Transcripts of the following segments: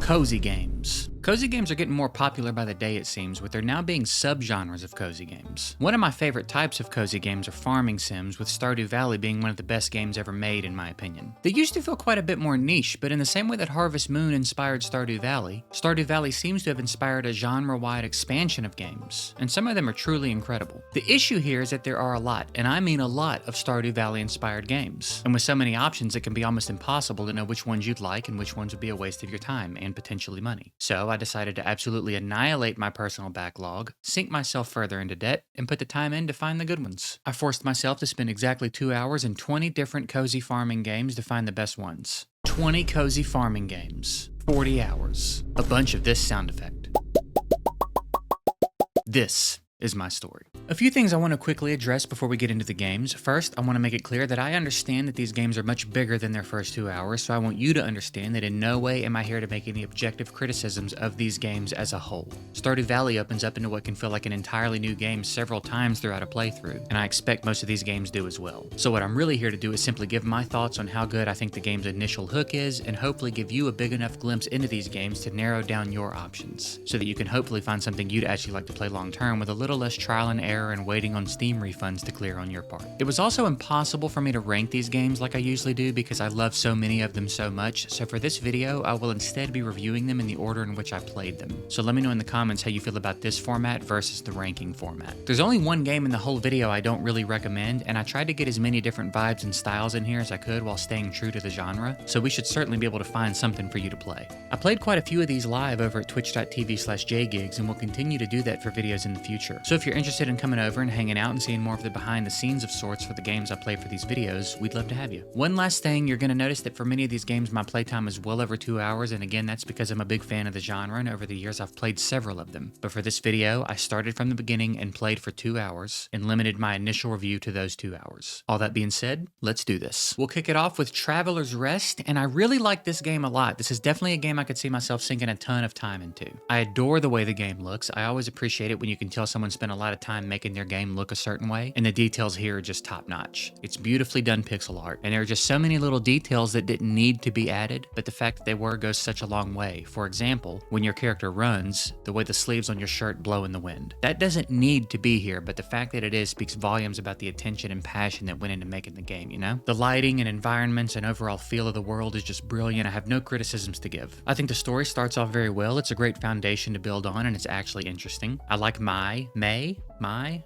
Cozy games. Cozy games are getting more popular by the day, it seems, with there now being subgenres of cozy games. One of my favorite types of cozy games are farming sims, with Stardew Valley being one of the best games ever made in my opinion. They used to feel quite a bit more niche, but in the same way that Harvest Moon inspired Stardew Valley seems to have inspired a genre-wide expansion of games, and some of them are truly incredible. The issue here is that there are a lot, and I mean a lot, of Stardew Valley inspired games, and with so many options it can be almost impossible to know which ones you'd like and which ones would be a waste of your time and potentially money. So I decided to absolutely annihilate my personal backlog, sink myself further into debt, and put the time in to find the good ones. I forced myself to spend exactly 2 hours in 20 different cozy farming games to find the best ones. 20 cozy farming games, 40 hours. A bunch of this sound effect. This is my story. A few things I want to quickly address before we get into the games. First, I want to make it clear that I understand that these games are much bigger than their first 2 hours, so I want you to understand that in no way am I here to make any objective criticisms of these games as a whole. Stardew Valley opens up into what can feel like an entirely new game several times throughout a playthrough, and I expect most of these games do as well. So what I'm really here to do is simply give my thoughts on how good I think the game's initial hook is, and hopefully give you a big enough glimpse into these games to narrow down your options, so that you can hopefully find something you'd actually like to play long term with a little less trial and error and waiting on Steam refunds to clear on your part. It was also impossible for me to rank these games like I usually do because I love so many of them so much, so for this video I will instead be reviewing them in the order in which I played them. So let me know in the comments how you feel about this format versus the ranking format. There's only one game in the whole video I don't really recommend, and I tried to get as many different vibes and styles in here as I could while staying true to the genre, so we should certainly be able to find something for you to play. I played quite a few of these live over at twitch.tv/JGigs and will continue to do that for videos in the future. So if you're interested in coming over and hanging out and seeing more of the behind the scenes of sorts for the games I play for these videos, we'd love to have you. One last thing, you're going to notice that for many of these games my playtime is well over 2 hours, and again that's because I'm a big fan of the genre and over the years I've played several of them. But for this video, I started from the beginning and played for 2 hours and limited my initial review to those 2 hours. All that being said, let's do this. We'll kick it off with Traveler's Rest, and I really like this game a lot. This is definitely a game I could see myself sinking a ton of time into. I adore the way the game looks. I always appreciate it when you can tell someone spent a lot of time making their game look a certain way, and the details here are just top notch. It's beautifully done pixel art, and there are just so many little details that didn't need to be added, but the fact that they were goes such a long way. For example, when your character runs, the way the sleeves on your shirt blow in the wind. That doesn't need to be here, but the fact that it is speaks volumes about the attention and passion that went into making the game, you know? The lighting and environments and overall feel of the world is just brilliant. I have no criticisms to give. I think the story starts off very well. It's a great foundation to build on, and it's actually interesting. I like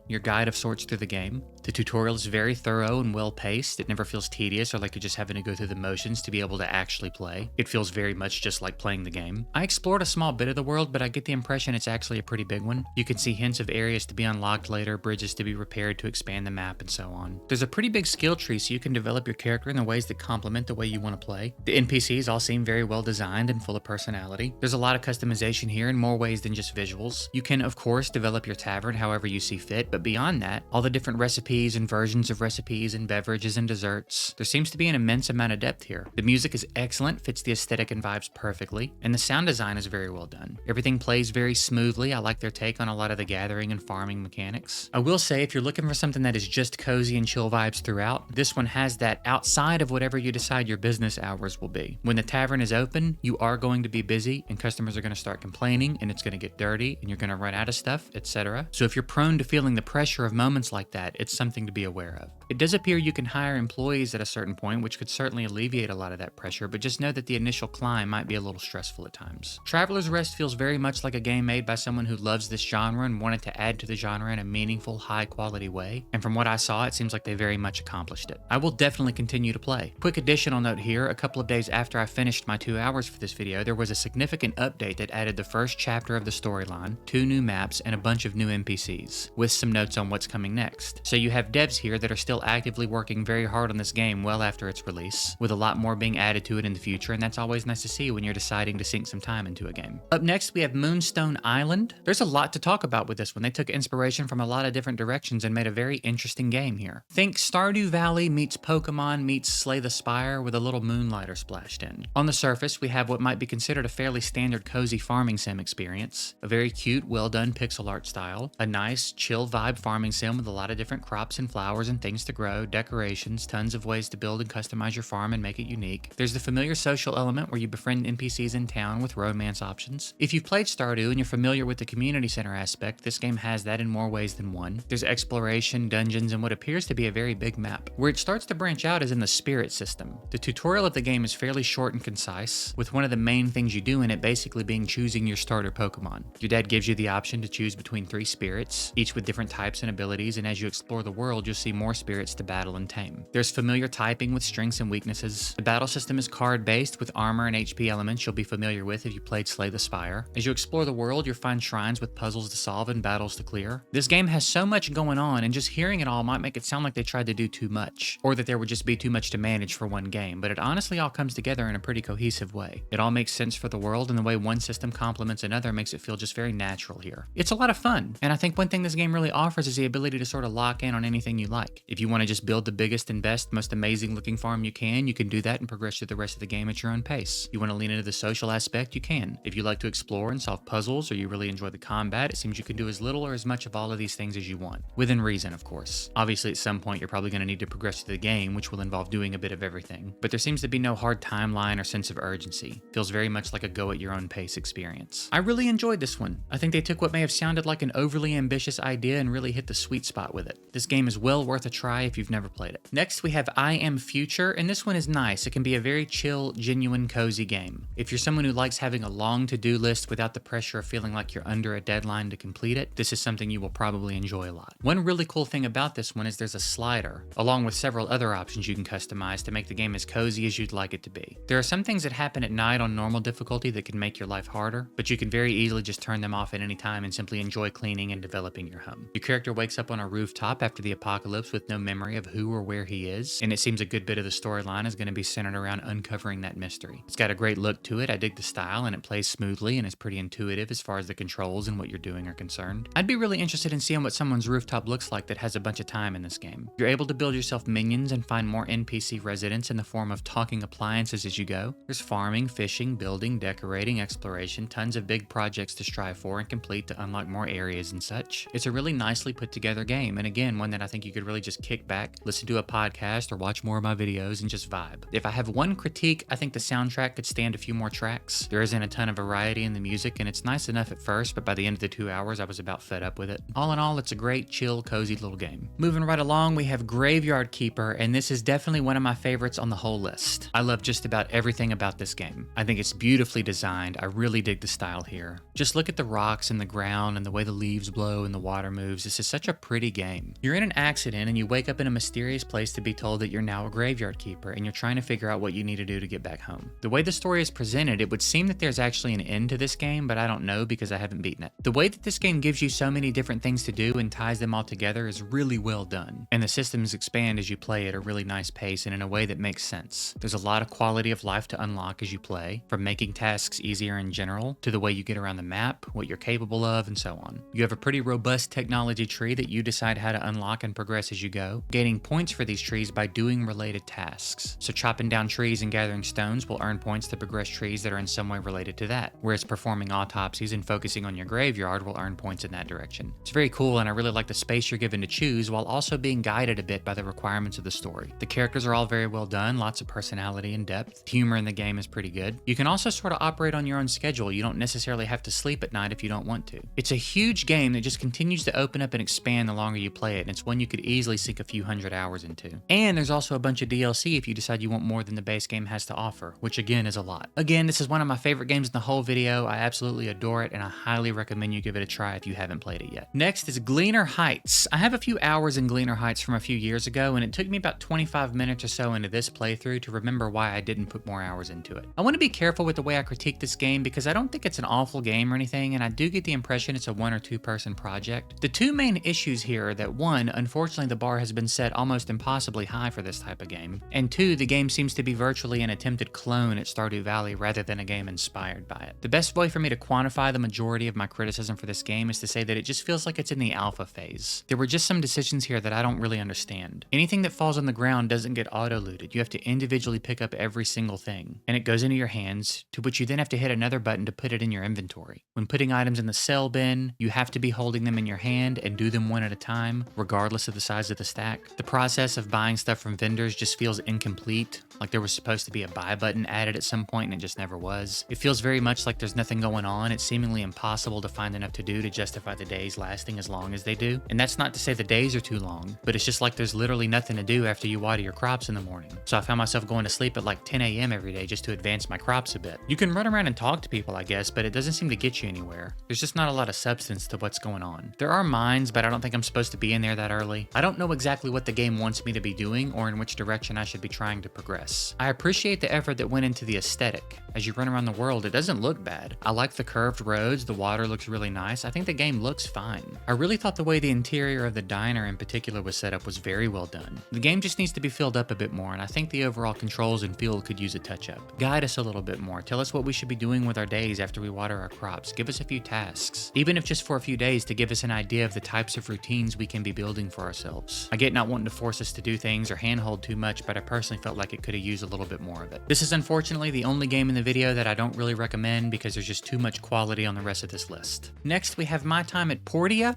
your guide of sorts through the game. The tutorial is very thorough and well-paced. It never feels tedious or like you're just having to go through the motions to be able to actually play. It feels very much just like playing the game. I explored a small bit of the world, but I get the impression it's actually a pretty big one. You can see hints of areas to be unlocked later, bridges to be repaired to expand the map, and so on. There's a pretty big skill tree, so you can develop your character in the ways that complement the way you want to play. The NPCs all seem very well designed and full of personality. There's a lot of customization here in more ways than just visuals. You can, of course, develop your tavern however you see fit, but beyond that, all the different recipes and versions of recipes and beverages and desserts, there seems to be an immense amount of depth here. The music is excellent, fits the aesthetic and vibes perfectly, and the sound design is very well done. Everything plays very smoothly. I like their take on a lot of the gathering and farming mechanics. I will say, if you're looking for something that is just cozy and chill vibes throughout, this one has that outside of whatever you decide your business hours will be. When the tavern is open, you are going to be busy and customers are going to start complaining and it's going to get dirty and you're going to run out of stuff, etc. So if you're prone to feeling the pressure of moments like that, it's something to be aware of. It does appear you can hire employees at a certain point, which could certainly alleviate a lot of that pressure, but just know that the initial climb might be a little stressful at times. Traveler's Rest feels very much like a game made by someone who loves this genre and wanted to add to the genre in a meaningful, high-quality way, and from what I saw, it seems like they very much accomplished it. I will definitely continue to play. Quick additional note here, a couple of days after I finished my 2 hours for this video, there was a significant update that added the first chapter of the storyline, 2 new maps, and a bunch of new NPCs, with some notes on what's coming next. So you have devs here that are still actively working very hard on this game well after its release, with a lot more being added to it in the future, and that's always nice to see when you're deciding to sink some time into a game. Up next, we have Moonstone Island. There's a lot to talk about with this one. They took inspiration from a lot of different directions and made a very interesting game here. Think Stardew Valley meets Pokemon meets Slay the Spire with a little Moonlighter splashed in. On the surface, we have what might be considered a fairly standard cozy farming sim experience, a very cute, well-done pixel art style, a nice, chill vibe farming sim with a lot of different crops and flowers and things to to grow, decorations, tons of ways to build and customize your farm and make it unique. There's the familiar social element where you befriend NPCs in town with romance options. If you've played Stardew and you're familiar with the community center aspect, this game has that in more ways than one. There's exploration, dungeons, and what appears to be a very big map. Where it starts to branch out is in the spirit system. The tutorial of the game is fairly short and concise, with one of the main things you do in it basically being choosing your starter Pokemon. Your dad gives you the option to choose between 3 spirits, each with different types and abilities, and as you explore the world, you'll see more spirits to battle and tame. There's familiar typing with strengths and weaknesses. The battle system is card-based with armor and HP elements you'll be familiar with if you played Slay the Spire. As you explore the world, you'll find shrines with puzzles to solve and battles to clear. This game has so much going on, and just hearing it all might make it sound like they tried to do too much, or that there would just be too much to manage for one game, but it honestly all comes together in a pretty cohesive way. It all makes sense for the world, and the way one system complements another makes it feel just very natural here. It's a lot of fun, and I think one thing this game really offers is the ability to sort of lock in on anything you like. If you want to just build the biggest and best, most amazing looking farm you can do that and progress through the rest of the game at your own pace. You want to lean into the social aspect, you can. If you like to explore and solve puzzles, or you really enjoy the combat, it seems you can do as little or as much of all of these things as you want. Within reason, of course. Obviously, at some point, you're probably going to need to progress through the game, which will involve doing a bit of everything. But there seems to be no hard timeline or sense of urgency. Feels very much like a go at your own pace experience. I really enjoyed this one. I think they took what may have sounded like an overly ambitious idea and really hit the sweet spot with it. This game is well worth a try if you've never played it. Next, we have I Am Future, and this one is nice. It can be a very chill, genuine, cozy game. If you're someone who likes having a long to-do list without the pressure of feeling like you're under a deadline to complete it, this is something you will probably enjoy a lot. One really cool thing about this one is there's a slider, along with several other options you can customize to make the game as cozy as you'd like it to be. There are some things that happen at night on normal difficulty that can make your life harder, but you can very easily just turn them off at any time and simply enjoy cleaning and developing your home. Your character wakes up on a rooftop after the apocalypse with no memory of who or where he is, and it seems a good bit of the storyline is going to be centered around uncovering that mystery. It's got a great look to it, I dig the style, and it plays smoothly and is pretty intuitive as far as the controls and what you're doing are concerned. I'd be really interested in seeing what someone's rooftop looks like that has a bunch of time in this game. You're able to build yourself minions and find more NPC residents in the form of talking appliances as you go. There's farming, fishing, building, decorating, exploration, tons of big projects to strive for and complete to unlock more areas and such. It's a really nicely put together game, and again, one that I think you could really just kick back, listen to a podcast, or watch more of my videos and just vibe. If I have one critique, I think the soundtrack could stand a few more tracks. There isn't a ton of variety in the music, and it's nice enough at first, but by the end of the 2 hours, I was about fed up with it. All in all, it's a great, chill, cozy little game. Moving right along, we have Graveyard Keeper, and this is definitely one of my favorites on the whole list. I love just about everything about this game. I think it's beautifully designed. I really dig the style here. Just look at the rocks and the ground and the way the leaves blow and the water moves. This is such a pretty game. You're in an accident and you wake up in a mysterious place to be told that you're now a graveyard keeper, and you're trying to figure out what you need to do to get back home. The way the story is presented, it would seem that there's actually an end to this game, but I don't know because I haven't beaten it. The way that this game gives you so many different things to do and ties them all together is really well done, and the systems expand as you play at a really nice pace and in a way that makes sense. There's a lot of quality of life to unlock as you play, from making tasks easier in general, to the way you get around the map, what you're capable of, and so on. You have a pretty robust technology tree that you decide how to unlock and progress as you go, gaining points for these trees by doing related tasks. So chopping down trees and gathering stones will earn points to progress trees that are in some way related to that, whereas performing autopsies and focusing on your graveyard will earn points in that direction. It's very cool, and I really like the space you're given to choose while also being guided a bit by the requirements of the story. The characters are all very well done, lots of personality and depth. Humor in the game is pretty good. You can also sort of operate on your own schedule. You don't necessarily have to sleep at night if you don't want to. It's a huge game that just continues to open up and expand the longer you play it, and it's one you could easily sink a few hundred hours into. And there's also a bunch of DLC if you decide you want more than the base game has to offer, which again is a lot. Again, this is one of my favorite games in the whole video. I absolutely adore it, and I highly recommend you give it a try if you haven't played it yet. Next is Gleaner Heights. I have a few hours in Gleaner Heights from a few years ago, and it took me about 25 minutes or so into this playthrough to remember why I didn't put more hours into it. I want to be careful with the way I critique this game because I don't think it's an awful game or anything, and I do get the impression it's a 1 or 2 person project. The two main issues here are that 1, unfortunately the bar has been set almost impossibly high for this type of game, and 2, the game seems to be virtually an attempted clone at Stardew Valley rather than a game inspired by it. The best way for me to quantify the majority of my criticism for this game is to say that it just feels like it's in the alpha phase. There were just some decisions here that I don't really understand. Anything that falls on the ground doesn't get auto-looted. You have to individually pick up every single thing, and it goes into your hands, to which you then have to hit another button to put it in your inventory. When putting items in the sell bin, you have to be holding them in your hand and do them one at a time, regardless of the size of the stack stack. The process of buying stuff from vendors just feels incomplete, like there was supposed to be a buy button added at some point and it just never was. It feels very much like there's nothing going on. It's seemingly impossible to find enough to do to justify the days lasting as long as they do. And that's not to say the days are too long, but it's just like there's literally nothing to do after you water your crops in the morning. So I found myself going to sleep at like 10 a.m. every day just to advance my crops a bit. You can run around and talk to people, I guess, but it doesn't seem to get you anywhere. There's just not a lot of substance to what's going on. There are mines, but I don't think I'm supposed to be in there that early. I don't know exactly what the game wants me to be doing or in which direction I should be trying to progress. I appreciate the effort that went into the aesthetic. As you run around the world, it doesn't look bad. I like the curved roads, the water looks really nice. I think the game looks fine. I really thought the way the interior of the diner in particular was set up was very well done. The game just needs to be filled up a bit more, and I think the overall controls and feel could use a touch-up. Guide us a little bit more. Tell us what we should be doing with our days after we water our crops. Give us a few tasks, even if just for a few days, to give us an idea of the types of routines we can be building for ourselves. I get not wanting to force us to do things or handhold too much, but I personally felt like it could have used a little bit more of it. This is unfortunately the only game in the video that I don't really recommend because there's just too much quality on the rest of this list. Next, we have my time at Portia.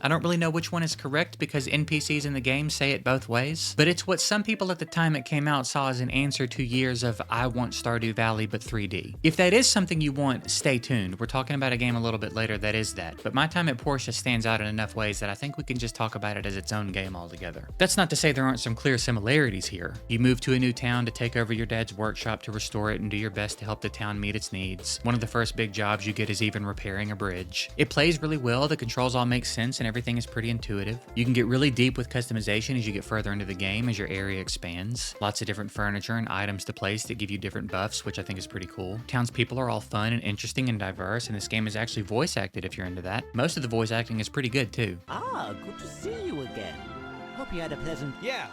I don't really know which one is correct because NPCs in the game say it both ways, but it's what some people at the time it came out saw as an answer to years of I want Stardew Valley but 3D. If that is something you want, stay tuned. We're talking about a game a little bit later that is that, but my time at Portia stands out in enough ways that I think we can just talk about it as its own game altogether. That's not to say there aren't some clear similarities here. You move to a new town to take over your dad's workshop to restore it and do your best to help the town meet its needs. One of the first big jobs you get is even repairing a bridge. It plays really well, the controls all make sense, and everything is pretty intuitive. You can get really deep with customization as you get further into the game as your area expands. Lots of different furniture and items to place that give you different buffs, which I think is pretty cool. Townspeople are all fun and interesting and diverse, and this game is actually voice acted if you're into that. Most of the voice acting is pretty good too. Ah, good to see you again. Hope you had a pleasant... Yeah.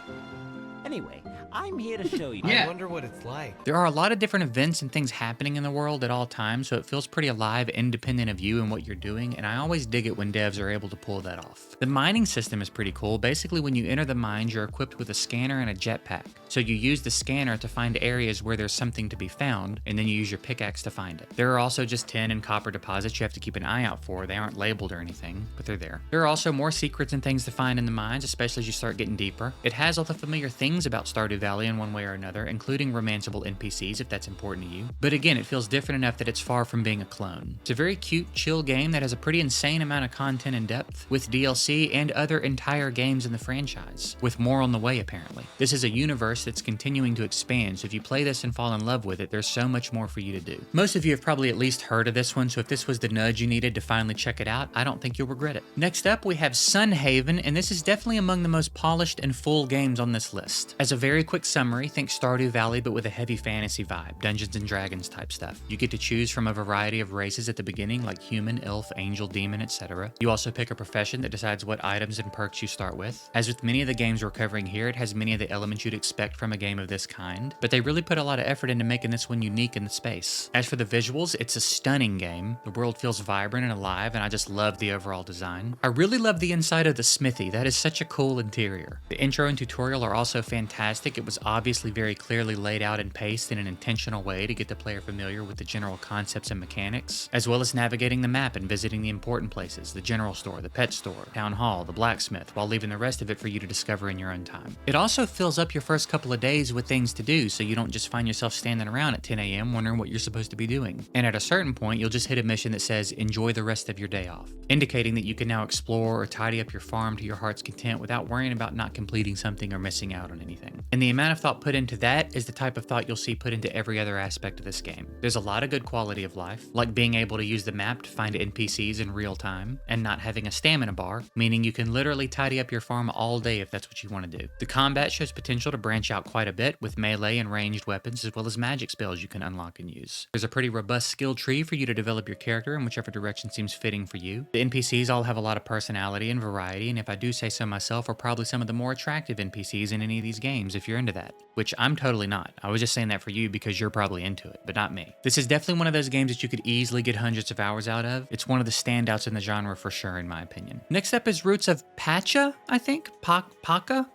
Anyway, I'm here to show you. I wonder what it's like. There are a lot of different events and things happening in the world at all times, so it feels pretty alive, independent of you and what you're doing, and I always dig it when devs are able to pull that off. The mining system is pretty cool. Basically, when you enter the mines, you're equipped with a scanner and a jetpack. So you use the scanner to find areas where there's something to be found, and then you use your pickaxe to find it. There are also just tin and copper deposits you have to keep an eye out for. They aren't labeled or anything, but they're there. There are also more secrets and things to find in the mines, especially as you start getting deeper. It has all the familiar things about Stardew Valley in one way or another, including romanceable NPCs if that's important to you. But again, it feels different enough that it's far from being a clone. It's a very cute, chill game that has a pretty insane amount of content and depth, with DLC and other entire games in the franchise, with more on the way apparently. This is a universe that's continuing to expand, so if you play this and fall in love with it, there's so much more for you to do. Most of you have probably at least heard of this one, so if this was the nudge you needed to finally check it out, I don't think you'll regret it. Next up, we have Sunhaven, and this is definitely among the most polished and full games on this list. As a very quick summary, think Stardew Valley but with a heavy fantasy vibe, Dungeons and Dragons type stuff. You get to choose from a variety of races at the beginning, like human, elf, angel, demon, etc. You also pick a profession that decides what items and perks you start with. As with many of the games we're covering here, it has many of the elements you'd expect from a game of this kind, but they really put a lot of effort into making this one unique in the space. As for the visuals, it's a stunning game. The world feels vibrant and alive, and I just love the overall design. I really love the inside of the smithy. That is such a cool interior. The intro and tutorial are also fantastic. It was obviously very clearly laid out and paced in an intentional way to get the player familiar with the general concepts and mechanics, as well as navigating the map and visiting the important places, the general store, the pet store, town hall, the blacksmith, while leaving the rest of it for you to discover in your own time. It also fills up your first couple of days with things to do, so you don't just find yourself standing around at 10 a.m. wondering what you're supposed to be doing. And at a certain point, you'll just hit a mission that says, enjoy the rest of your day off, indicating that you can now explore or tidy up your farm to your heart's content without worrying about not completing something or missing out on anything. And the amount of thought put into that is the type of thought you'll see put into every other aspect of this game. There's a lot of good quality of life, like being able to use the map to find NPCs in real time, and not having a stamina bar, meaning you can literally tidy up your farm all day if that's what you want to do. The combat shows potential to branch out quite a bit, with melee and ranged weapons as well as magic spells you can unlock and use. There's a pretty robust skill tree for you to develop your character in whichever direction seems fitting for you. The NPCs all have a lot of personality and variety, and if I do say so myself, are probably some of the more attractive NPCs in any of these games if you're into that, which I'm totally not. I was just saying that for you because you're probably into it, but not me. This is definitely one of those games that you could easily get hundreds of hours out of. It's one of the standouts in the genre for sure, in my opinion. Next up is Roots of Pacha, I think? Pacha?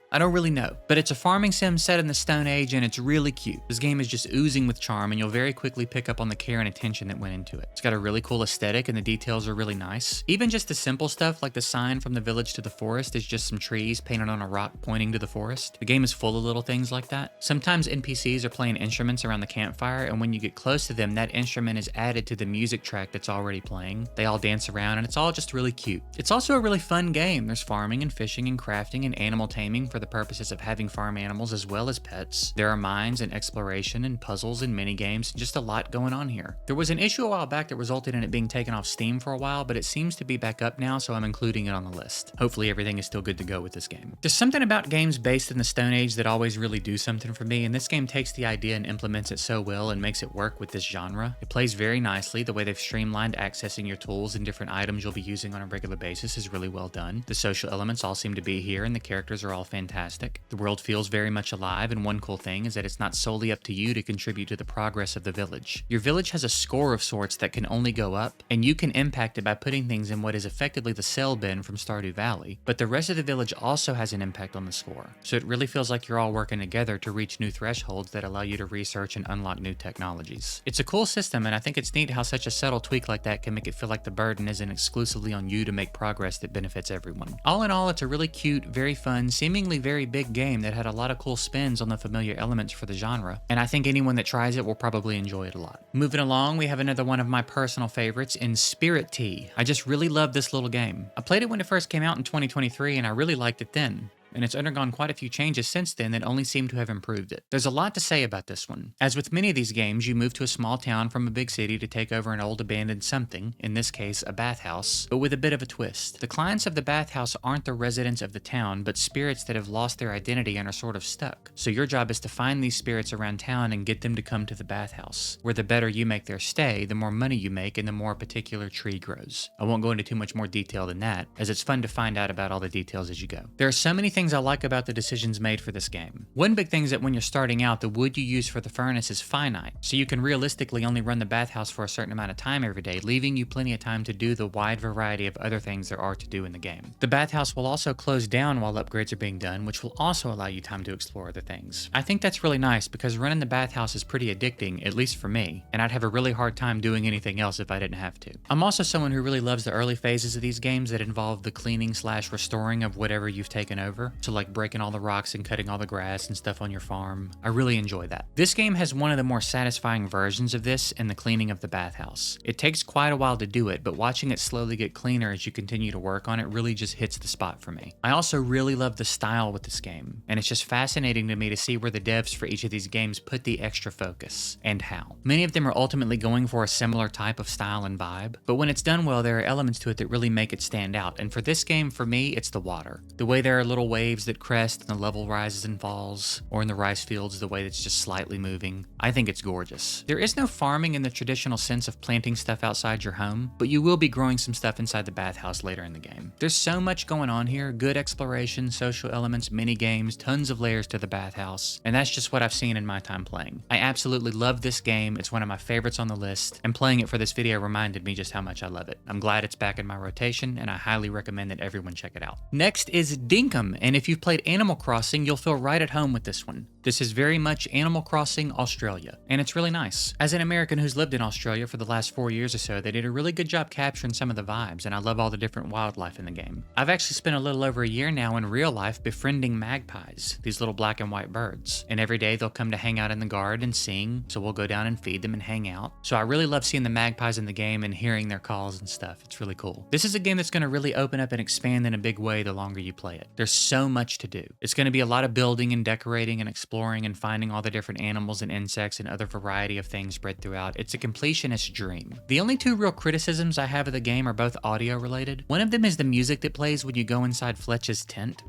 I don't really know, but it's a farming sim set in the Stone Age and it's really cute. This game is just oozing with charm and you'll very quickly pick up on the care and attention that went into it. It's got a really cool aesthetic and the details are really nice. Even just the simple stuff like the sign from the village to the forest is just some trees painted on a rock pointing to the forest. The game is full of little things like that. Sometimes NPCs are playing instruments around the campfire, and when you get close to them, that instrument is added to the music track that's already playing. They all dance around and it's all just really cute. It's also a really fun game. There's farming and fishing and crafting and animal taming for the purposes of having farm animals as well as pets. There are mines and exploration and puzzles and mini games, just a lot going on here. There was an issue a while back that resulted in it being taken off Steam for a while, but it seems to be back up now, so I'm including it on the list. Hopefully everything is still good to go with this game. There's something about games based in the Stone Age that always really do something for me, and this game takes the idea and implements it so well and makes it work with this genre. It plays very nicely. The way they've streamlined accessing your tools and different items you'll be using on a regular basis is really well done. The social elements all seem to be here and the characters are all fantastic. The world feels very much alive, and one cool thing is that it's not solely up to you to contribute to the progress of the village. Your village has a score of sorts that can only go up, and you can impact it by putting things in what is effectively the sell bin from Stardew Valley, but the rest of the village also has an impact on the score. So it really feels like you're all working together to reach new thresholds that allow you to research and unlock new technologies. It's a cool system, and I think it's neat how such a subtle tweak like that can make it feel like the burden isn't exclusively on you to make progress that benefits everyone. All in all, it's a really cute, very fun, seemingly very big game that had a lot of cool spins on the familiar elements for the genre, and I think anyone that tries it will probably enjoy it a lot. Moving along, we have another one of my personal favorites in Spirit Tea. I just really love this little game. I played it when it first came out in 2023 and I really liked it then, and it's undergone quite a few changes since then that only seem to have improved it. There's a lot to say about this one. As with many of these games, you move to a small town from a big city to take over an old abandoned something, in this case a bathhouse, but with a bit of a twist. The clients of the bathhouse aren't the residents of the town, but spirits that have lost their identity and are sort of stuck. So your job is to find these spirits around town and get them to come to the bathhouse, where the better you make their stay, the more money you make and the more a particular tree grows. I won't go into too much more detail than that, as it's fun to find out about all the details as you go. There are so many things I like about the decisions made for this game. One big thing is that when you're starting out, the wood you use for the furnace is finite, so you can realistically only run the bathhouse for a certain amount of time every day, leaving you plenty of time to do the wide variety of other things there are to do in the game. The bathhouse will also close down while upgrades are being done, which will also allow you time to explore other things. I think that's really nice because running the bathhouse is pretty addicting, at least for me, and I'd have a really hard time doing anything else if I didn't have to. I'm also someone who really loves the early phases of these games that involve the cleaning / restoring of whatever you've taken over, so like breaking all the rocks and cutting all the grass and stuff on your farm. I really enjoy that. This game has one of the more satisfying versions of this in the cleaning of the bathhouse. It takes quite a while to do it, but watching it slowly get cleaner as you continue to work on it really just hits the spot for me. I also really love the style with this game, and it's just fascinating to me to see where the devs for each of these games put the extra focus, and how. Many of them are ultimately going for a similar type of style and vibe, but when it's done well, there are elements to it that really make it stand out, and for this game, for me, it's the water. The way there are little waves that crest and the level rises and falls, or in the rice fields, the way that's just slightly moving. I think it's gorgeous. There is no farming in the traditional sense of planting stuff outside your home, but you will be growing some stuff inside the bathhouse later in the game. There's so much going on here, good exploration, social elements, mini games, tons of layers to the bathhouse, and that's just what I've seen in my time playing. I absolutely love this game. It's one of my favorites on the list, and playing it for this video reminded me just how much I love it. I'm glad it's back in my rotation, and I highly recommend that everyone check it out. Next is Dinkum, and if you've played Animal Crossing, you'll feel right at home with this one. This is very much Animal Crossing Australia, and it's really nice. As an American who's lived in Australia for the last 4 years or so, they did a really good job capturing some of the vibes, and I love all the different wildlife in the game. I've actually spent a little over a year now in real life befriending magpies, these little black and white birds, and every day they'll come to hang out in the garden and sing, so we'll go down and feed them and hang out. So I really love seeing the magpies in the game and hearing their calls and stuff. It's really cool. This is a game that's going to really open up and expand in a big way the longer you play it. There's so much to do. It's going to be a lot of building and decorating and exploring and finding all the different animals and insects and other variety of things spread throughout. It's a completionist dream. The only two real criticisms I have of the game are both audio related. One of them is the music that plays when you go inside Fletch's tent.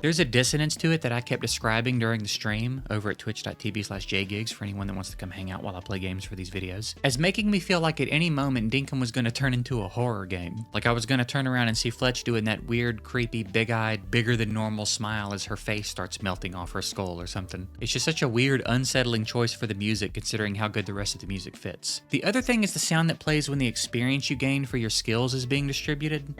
There's a dissonance to it that I kept describing during the stream over at twitch.tv/JGigs for anyone that wants to come hang out while I play games for these videos, as making me feel like at any moment Dinkum was going to turn into a horror game. Like I was going to turn around and see Fletch doing that weird, creepy, big-eyed, bigger than normal smile as her face starts melting off her skull or something. It's just such a weird, unsettling choice for the music considering how good the rest of the music fits. The other thing is the sound that plays when the experience you gain for your skills is being distributed.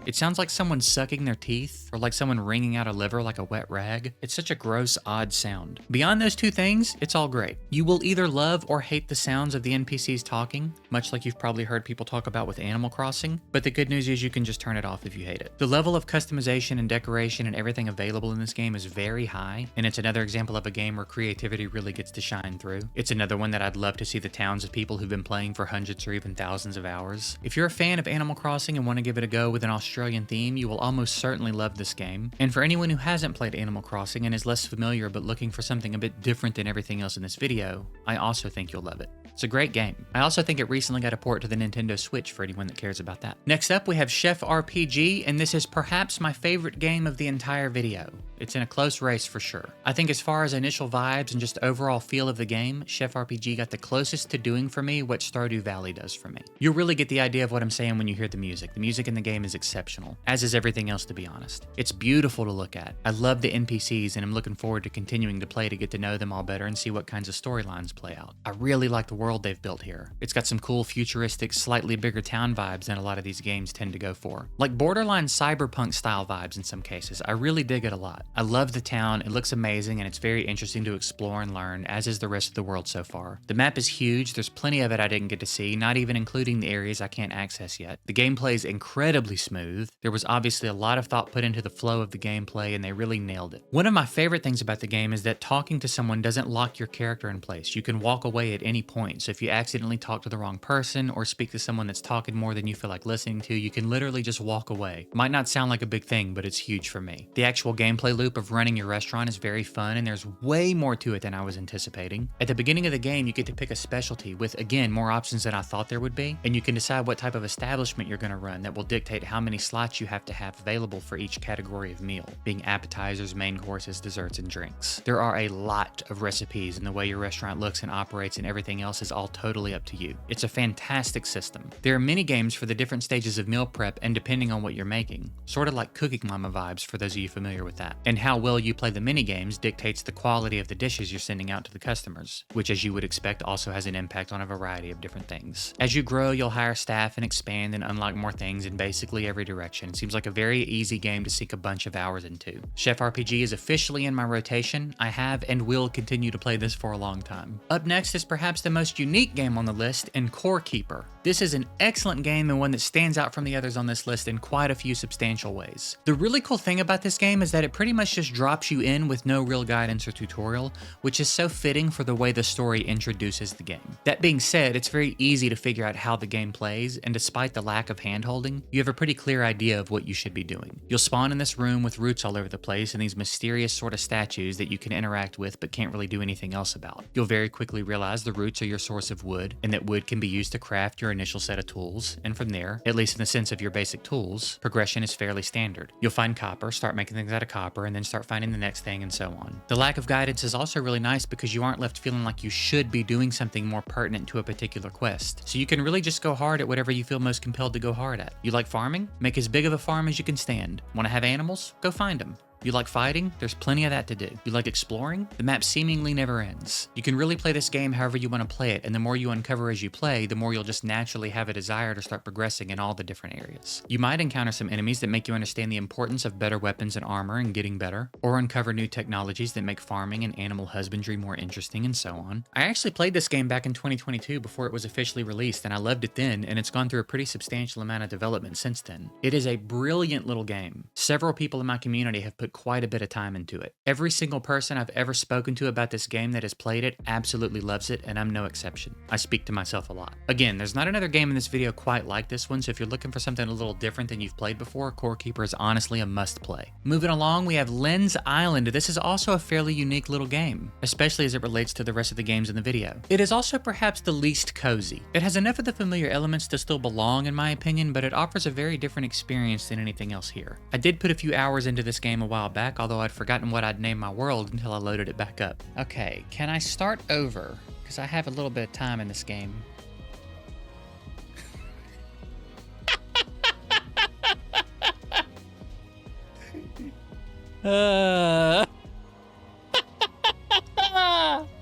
It sounds like someone sucking their teeth, or like someone wringing out a liver like a wet rag. It's such a gross, odd sound. Beyond those two things, it's all great. You will either love or hate the sounds of the NPCs talking, much like you've probably heard people talk about with Animal Crossing, but the good news is you can just turn it off if you hate it. The level of customization and decoration and everything available in this game is very high, and it's another example of a game where creativity really gets to shine through. It's another one that I'd love to see the towns of people who've been playing for hundreds or even thousands of hours. If you're a fan of Animal Crossing and want to give it a go with an Australian theme, you will almost certainly love this game. And for anyone who hasn't played Animal Crossing and is less familiar but looking for something a bit different than everything else in this video, I also think you'll love it. It's a great game. I also think it recently got a port to the Nintendo Switch for anyone that cares about that. Next up, we have Chef RPG, and this is perhaps my favorite game of the entire video. It's in a close race for sure. I think as far as initial vibes and just overall feel of the game, Chef RPG got the closest to doing for me what Stardew Valley does for me. You'll really get the idea of what I'm saying when you hear the music. The music in the game is exceptional, as is everything else to be honest. It's beautiful to look at. I love the NPCs and I'm looking forward to continuing to play to get to know them all better and see what kinds of storylines play out. I really like the world they've built here. It's got some cool futuristic, slightly bigger town vibes than a lot of these games tend to go for. Like borderline cyberpunk style vibes in some cases. I really dig it a lot. I love the town, it looks amazing, and it's very interesting to explore and learn, as is the rest of the world so far. The map is huge, there's plenty of it I didn't get to see, not even including the areas I can't access yet. The gameplay is incredibly smooth. There was obviously a lot of thought put into the flow of the gameplay, and they really nailed it. One of my favorite things about the game is that talking to someone doesn't lock your character in place. You can walk away at any point, so if you accidentally talk to the wrong person or speak to someone that's talking more than you feel like listening to, you can literally just walk away. Might not sound like a big thing, but it's huge for me. The actual gameplay loop of running your restaurant is very fun, and there's way more to it than I was anticipating. At the beginning of the game, you get to pick a specialty with, again, more options than I thought there would be, and you can decide what type of establishment you're going to run that will dictate how many slots you have to have available for each category of meal, being appetizers, main courses, desserts, and drinks. There are a lot of recipes, and the way your restaurant looks and operates and everything else is all totally up to you. It's a fantastic system. There are mini games for the different stages of meal prep and depending on what you're making, sort of like Cooking Mama vibes for those of you familiar with that. And how well you play the mini games dictates the quality of the dishes you're sending out to the customers, which as you would expect also has an impact on a variety of different things. As you grow, you'll hire staff and expand and unlock more things in basically every direction. It seems like a very easy game to sink a bunch of hours into. Chef RPG is officially in my rotation. I have and will continue to play this for a long time. Up next is perhaps the most unique game on the list, and Core Keeper. This is an excellent game and one that stands out from the others on this list in quite a few substantial ways. The really cool thing about this game is that it pretty much just drops you in with no real guidance or tutorial, which is so fitting for the way the story introduces the game. That being said, it's very easy to figure out how the game plays, and despite the lack of handholding, you have a pretty clear idea of what you should be doing. You'll spawn in this room with roots all over the place and these mysterious sort of statues that you can interact with but can't really do anything else about. You'll very quickly realize the roots are your source of wood, and that wood can be used to craft your initial set of tools, and from there, at least in the sense of your basic tools, progression is fairly standard. You'll find copper, start making things out of copper, and then start finding the next thing, and so on. The lack of guidance is also really nice because you aren't left feeling like you should be doing something more pertinent to a particular quest. So you can really just go hard at whatever you feel most compelled to go hard at. You like farming? Make as big of a farm as you can stand. Want to have animals? Go find them. You like fighting? There's plenty of that to do. You like exploring? The map seemingly never ends. You can really play this game however you want to play it, and the more you uncover as you play, the more you'll just naturally have a desire to start progressing in all the different areas. You might encounter some enemies that make you understand the importance of better weapons and armor and getting better, or uncover new technologies that make farming and animal husbandry more interesting, and so on. I actually played this game back in 2022 before it was officially released, and I loved it then, and it's gone through a pretty substantial amount of development since then. It is a brilliant little game. Several people in my community have put put quite a bit of time into it. Every single person I've ever spoken to about this game that has played it absolutely loves it, and I'm no exception. I speak to myself a lot. Again, there's not another game in this video quite like this one, so if you're looking for something a little different than you've played before, Core Keeper is honestly a must play. Moving along, we have Lynn's Island. This is also a fairly unique little game, especially as it relates to the rest of the games in the video. It is also perhaps the least cozy. It has enough of the familiar elements to still belong in my opinion, but it offers a very different experience than anything else here. I did put a few hours into this game a while back, although I'd forgotten what I'd name my world until I loaded it back up. Okay, can I start over? Because I have a little bit of time in this game.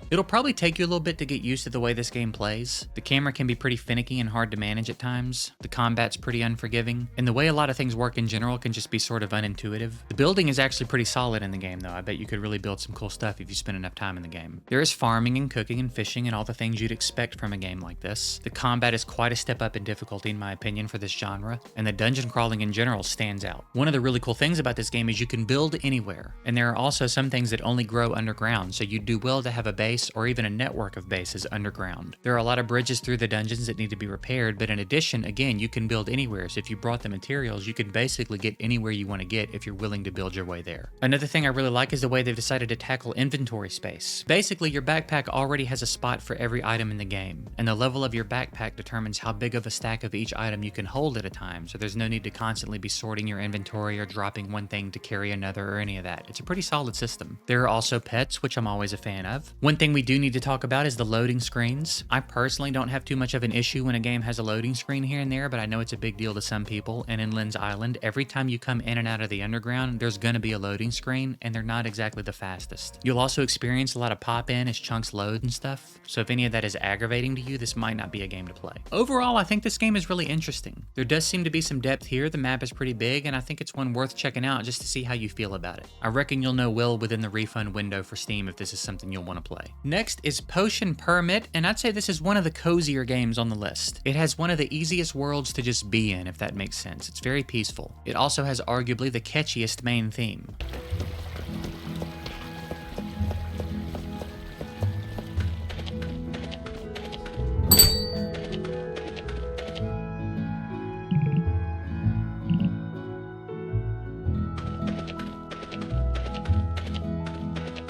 It'll probably take you a little bit to get used to the way this game plays. The camera can be pretty finicky and hard to manage at times. The combat's pretty unforgiving. And the way a lot of things work in general can just be sort of unintuitive. The building is actually pretty solid in the game though. I bet you could really build some cool stuff if you spend enough time in the game. There is farming and cooking and fishing and all the things you'd expect from a game like this. The combat is quite a step up in difficulty in my opinion for this genre. And the dungeon crawling in general stands out. One of the really cool things about this game is you can build anywhere. And there are also some things that only grow underground. So you'd do well to have a base or even a network of bases underground. There are a lot of bridges through the dungeons that need to be repaired, but in addition, again, you can build anywhere. So if you brought the materials, you can basically get anywhere you want to get if you're willing to build your way there. Another thing I really like is the way they've decided to tackle inventory space. Basically, your backpack already has a spot for every item in the game, and the level of your backpack determines how big of a stack of each item you can hold at a time, so there's no need to constantly be sorting your inventory or dropping one thing to carry another or any of that. It's a pretty solid system. There are also pets, which I'm always a fan of. One thing we do need to talk about is the loading screens. I personally don't have too much of an issue when a game has a loading screen here and there, but I know it's a big deal to some people, and in Lynn's Island, every time you come in and out of the underground, there's gonna be a loading screen, and they're not exactly the fastest. You'll also experience a lot of pop-in as chunks load and stuff, so if any of that is aggravating to you, this might not be a game to play. Overall, I think this game is really interesting. There does seem to be some depth here, the map is pretty big, and I think it's one worth checking out just to see how you feel about it. I reckon you'll know well within the refund window for Steam if this is something you'll want to play. Next is Potion Permit, and I'd say this is one of the cozier games on the list. It has one of the easiest worlds to just be in, if that makes sense. It's very peaceful. It also has arguably the catchiest main theme.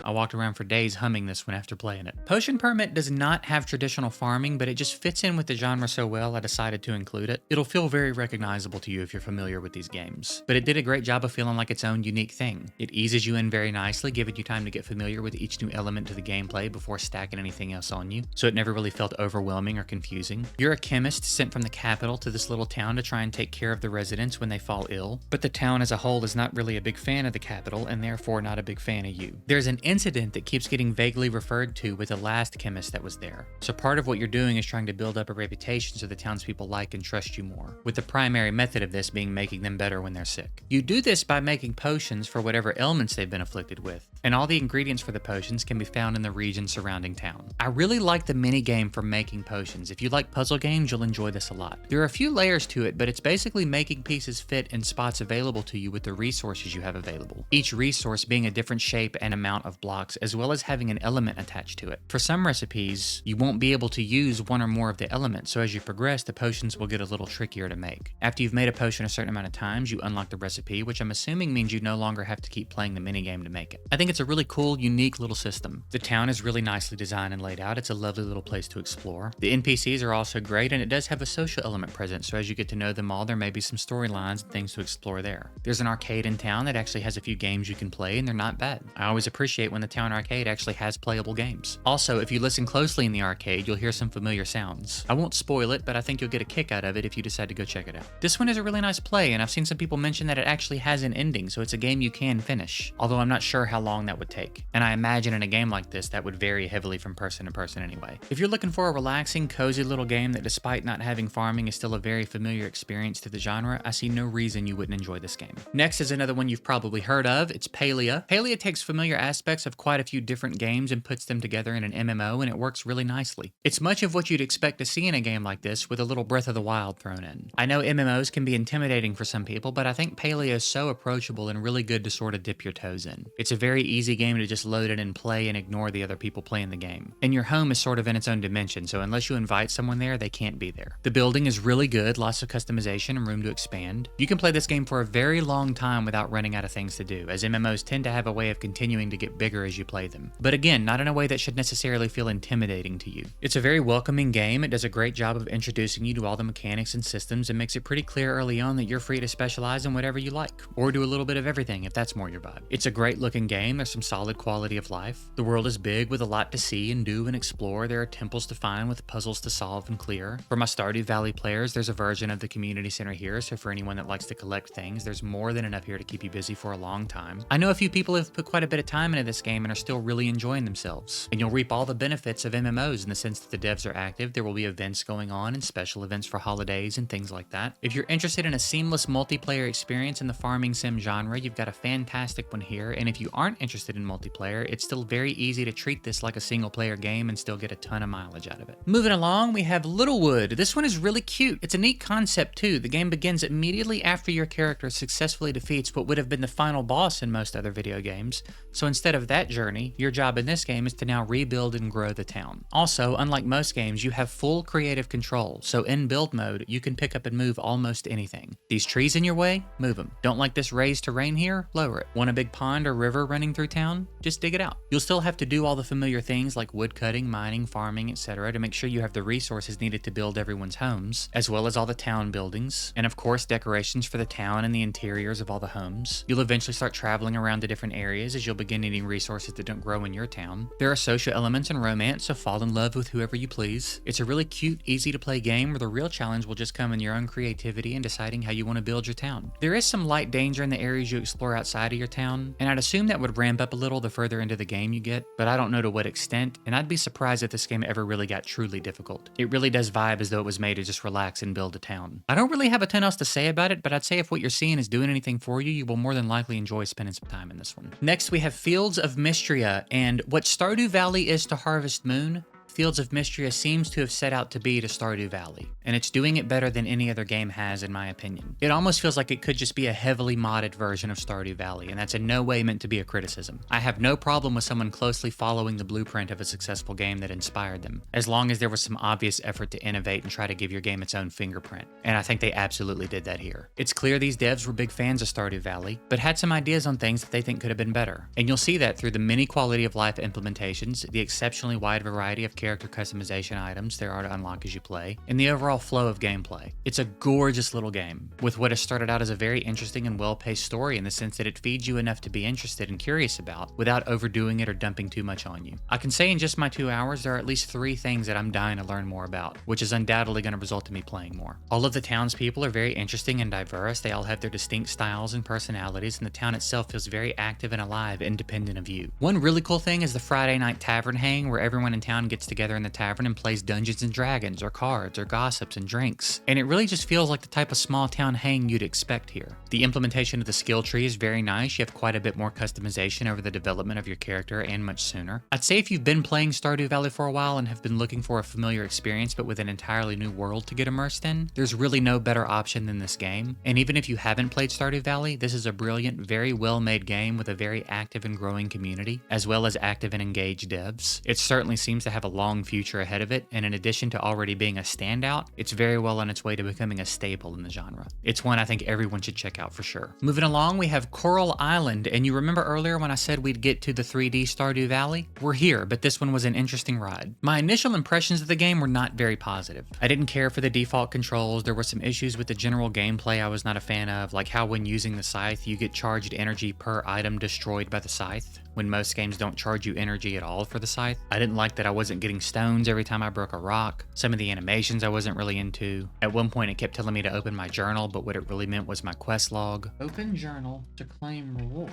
I walked around for days humming this one after playing it. Potion Permit does not have traditional farming, but it just fits in with the genre so well I decided to include it. It'll feel very recognizable to you if you're familiar with these games. But it did a great job of feeling like its own unique thing. It eases you in very nicely, giving you time to get familiar with each new element to the gameplay before stacking anything else on you, so it never really felt overwhelming or confusing. You're a chemist sent from the capital to this little town to try and take care of the residents when they fall ill, but the town as a whole is not really a big fan of the capital and therefore not a big fan of you. There's an incident that keeps getting vaguely referred to with the last chemist that was there. So part of what you're doing is trying to build up a reputation so the townspeople like and trust you more, with the primary method of this being making them better when they're sick. You do this by making potions for whatever ailments they've been afflicted with, and all the ingredients for the potions can be found in the region surrounding town. I really like the mini game for making potions. If you like puzzle games, you'll enjoy this a lot. There are a few layers to it, but it's basically making pieces fit in spots available to you with the resources you have available. Each resource being a different shape and amount of blocks, as well as having an element attached to it. For some recipes, you won't be able to use one or more of the elements, so as you progress, the potions will get a little trickier to make. After you've made a potion a certain amount of times, you unlock the recipe, which I'm assuming means you no longer have to keep playing the minigame to make it. I think it's a really cool, unique little system. The town is really nicely designed and laid out. It's a lovely little place to explore. The NPCs are also great, and it does have a social element present, so as you get to know them all, there may be some storylines and things to explore there. There's an arcade in town that actually has a few games you can play, and they're not bad. I always appreciate when the town arcade actually has playable games. Also, if you listen closely in the arcade, you'll hear some familiar sounds. I won't spoil it, but I think you'll get a kick out of it if you decide to go check it out. This one is a really nice play, and I've seen some people mention that it actually has an ending, so it's a game you can finish, although I'm not sure how long that would take. And I imagine in a game like this, that would vary heavily from person to person anyway. If you're looking for a relaxing, cozy little game that despite not having farming is still a very familiar experience to the genre, I see no reason you wouldn't enjoy this game. Next is another one you've probably heard of. It's Palia. Palia takes familiar aspects mechanics of quite a few different games and puts them together in an MMO, and it works really nicely. It's much of what you'd expect to see in a game like this with a little Breath of the Wild thrown in. I know MMOs can be intimidating for some people, but I think Paleo is so approachable and really good to sort of dip your toes in. It's a very easy game to just load in and play and ignore the other people playing the game. And your home is sort of in its own dimension, so unless you invite someone there, they can't be there. The building is really good, lots of customization and room to expand. You can play this game for a very long time without running out of things to do, as MMOs tend to have a way of continuing to get bigger as you play them. But again, not in a way that should necessarily feel intimidating to you. It's a very welcoming game. It does a great job of introducing you to all the mechanics and systems and makes it pretty clear early on that you're free to specialize in whatever you like, or do a little bit of everything if that's more your vibe. It's a great looking game. There's some solid quality of life. The world is big with a lot to see and do and explore. There are temples to find with puzzles to solve and clear. For my Stardew Valley players, there's a version of the community center here, so for anyone that likes to collect things, there's more than enough here to keep you busy for a long time. I know a few people have put quite a bit of time into this game and are still really enjoying themselves. And you'll reap all the benefits of MMOs in the sense that the devs are active, there will be events going on and special events for holidays and things like that. If you're interested in a seamless multiplayer experience in the farming sim genre, you've got a fantastic one here. And if you aren't interested in multiplayer, it's still very easy to treat this like a single player game and still get a ton of mileage out of it. Moving along, we have Littlewood. This one is really cute. It's a neat concept too. The game begins immediately after your character successfully defeats what would have been the final boss in most other video games. So instead of that journey, your job in this game is to now rebuild and grow the town. Also, unlike most games, you have full creative control. So in build mode, you can pick up and move almost anything. These trees in your way? Move them. Don't like this raised terrain here? Lower it. Want a big pond or river running through town? Just dig it out. You'll still have to do all the familiar things like wood cutting, mining, farming, etc. to make sure you have the resources needed to build everyone's homes, as well as all the town buildings, and of course decorations for the town and the interiors of all the homes. You'll eventually start traveling around to different areas as you'll begin needing resources that don't grow in your town. There are social elements and romance, so fall in love with whoever you please. It's a really cute, easy to play game where the real challenge will just come in your own creativity and deciding how you want to build your town. There is some light danger in the areas you explore outside of your town, and I'd assume that would ramp up a little the further into the game you get, but I don't know to what extent, and I'd be surprised if this game ever really got truly difficult. It really does vibe as though it was made to just relax and build a town. I don't really have a ton else to say about it, but I'd say if what you're seeing is doing anything for you, you will more than likely enjoy spending some time in this one. Next, we have Fields of Mystria, and what Stardew Valley is to Harvest Moon, Fields of Mystria seems to have set out to be to Stardew Valley, and it's doing it better than any other game has in my opinion. It almost feels like it could just be a heavily modded version of Stardew Valley, and that's in no way meant to be a criticism. I have no problem with someone closely following the blueprint of a successful game that inspired them, as long as there was some obvious effort to innovate and try to give your game its own fingerprint, and I think they absolutely did that here. It's clear these devs were big fans of Stardew Valley, but had some ideas on things that they think could have been better, and you'll see that through the many quality of life implementations, the exceptionally wide variety of character customization items there are to unlock as you play, and the overall flow of gameplay. It's a gorgeous little game, with what has started out as a very interesting and well-paced story in the sense that it feeds you enough to be interested and curious about, without overdoing it or dumping too much on you. I can say in just my 2 hours, there are at least 3 things that I'm dying to learn more about, which is undoubtedly going to result in me playing more. All of the townspeople are very interesting and diverse. They all have their distinct styles and personalities, and the town itself feels very active and alive, independent of you. One really cool thing is the Friday night tavern hang, where everyone in town gets together in the tavern and plays Dungeons and Dragons or cards or gossips and drinks. And it really just feels like the type of small town hang you'd expect here. The implementation of the skill tree is very nice. You have quite a bit more customization over the development of your character and much sooner. I'd say if you've been playing Stardew Valley for a while and have been looking for a familiar experience but with an entirely new world to get immersed in, there's really no better option than this game. And even if you haven't played Stardew Valley, this is a brilliant, very well made game with a very active and growing community, as well as active and engaged devs. It certainly seems to have a long future ahead of it, and in addition to already being a standout, it's very well on its way to becoming a staple in the genre. It's one I think everyone should check out for sure. Moving along, we have Coral Island, and you remember earlier when I said we'd get to the 3D Stardew Valley? We're here, but this one was an interesting ride. My initial impressions of the game were not very positive. I didn't care for the default controls. There were some issues with the general gameplay I was not a fan of, like how when using the scythe, you get charged energy per item destroyed by the scythe, when most games don't charge you energy at all for the scythe. I didn't like that I wasn't getting stones every time I broke a rock. Some of the animations I wasn't really into. At one point it kept telling me to open my journal, but what it really meant was my quest log. Open journal to claim reward.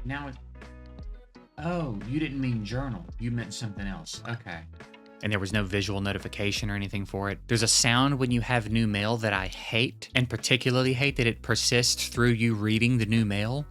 Now it... Oh, you didn't mean journal. You meant something else. Okay. And there was no visual notification or anything for it. There's a sound when you have new mail that I hate, and particularly hate that it persists through you reading the new mail.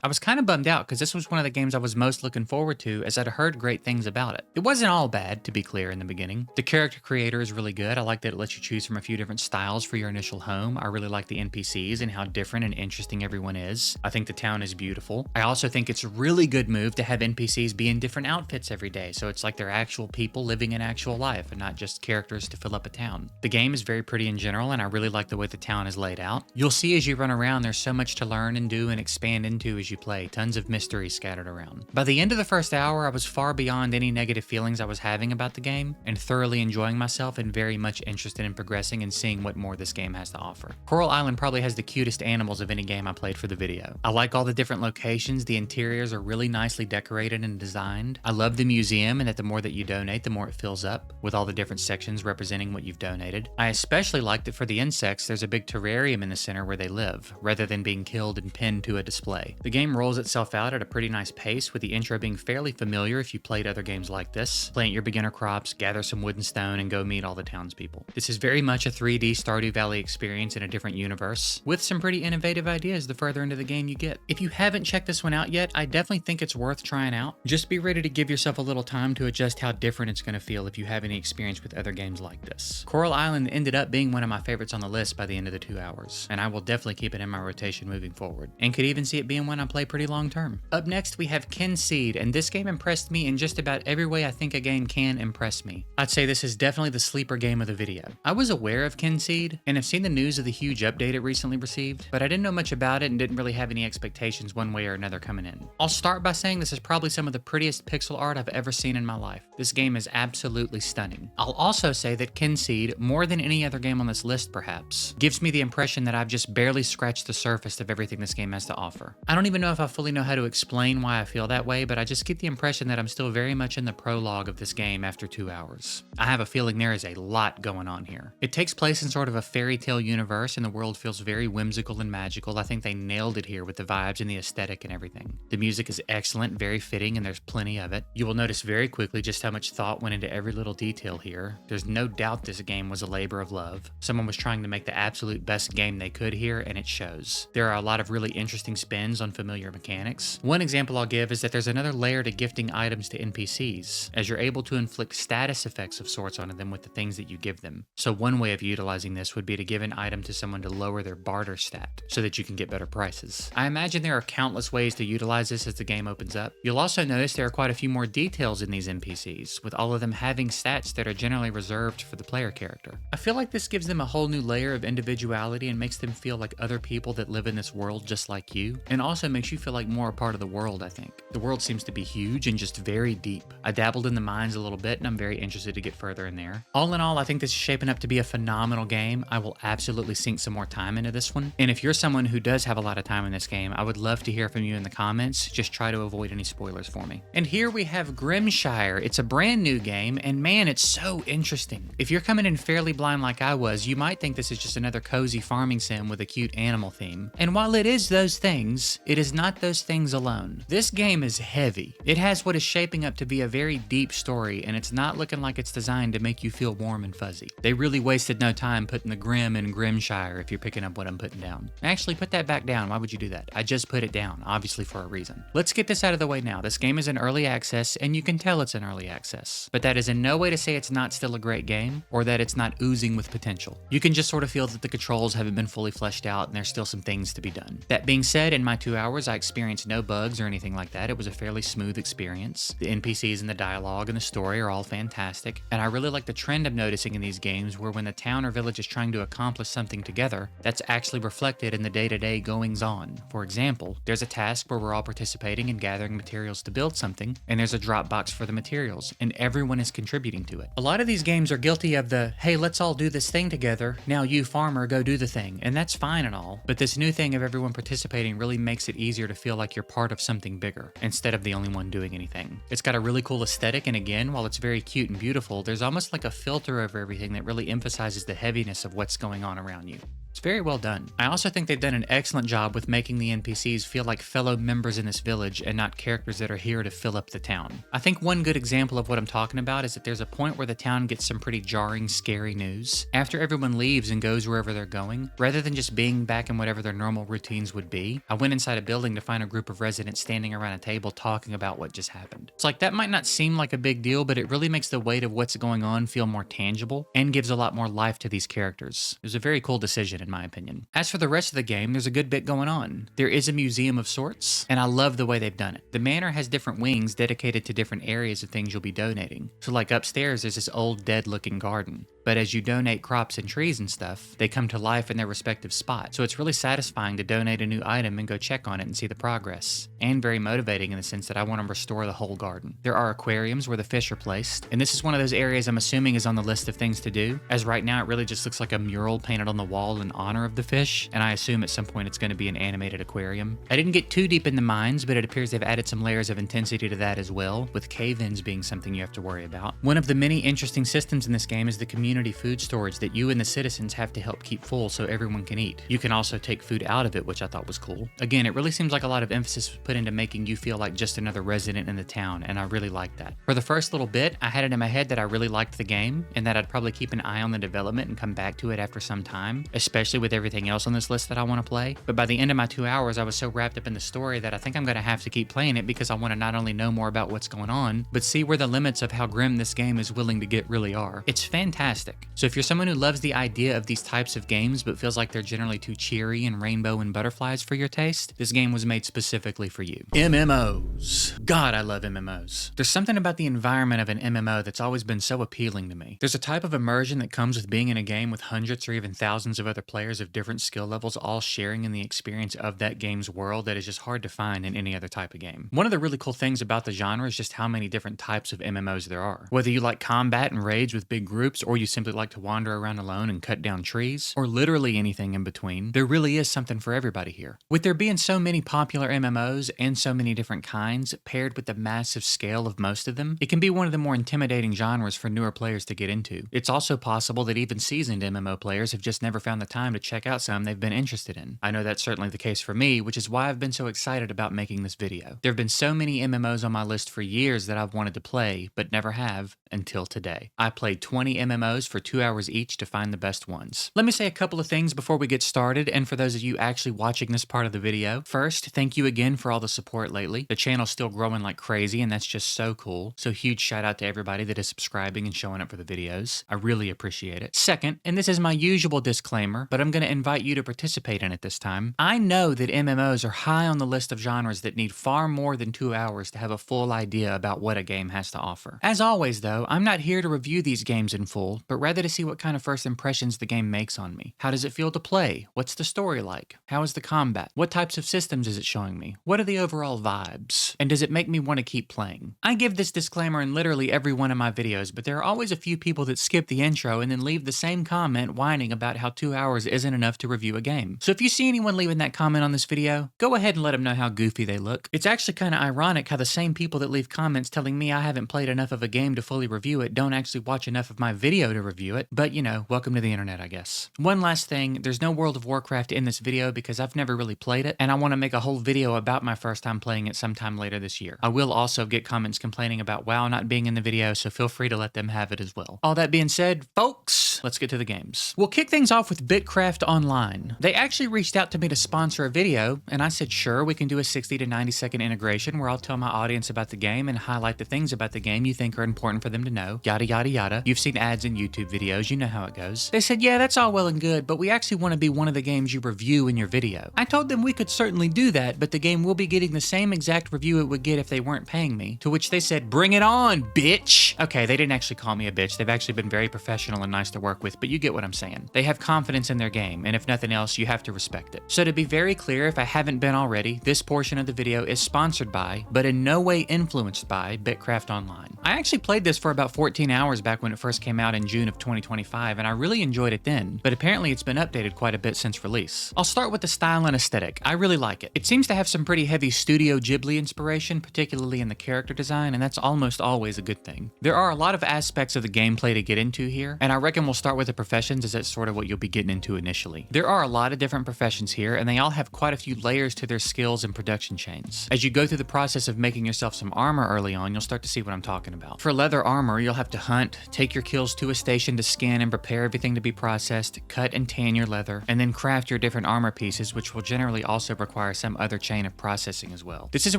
I was kind of bummed out because this was one of the games I was most looking forward to as I'd heard great things about it. It wasn't all bad, to be clear, in the beginning. The character creator is really good. I like that it lets you choose from a few different styles for your initial home. I really like the NPCs and how different and interesting everyone is. I think the town is beautiful. I also think it's a really good move to have NPCs be in different outfits every day, so it's like they're actual people living in actual life and not just characters to fill up a town. The game is very pretty in general, and I really like the way the town is laid out. You'll see as you run around, there's so much to learn and do and expand into as you play. Tons of mystery scattered around. By the end of the first hour, I was far beyond any negative feelings I was having about the game and thoroughly enjoying myself and very much interested in progressing and seeing what more this game has to offer. Coral Island probably has the cutest animals of any game I played for the video. I like all the different locations. The interiors are really nicely decorated and designed. I love the museum and that the more that you donate, the more it fills up with all the different sections representing what you've donated. I especially liked that for the insects, there's a big terrarium in the center where they live, rather than being killed and pinned to a display. The game rolls itself out at a pretty nice pace, with the intro being fairly familiar if you played other games like this. Plant your beginner crops, gather some wood and stone, and go meet all the townspeople. This is very much a 3D Stardew Valley experience in a different universe, with some pretty innovative ideas the further into the game you get. If you haven't checked this one out yet, I definitely think it's worth trying out. Just be ready to give yourself a little time to adjust how different it's going to feel if you have any experience with other games like this. Coral Island ended up being one of my favorites on the list by the end of the 2 hours, and I will definitely keep it in my rotation moving forward, and could even see it being one I play pretty long term. Up next, we have Kinseed, and this game impressed me in just about every way I think a game can impress me. I'd say this is definitely the sleeper game of the video. I was aware of Kinseed, and have seen the news of the huge update it recently received, but I didn't know much about it and didn't really have any expectations one way or another coming in. I'll start by saying this is probably some of the prettiest pixel art I've ever seen in my life. This game is absolutely stunning. I'll also say that Kinseed, more than any other game on this list perhaps, gives me the impression that I've just barely scratched the surface of everything this game has to offer. I don't even know if I fully know how to explain why I feel that way, but I just get the impression that I'm still very much in the prologue of this game after 2 hours. I have a feeling there is a lot going on here. It takes place in sort of a fairy tale universe, and the world feels very whimsical and magical. I think they nailed it here with the vibes and the aesthetic and everything. The music is excellent, very fitting, and there's plenty of it. You will notice very quickly just how much thought went into every little detail here. There's no doubt this game was a labor of love. Someone was trying to make the absolute best game they could here, and it shows. There are a lot of really interesting spins on familiar mechanics. One example I'll give is that there's another layer to gifting items to NPCs, as you're able to inflict status effects of sorts onto them with the things that you give them. So one way of utilizing this would be to give an item to someone to lower their barter stat, so that you can get better prices. I imagine there are countless ways to utilize this as the game opens up. You'll also notice there are quite a few more details in these NPCs, with all of them having stats that are generally reserved for the player character. I feel like this gives them a whole new layer of individuality and makes them feel like other people that live in this world just like you, and also makes you feel like more a part of the world, I think. The world seems to be huge and just very deep. I dabbled in the mines a little bit, and I'm very interested to get further in there. All in all, I think this is shaping up to be a phenomenal game. I will absolutely sink some more time into this one, and if you're someone who does have a lot of time in this game, I would love to hear from you in the comments. Just try to avoid any spoilers for me. And here we have Grimshire. It's a brand new game, and man, it's so interesting. If you're coming in fairly blind like I was, you might think this is just another cozy farming sim with a cute animal theme. And while it is those things, it is not those things alone. This game is heavy. It has what is shaping up to be a very deep story, and it's not looking like it's designed to make you feel warm and fuzzy. They really wasted no time putting the grim in Grimshire if you're picking up what I'm putting down. Actually, put that back down. Why would you do that? I just put it down, obviously for a reason. Let's get this out of the way now. This game is in early access, and you can tell it's in early access. But that is in no way to say it's not still a great game, or that it's not oozing with potential. You can just sort of feel that the controls haven't been fully fleshed out, and there's still some things to be done. That being said, in my 2 hours, I experienced no bugs or anything like that. It was a fairly smooth experience. The NPCs and the dialogue and the story are all fantastic, and I really like the trend I'm noticing in these games where when the town or village is trying to accomplish something together, that's actually reflected in the day-to-day goings-on. For example, there's a task where we're all participating and gathering materials to build something, and there's a drop box for the materials, and everyone is contributing to it. A lot of these games are guilty of the, hey, let's all do this thing together, now you farmer, go do the thing, and that's fine and all, but this new thing of everyone participating really makes it easier to feel like you're part of something bigger, instead of the only one doing anything. It's got a really cool aesthetic, and again, while it's very cute and beautiful, there's almost like a filter over everything that really emphasizes the heaviness of what's going on around you. It's very well done. I also think they've done an excellent job with making the NPCs feel like fellow members in this village and not characters that are here to fill up the town. I think one good example of what I'm talking about is that there's a point where the town gets some pretty jarring, scary news. After everyone leaves and goes wherever they're going, rather than just being back in whatever their normal routines would be, I went inside a building to find a group of residents standing around a table talking about what just happened. It's like that might not seem like a big deal, but it really makes the weight of what's going on feel more tangible and gives a lot more life to these characters. It was a very cool decision in my opinion. As for the rest of the game, there's a good bit going on. There is a museum of sorts, and I love the way they've done it. The manor has different wings dedicated to different areas of things you'll be donating. So like upstairs, there's this old dead looking garden. But as you donate crops and trees and stuff, they come to life in their respective spots. So it's really satisfying to donate a new item and go check on it and see the progress. And very motivating in the sense that I want to restore the whole garden. There are aquariums where the fish are placed, and this is one of those areas I'm assuming is on the list of things to do, as right now it really just looks like a mural painted on the wall in honor of the fish, and I assume at some point it's going to be an animated aquarium. I didn't get too deep in the mines, but it appears they've added some layers of intensity to that as well, with cave-ins being something you have to worry about. One of the many interesting systems in this game is the community food storage that you and the citizens have to help keep full so everyone can eat. You can also take food out of it, which I thought was cool. Again, it really seems like a lot of emphasis was put into making you feel like just another resident in the town, and I really like that. For the first little bit, I had it in my head that I really liked the game, and that I'd probably keep an eye on the development and come back to it after some time, especially with everything else on this list that I want to play. But by the end of my 2 hours, I was so wrapped up in the story that I think I'm going to have to keep playing it because I want to not only know more about what's going on, but see where the limits of how grim this game is willing to get really are. It's fantastic. So if you're someone who loves the idea of these types of games but feels like they're generally too cheery and rainbow and butterflies for your taste, this game was made specifically for you. MMOs. God, I love MMOs. There's something about the environment of an MMO that's always been so appealing to me. There's a type of immersion that comes with being in a game with hundreds or even thousands of other players of different skill levels all sharing in the experience of that game's world that is just hard to find in any other type of game. One of the really cool things about the genre is just how many different types of MMOs there are. Whether you like combat and raids with big groups, or you simply like to wander around alone and cut down trees, or literally anything in between, there really is something for everybody here. With there being so many popular MMOs and so many different kinds, paired with the massive scale of most of them, it can be one of the more intimidating genres for newer players to get into. It's also possible that even seasoned MMO players have just never found the time to check out some they've been interested in. I know that's certainly the case for me, which is why I've been so excited about making this video. There have been so many MMOs on my list for years that I've wanted to play, but never have until today. I played 20 MMOs for 2 hours each to find the best ones. Let me say a couple of things before we get started, and for those of you actually watching this part of the video. First, thank you again for all the support lately. The channel's still growing like crazy, and that's just so cool. So huge shout out to everybody that is subscribing and showing up for the videos. I really appreciate it. Second, and this is my usual disclaimer, but I'm going to invite you to participate in it this time. I know that MMOs are high on the list of genres that need far more than 2 hours to have a full idea about what a game has to offer. As always though, I'm not here to review these games in full, but rather to see what kind of first impressions the game makes on me. How does it feel to play? What's the story like? How is the combat? What types of systems is it showing me? What are the overall vibes? And does it make me want to keep playing? I give this disclaimer in literally every one of my videos, but there are always a few people that skip the intro and then leave the same comment whining about how 2 hours isn't enough to review a game. So if you see anyone leaving that comment on this video, go ahead and let them know how goofy they look. It's actually kind of ironic how the same people that leave comments telling me I haven't played enough of a game to fully review it don't actually watch enough of my video to review it, but you know, welcome to the internet, I guess. One last thing, there's no World of Warcraft in this video because I've never really played it, and I want to make a whole video about my first time playing it sometime later this year. I will also get comments complaining about WoW not being in the video, so feel free to let them have it as well. All that being said, folks, let's get to the games. We'll kick things off with Bitcraft Online. They actually reached out to me to sponsor a video, and I said sure, we can do a 60 to 90 second integration where I'll tell my audience about the game and highlight the things about the game you think are important for them to know, yada yada yada. You've seen ads in YouTube videos, you know how it goes. They said, yeah, that's all well and good, but we actually want to be one of the games you review in your video. I told them we could certainly do that, but the game will be getting the same exact review it would get if they weren't paying me, to which they said, bring it on, bitch! Okay, they didn't actually call me a bitch, they've actually been very professional and nice to work with, but you get what I'm saying. They have confidence in their game, and if nothing else, you have to respect it. So to be very clear, if I haven't been already, this portion of the video is sponsored by, but in no way influenced by, Bitcraft Online. I actually played this for about 14 hours back when it first came out in June of 2025, and I really enjoyed it then, but apparently it's been updated quite a bit since release. I'll start with the style and aesthetic. I really like it. It seems to have some pretty heavy Studio Ghibli inspiration, particularly in the character design, and that's almost always a good thing. There are a lot of aspects of the gameplay to get into here, and I reckon we'll start with the professions as that's sort of what you'll be getting into initially. There are a lot of different professions here, and they all have quite a few layers to their skills and production chains. As you go through the process of making yourself some armor early on, you'll start to see what I'm talking about. For leather armor, you'll have to hunt, take your kills to a station to scan and prepare everything to be processed, cut and tan your leather, and then craft your different armor pieces, which will generally also require some other chain of processing as well. This is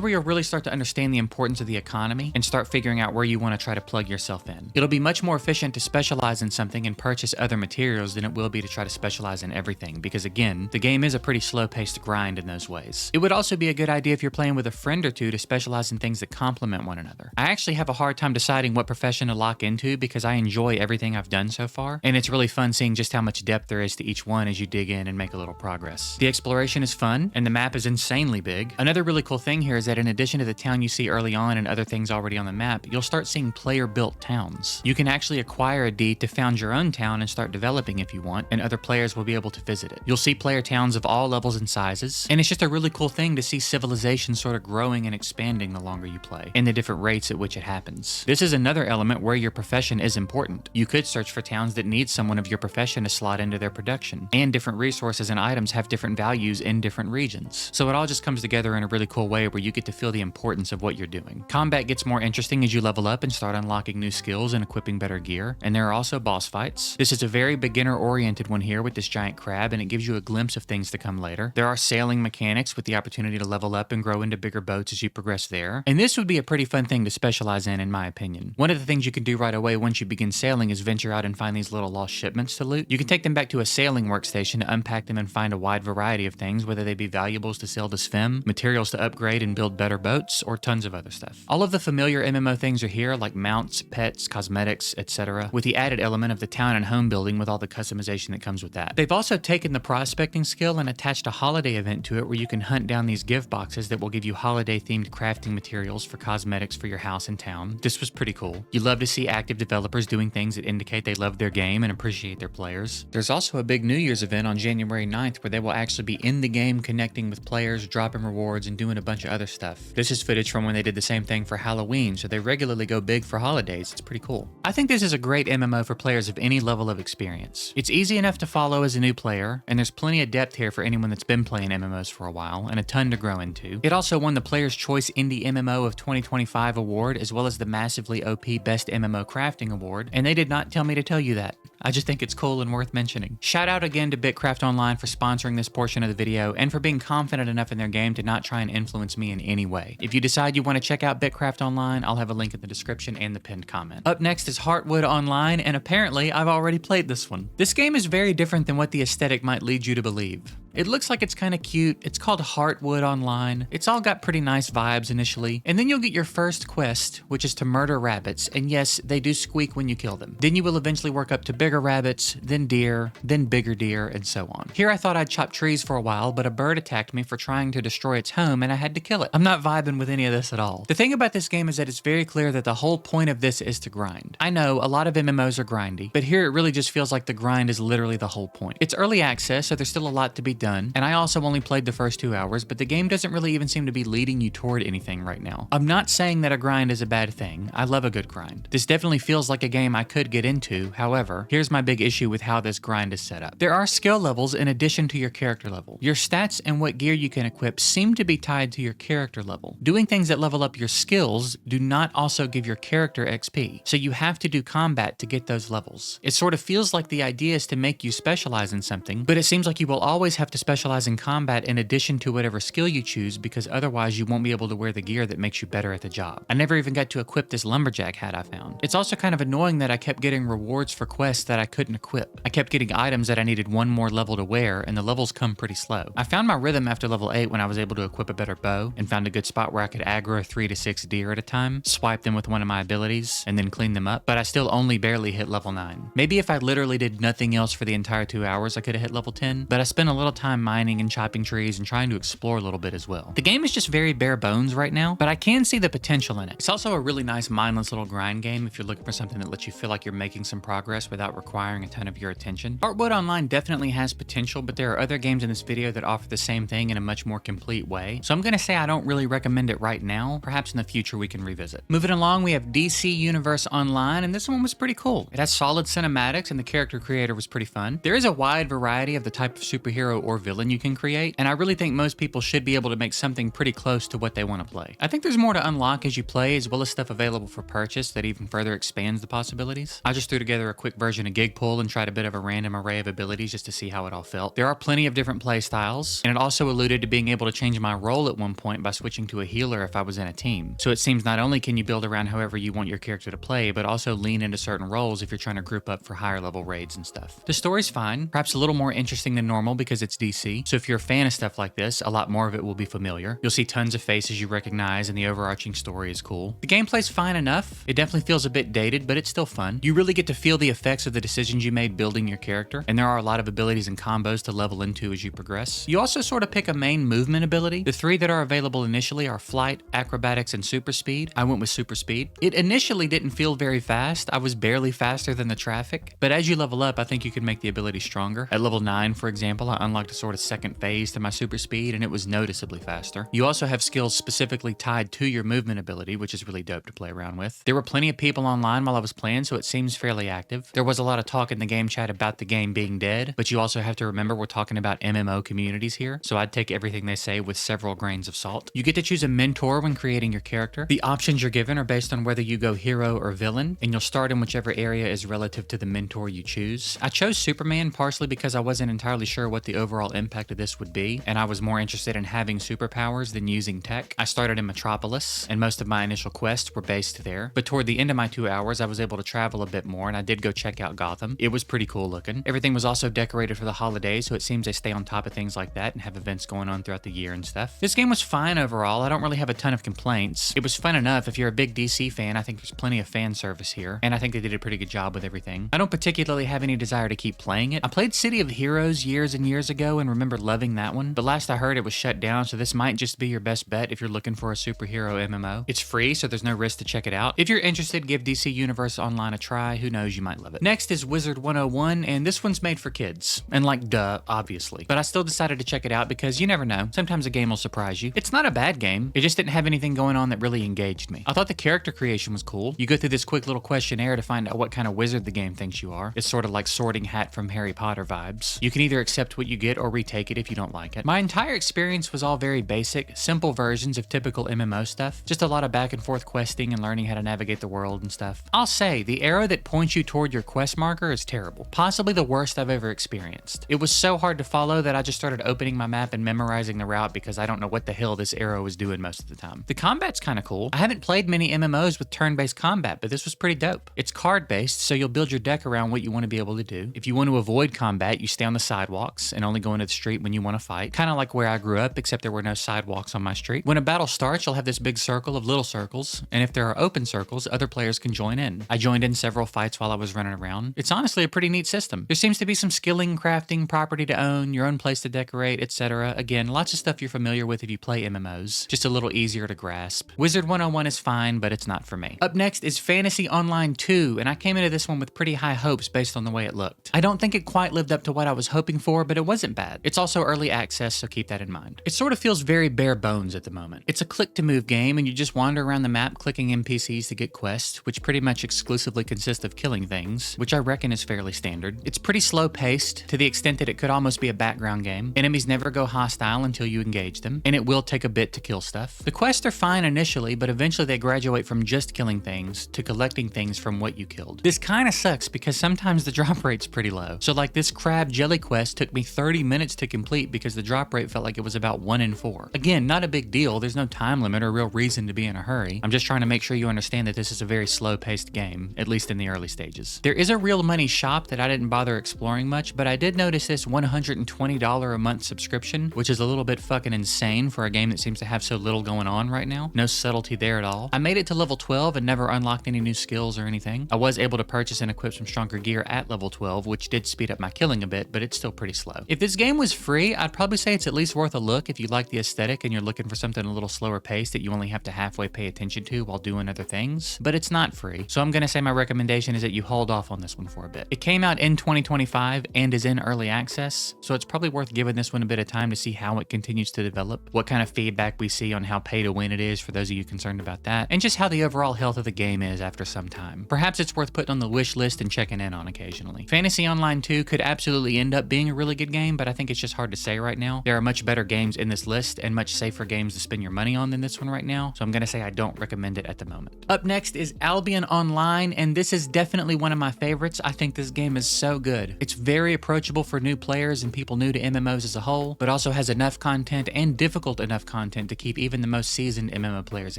where you'll really start to understand the importance of the economy and start figuring out where you want to try to plug yourself in. It'll be much more efficient to specialize in something and purchase other materials than it will be to try to specialize in everything, because again, the game is a pretty slow-paced grind in those ways. It would also be a good idea if you're playing with a friend or two to specialize in things that complement one another. I actually have a hard time deciding what profession to lock into because I enjoy everything I've done so far, and it's really fun seeing just how much depth there is to each one as you dig in and make a little progress. The exploration is fun, and the map is insanely big. Another really cool thing here is that in addition to the town you see early on and other things already on the map, you'll start seeing player-built towns. You can actually acquire a deed to found your own town and start developing if you want, and other players will be able to visit it. You'll see player towns of all levels and sizes, and it's just a really cool thing to see civilization sort of growing and expanding the longer you play, and the different rates at which it happens. This is another element where your profession is important. You could search for towns that need someone of your profession to slot into their production, and different resources and items have different values in different regions. So it all just comes together in a really cool way where you get to feel the importance of what you're doing. Combat gets more interesting as you level up and start unlocking new skills and equipping better gear, and there are also boss fights. This is a very beginner-oriented one here with this giant crab, and it gives you a glimpse of things to come later. There are sailing mechanics with the opportunity to level up and grow into bigger boats as you progress there, and this would be a pretty fun thing to specialize in my opinion. One of the things you can do right away once you begin sailing is venture out and find these little lost shipments to loot. You can take them back to a sailing workstation to unpack them and find a wide variety of things, whether they be valuables to sell to swim, materials to upgrade and build better boats, or tons of other stuff. All of the familiar MMO things are here, like mounts, pets, cosmetics, etc., with the added element of the town and home building with all the customization that comes with that. They've also taken the prospecting skill and attached a holiday event to it where you can hunt down these gift boxes that will give you holiday-themed crafting materials for cosmetics for your house and town. This was pretty cool. You love to see active developers doing things that indicate they love their game and appreciate their players. There's also a big New Year's event on January 9th where they will actually be in the game connecting with players, dropping rewards, and doing a bunch of other stuff. This is footage from when they did the same thing for Halloween, so they regularly go big for holidays. It's pretty cool. I think this is a great MMO for players of any level of experience. It's easy enough to follow as a new player, and there's plenty of depth here for anyone that's been playing MMOs for a while, and a ton to grow into. It also won the Player's Choice Indie MMO of 2025 award, as well as the massively OP Best MMO Crafting award, and they did not tell me to tell you that. I just think it's cool and worth mentioning. Shout out again to Bitcraft Online for sponsoring this portion of the video and for being confident enough in their game to not try and influence me in any way. If you decide you want to check out Bitcraft Online, I'll have a link in the description and the pinned comment. Up next is Heartwood Online, and apparently I've already played this one. This game is very different than what the aesthetic might lead you to believe. It looks like it's kind of cute. It's called Heartwood Online. It's all got pretty nice vibes initially, and then you'll get your first quest, which is to murder rabbits, and yes, they do squeak when you kill them. Then you will eventually work up to bigger rabbits, then deer, then bigger deer, and so on. Here I thought I'd chop trees for a while, but a bird attacked me for trying to destroy its home, and I had to kill it. I'm not vibing with any of this at all. The thing about this game is that it's very clear that the whole point of this is to grind. I know a lot of MMOs are grindy, but here it really just feels like the grind is literally the whole point. It's early access, so there's still a lot to be done, and I also only played the first 2 hours, but the game doesn't really even seem to be leading you toward anything right now. I'm not saying that a grind is a bad thing. I love a good grind. This definitely feels like a game I could get into. However, here's my big issue with how this grind is set up. There are skill levels in addition to your character level. Your stats and what gear you can equip seem to be tied to your character level. Doing things that level up your skills do not also give your character XP, so you have to do combat to get those levels. It sort of feels like the idea is to make you specialize in something, but it seems like you will always have to specialize in combat in addition to whatever skill you choose, because otherwise you won't be able to wear the gear that makes you better at the job. I never even got to equip this lumberjack hat I found. It's also kind of annoying that I kept getting rewards for quests that I couldn't equip. I kept getting items that I needed one more level to wear, and the levels come pretty slow. I found my rhythm after level 8 when I was able to equip a better bow and found a good spot where I could aggro 3 to 6 deer at a time, swipe them with one of my abilities, and then clean them up, but I still only barely hit level 9. Maybe if I literally did nothing else for the entire 2 hours, I could have hit level 10, but I spent a little time mining and chopping trees and trying to explore a little bit as well. The game is just very bare bones right now, but I can see the potential in it. It's also a really nice mindless little grind game if you're looking for something that lets you feel like you're making some progress without requiring a ton of your attention. Heartwood Online definitely has potential, but there are other games in this video that offer the same thing in a much more complete way. So I'm gonna say I don't really recommend it right now. Perhaps in the future we can revisit. Moving along, we have DC Universe Online, and this one was pretty cool. It has solid cinematics and the character creator was pretty fun. There is a wide variety of the type of superhero or villain you can create, and I really think most people should be able to make something pretty close to what they want to play. I think there's more to unlock as you play, as well as stuff available for purchase that even further expands the possibilities. I just threw together a quick version of Gig Pull and tried a bit of a random array of abilities just to see how it all felt. There are plenty of different play styles, and it also alluded to being able to change my role at one point by switching to a healer if I was in a team. So it seems not only can you build around however you want your character to play, but also lean into certain roles if you're trying to group up for higher level raids and stuff. The story's fine, perhaps a little more interesting than normal because it's DC, so if you're a fan of stuff like this, a lot more of it will be familiar. You'll see tons of faces you recognize, and the overarching story is cool. The gameplay's fine enough. It definitely feels a bit dated, but it's still fun. You really get to feel the effects of the decisions you made building your character, and there are a lot of abilities and combos to level into as you progress. You also sort of pick a main movement ability. The three that are available initially are Flight, Acrobatics, and Super Speed. I went with Super Speed. It initially didn't feel very fast. I was barely faster than the traffic, but as you level up, I think you can make the ability stronger. At level 9, for example, I unlocked a sort of second phase to my Super Speed, and it was noticeably faster. You also have skills specifically tied to your movement ability, which is really dope to play around with. There were plenty of people online while I was playing, so it seems fairly active. There was a lot of talk in the game chat about the game being dead, but you also have to remember we're talking about MMO communities here, so I'd take everything they say with several grains of salt. You get to choose a mentor when creating your character. The options you're given are based on whether you go hero or villain, and you'll start in whichever area is relative to the mentor you choose. I chose Superman partially because I wasn't entirely sure what the overall impact of this would be, and I was more interested in having superpowers than using tech. I started in Metropolis, and most of my initial quests were based there, but toward the end of my 2 hours, I was able to travel a bit more, and I did go check out Gotham. It was pretty cool looking. Everything was also decorated for the holidays, so it seems they stay on top of things like that and have events going on throughout the year and stuff. This game was fine overall. I don't really have a ton of complaints. It was fun enough. If you're a big DC fan, I think there's plenty of fan service here, and I think they did a pretty good job with everything. I don't particularly have any desire to keep playing it. I played City of Heroes years and years ago and remember loving that one, but last I heard it was shut down, so this might just be your best bet if you're looking for a superhero MMO. It's free, so there's no risk to check it out. If you're interested, give DC Universe Online a try. Who knows, you might love it. Next is Wizard 101, and this one's made for kids. And like, duh, obviously. But I still decided to check it out because you never know. Sometimes a game will surprise you. It's not a bad game. It just didn't have anything going on that really engaged me. I thought the character creation was cool. You go through this quick little questionnaire to find out what kind of wizard the game thinks you are. It's sort of like Sorting Hat from Harry Potter vibes. You can either accept what you get or retake it if you don't like it. My entire experience was all very basic, simple versions of typical MMO stuff. Just a lot of back and forth questing and learning how to navigate the world and stuff. I'll say, the arrow that points you toward your quest marker is terrible. Possibly the worst I've ever experienced. It was so hard to follow that I just started opening my map and memorizing the route because I don't know what the hell this arrow is doing most of the time. The combat's kind of cool. I haven't played many MMOs with turn-based combat, but this was pretty dope. It's card-based, so you'll build your deck around what you want to be able to do. If you want to avoid combat, you stay on the sidewalks and only go into the street when you want to fight. Kind of like where I grew up, except there were no sidewalks on my street. When a battle starts, you'll have this big circle of little circles, and if there are open circles, other players can join in. I joined in several fights while I was running around. It's honestly a pretty neat system. There seems to be some skilling, crafting, property to own, your own place to decorate, etc. Again, lots of stuff you're familiar with if you play MMOs. Just a little easier to grasp. Wizard 101 is fine, but it's not for me. Up next is Fantasy Online 2, and I came into this one with pretty high hopes based on the way it looked. I don't think it quite lived up to what I was hoping for, but it wasn't bad. It's also early access, so keep that in mind. It sort of feels very bare bones at the moment. It's a click-to-move game, and you just wander around the map clicking NPCs to get quests, which pretty much exclusively consist of killing things, which I reckon is fairly standard. It's pretty slow-paced, to the extent that it could almost be a background game. Enemies never go hostile until you engage them, and it will take a bit to kill stuff. The quests are fine initially, but eventually they graduate from just killing things to collecting things from what you killed. This kinda sucks because sometimes the drop rate's pretty low. So like this crab jelly quest took me 30 minutes to complete because the drop rate felt like it was about 1 in 4. Again, not a big deal. There's no time limit or real reason to be in a hurry. I'm just trying to make sure you understand that this is a very slow-paced game, at least in the early stages. There is a real money shop that I didn't bother exploring much, but I did notice this $120 a month subscription, which is a little bit fucking insane for a game that seems to have so little going on right now. No subtlety there at all. I made it to level 12 and never unlocked any new skills or anything. I was able to purchase and equip some stronger gear at level 12, which did speed up my killing a bit, but it's still pretty slow. If this this game was free, I'd probably say it's at least worth a look if you like the aesthetic and you're looking for something a little slower paced that you only have to halfway pay attention to while doing other things, but it's not free. So I'm gonna say my recommendation is that you hold off on this one for a bit. It came out in 2025 and is in early access, so it's probably worth giving this one a bit of time to see how it continues to develop, what kind of feedback we see on how pay to win it is for those of you concerned about that, and just how the overall health of the game is after some time. Perhaps it's worth putting on the wish list and checking in on occasionally. Fantasy Online 2 could absolutely end up being a really good game, but I think it's just hard to say right now. There are much better games in this list and much safer games to spend your money on than this one right now, so I'm gonna say I don't recommend it at the moment. Up next is Albion Online, and this is definitely one of my favorites. I think this game is so good. It's very approachable for new players and people new to MMOs as a whole, but also has enough content and difficult enough content to keep even the most seasoned MMO players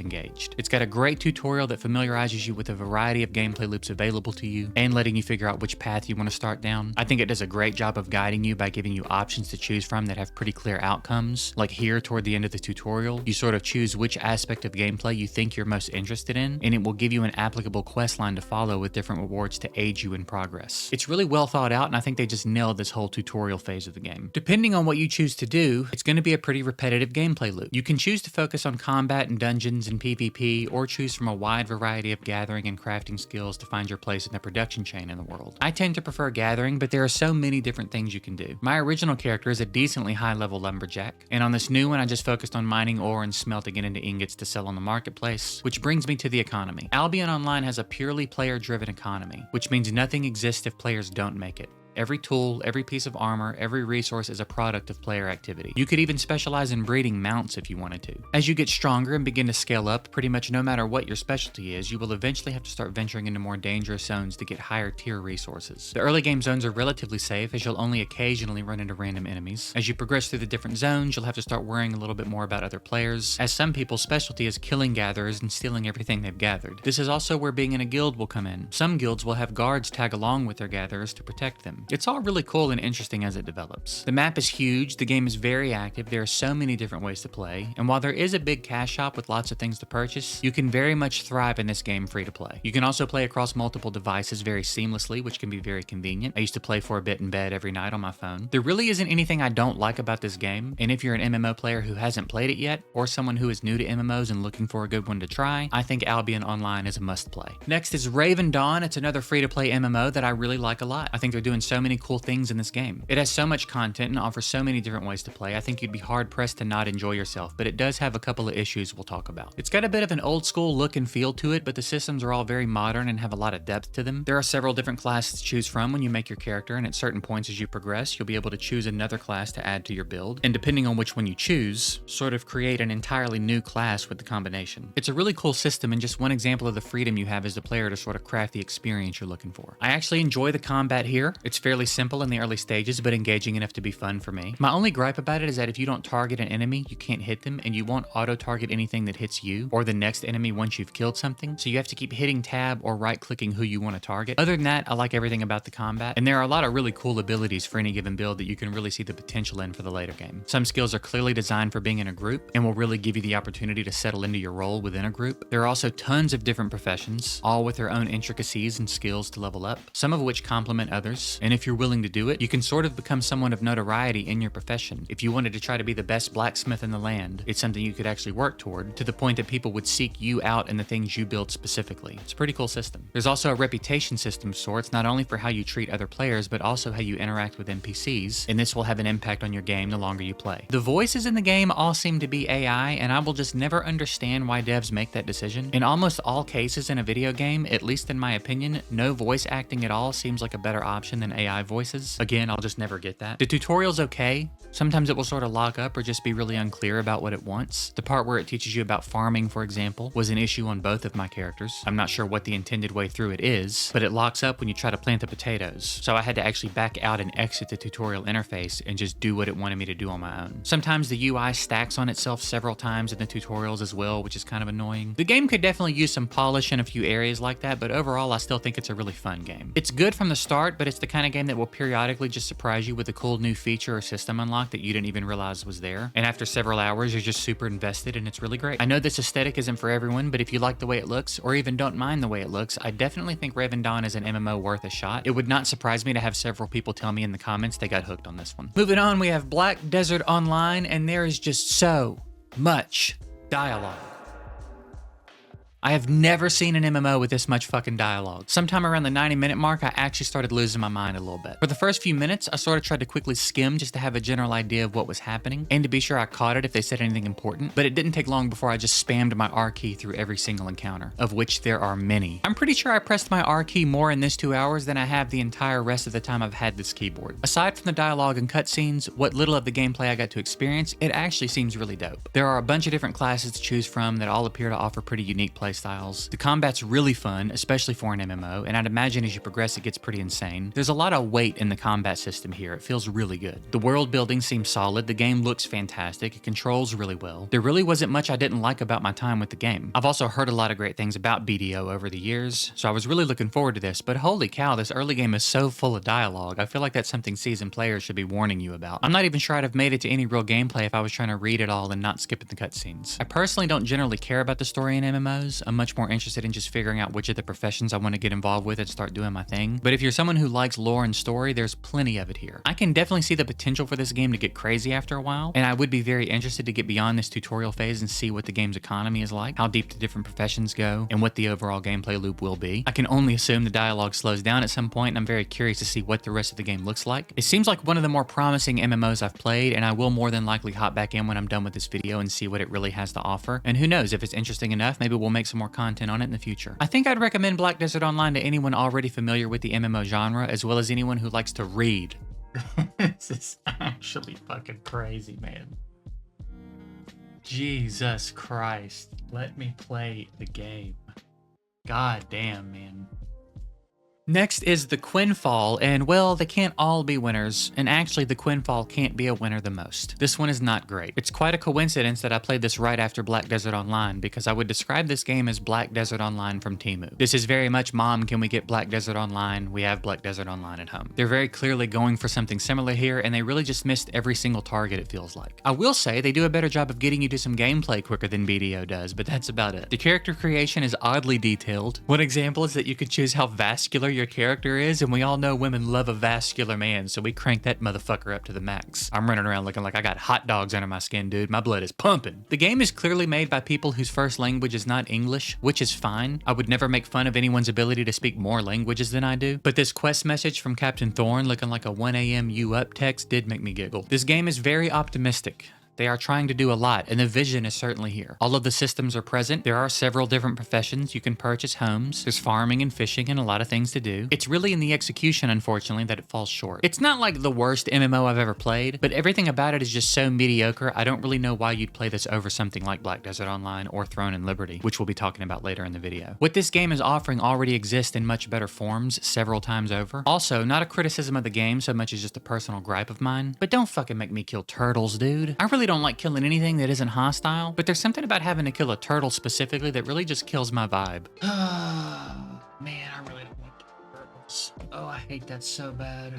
engaged. It's got a great tutorial that familiarizes you with a variety of gameplay loops available to you and letting you figure out which path you want to start down. I think it does a great job of guiding you by giving you options to choose from that have pretty clear outcomes. Like here toward the end of the tutorial, you sort of choose which aspect of gameplay you think you're most interested in, and it will give you an applicable quest line to follow with different rewards to aid you in progress. It's really well thought out, and I think they just nailed this whole tutorial phase of the game. Depending on what you choose to do, it's going to be a pretty repetitive gameplay loop. You can choose to focus on combat and dungeons and PvP, or choose from a wide variety of gathering and crafting skills to find your place in the production chain in the world. I tend to prefer gathering, but there are so many different things you can do. My original character is a decently high-level lumberjack, and on this new one I just focused on mining ore and smelting it into ingots to sell on the marketplace, which brings me to the economy. Albion Online has a purely player-driven economy, which means nothing exists if players don't make it. Every tool, every piece of armor, every resource is a product of player activity. You could even specialize in breeding mounts if you wanted to. As you get stronger and begin to scale up, pretty much no matter what your specialty is, you will eventually have to start venturing into more dangerous zones to get higher tier resources. The early game zones are relatively safe, as you'll only occasionally run into random enemies. As you progress through the different zones, you'll have to start worrying a little bit more about other players, as some people's specialty is killing gatherers and stealing everything they've gathered. This is also where being in a guild will come in. Some guilds will have guards tag along with their gatherers to protect them. It's all really cool and interesting as it develops. The map is huge, the game is very active, there are so many different ways to play, and while there is a big cash shop with lots of things to purchase, you can very much thrive in this game free to play. You can also play across multiple devices very seamlessly, which can be very convenient. I used to play for a bit in bed every night on my phone. There really isn't anything I don't like about this game, and if you're an MMO player who hasn't played it yet, or someone who is new to MMOs and looking for a good one to try, I think Albion Online is a must play. Next is Raven Dawn. It's another free to play MMO that I really like a lot. I think they're doing so many cool things in this game. It has so much content and offers so many different ways to play. I think you'd be hard pressed to not enjoy yourself, but it does have a couple of issues we'll talk about. It's got a bit of an old school look and feel to it, but the systems are all very modern and have a lot of depth to them. There are several different classes to choose from when you make your character, and at certain points as you progress, you'll be able to choose another class to add to your build, and depending on which one you choose, sort of create an entirely new class with the combination. It's a really cool system, and just one example of the freedom you have as the player to sort of craft the experience you're looking for. I actually enjoy the combat here. It's fairly simple in the early stages, but engaging enough to be fun for me. My only gripe about it is that if you don't target an enemy, you can't hit them, and you won't auto-target anything that hits you or the next enemy once you've killed something, so you have to keep hitting tab or right-clicking who you want to target. Other than that, I like everything about the combat, and there are a lot of really cool abilities for any given build that you can really see the potential in for the later game. Some skills are clearly designed for being in a group and will really give you the opportunity to settle into your role within a group. There are also tons of different professions, all with their own intricacies and skills to level up, some of which complement others, and if you're willing to do it, you can sort of become someone of notoriety in your profession. If you wanted to try to be the best blacksmith in the land, it's something you could actually work toward, to the point that people would seek you out and the things you build specifically. It's a pretty cool system. There's also a reputation system of sorts, not only for how you treat other players, but also how you interact with NPCs, and this will have an impact on your game the longer you play. The voices in the game all seem to be AI, and I will just never understand why devs make that decision. In almost all cases in a video game, at least in my opinion, no voice acting at all seems like a better option than AI voices. Again, I'll just never get that. The tutorial's okay. Sometimes it will sort of lock up or just be really unclear about what it wants. The part where it teaches you about farming, for example, was an issue on both of my characters. I'm not sure what the intended way through it is, but it locks up when you try to plant the potatoes. So I had to actually back out and exit the tutorial interface and just do what it wanted me to do on my own. Sometimes the UI stacks on itself several times in the tutorials as well, which is kind of annoying. The game could definitely use some polish in a few areas like that, but overall I still think it's a really fun game. It's good from the start, but it's the kind of game that will periodically just surprise you with a cool new feature or system unlock that you didn't even realize was there. And after several hours, you're just super invested and it's really great. I know this aesthetic isn't for everyone, but if you like the way it looks, or even don't mind the way it looks, I definitely think Raven Dawn is an MMO worth a shot. It would not surprise me to have several people tell me in the comments they got hooked on this one. Moving on, we have Black Desert Online, and there is just so much dialogue. I have never seen an MMO with this much fucking dialogue. Sometime around the 90-minute mark, I actually started losing my mind a little bit. For the first few minutes, I sort of tried to quickly skim just to have a general idea of what was happening, and to be sure I caught it if they said anything important, but it didn't take long before I just spammed my R key through every single encounter, of which there are many. I'm pretty sure I pressed my R key more in this 2 hours than I have the entire rest of the time I've had this keyboard. Aside from the dialogue and cutscenes, what little of the gameplay I got to experience, it actually seems really dope. There are a bunch of different classes to choose from that all appear to offer pretty unique playstyles. The combat's really fun, especially for an MMO, and I'd imagine as you progress it gets pretty insane. There's a lot of weight in the combat system here. It feels really good. The world building seems solid, the game looks fantastic, it controls really well. There really wasn't much I didn't like about my time with the game. I've also heard a lot of great things about BDO over the years, so I was really looking forward to this, but holy cow, this early game is so full of dialogue. I feel like that's something seasoned players should be warning you about. I'm not even sure I'd have made it to any real gameplay if I was trying to read it all and not skipping the cutscenes. I personally don't generally care about the story in MMOs. I'm much more interested in just figuring out which of the professions I want to get involved with and start doing my thing. But if you're someone who likes lore and story, there's plenty of it here. I can definitely see the potential for this game to get crazy after a while, and I would be very interested to get beyond this tutorial phase and see what the game's economy is like, how deep the different professions go, and what the overall gameplay loop will be. I can only assume the dialogue slows down at some point, and I'm very curious to see what the rest of the game looks like. It seems like one of the more promising MMOs I've played, and I will more than likely hop back in when I'm done with this video and see what it really has to offer. And who knows, if it's interesting enough, maybe we'll make some more content on it in the future. I think I'd recommend Black Desert Online to anyone already familiar with the MMO genre, as well as anyone who likes to read. This is actually fucking crazy, man. Jesus Christ. Let me play the game. God damn, man. Next is the Quinfall, and well, they can't all be winners, and actually the Quinfall can't be a winner the most. This one is not great. It's quite a coincidence that I played this right after Black Desert Online, because I would describe this game as Black Desert Online from Temu. This is very much, Mom, can we get Black Desert Online? We have Black Desert Online at home. They're very clearly going for something similar here, and they really just missed every single target, it feels like. I will say they do a better job of getting you to some gameplay quicker than BDO does, but that's about it. The character creation is oddly detailed. One example is that you can choose how vascular your character is, and we all know women love a vascular man, so we crank that motherfucker up to the max. I'm running around looking like I got hot dogs under my skin, dude. My blood is pumping. The game is clearly made by people whose first language is not English, which is fine. I would never make fun of anyone's ability to speak more languages than I do, but this quest message from Captain Thorn looking like a 1 a.m. you up text did make me giggle. This game is very optimistic. They are trying to do a lot, and the vision is certainly here. All of the systems are present. There are several different professions. You can purchase homes. There's farming and fishing and a lot of things to do. It's really in the execution, unfortunately, that it falls short. It's not like the worst MMO I've ever played, but everything about it is just so mediocre, I don't really know why you'd play this over something like Black Desert Online or Throne and Liberty, which we'll be talking about later in the video. What this game is offering already exists in much better forms several times over. Also, not a criticism of the game so much as just a personal gripe of mine, but don't fucking make me kill turtles, dude. I really don't like killing anything that isn't hostile, but there's something about having to kill a turtle specifically that really just kills my vibe. Man, I really don't like turtles. Oh, I hate that so bad.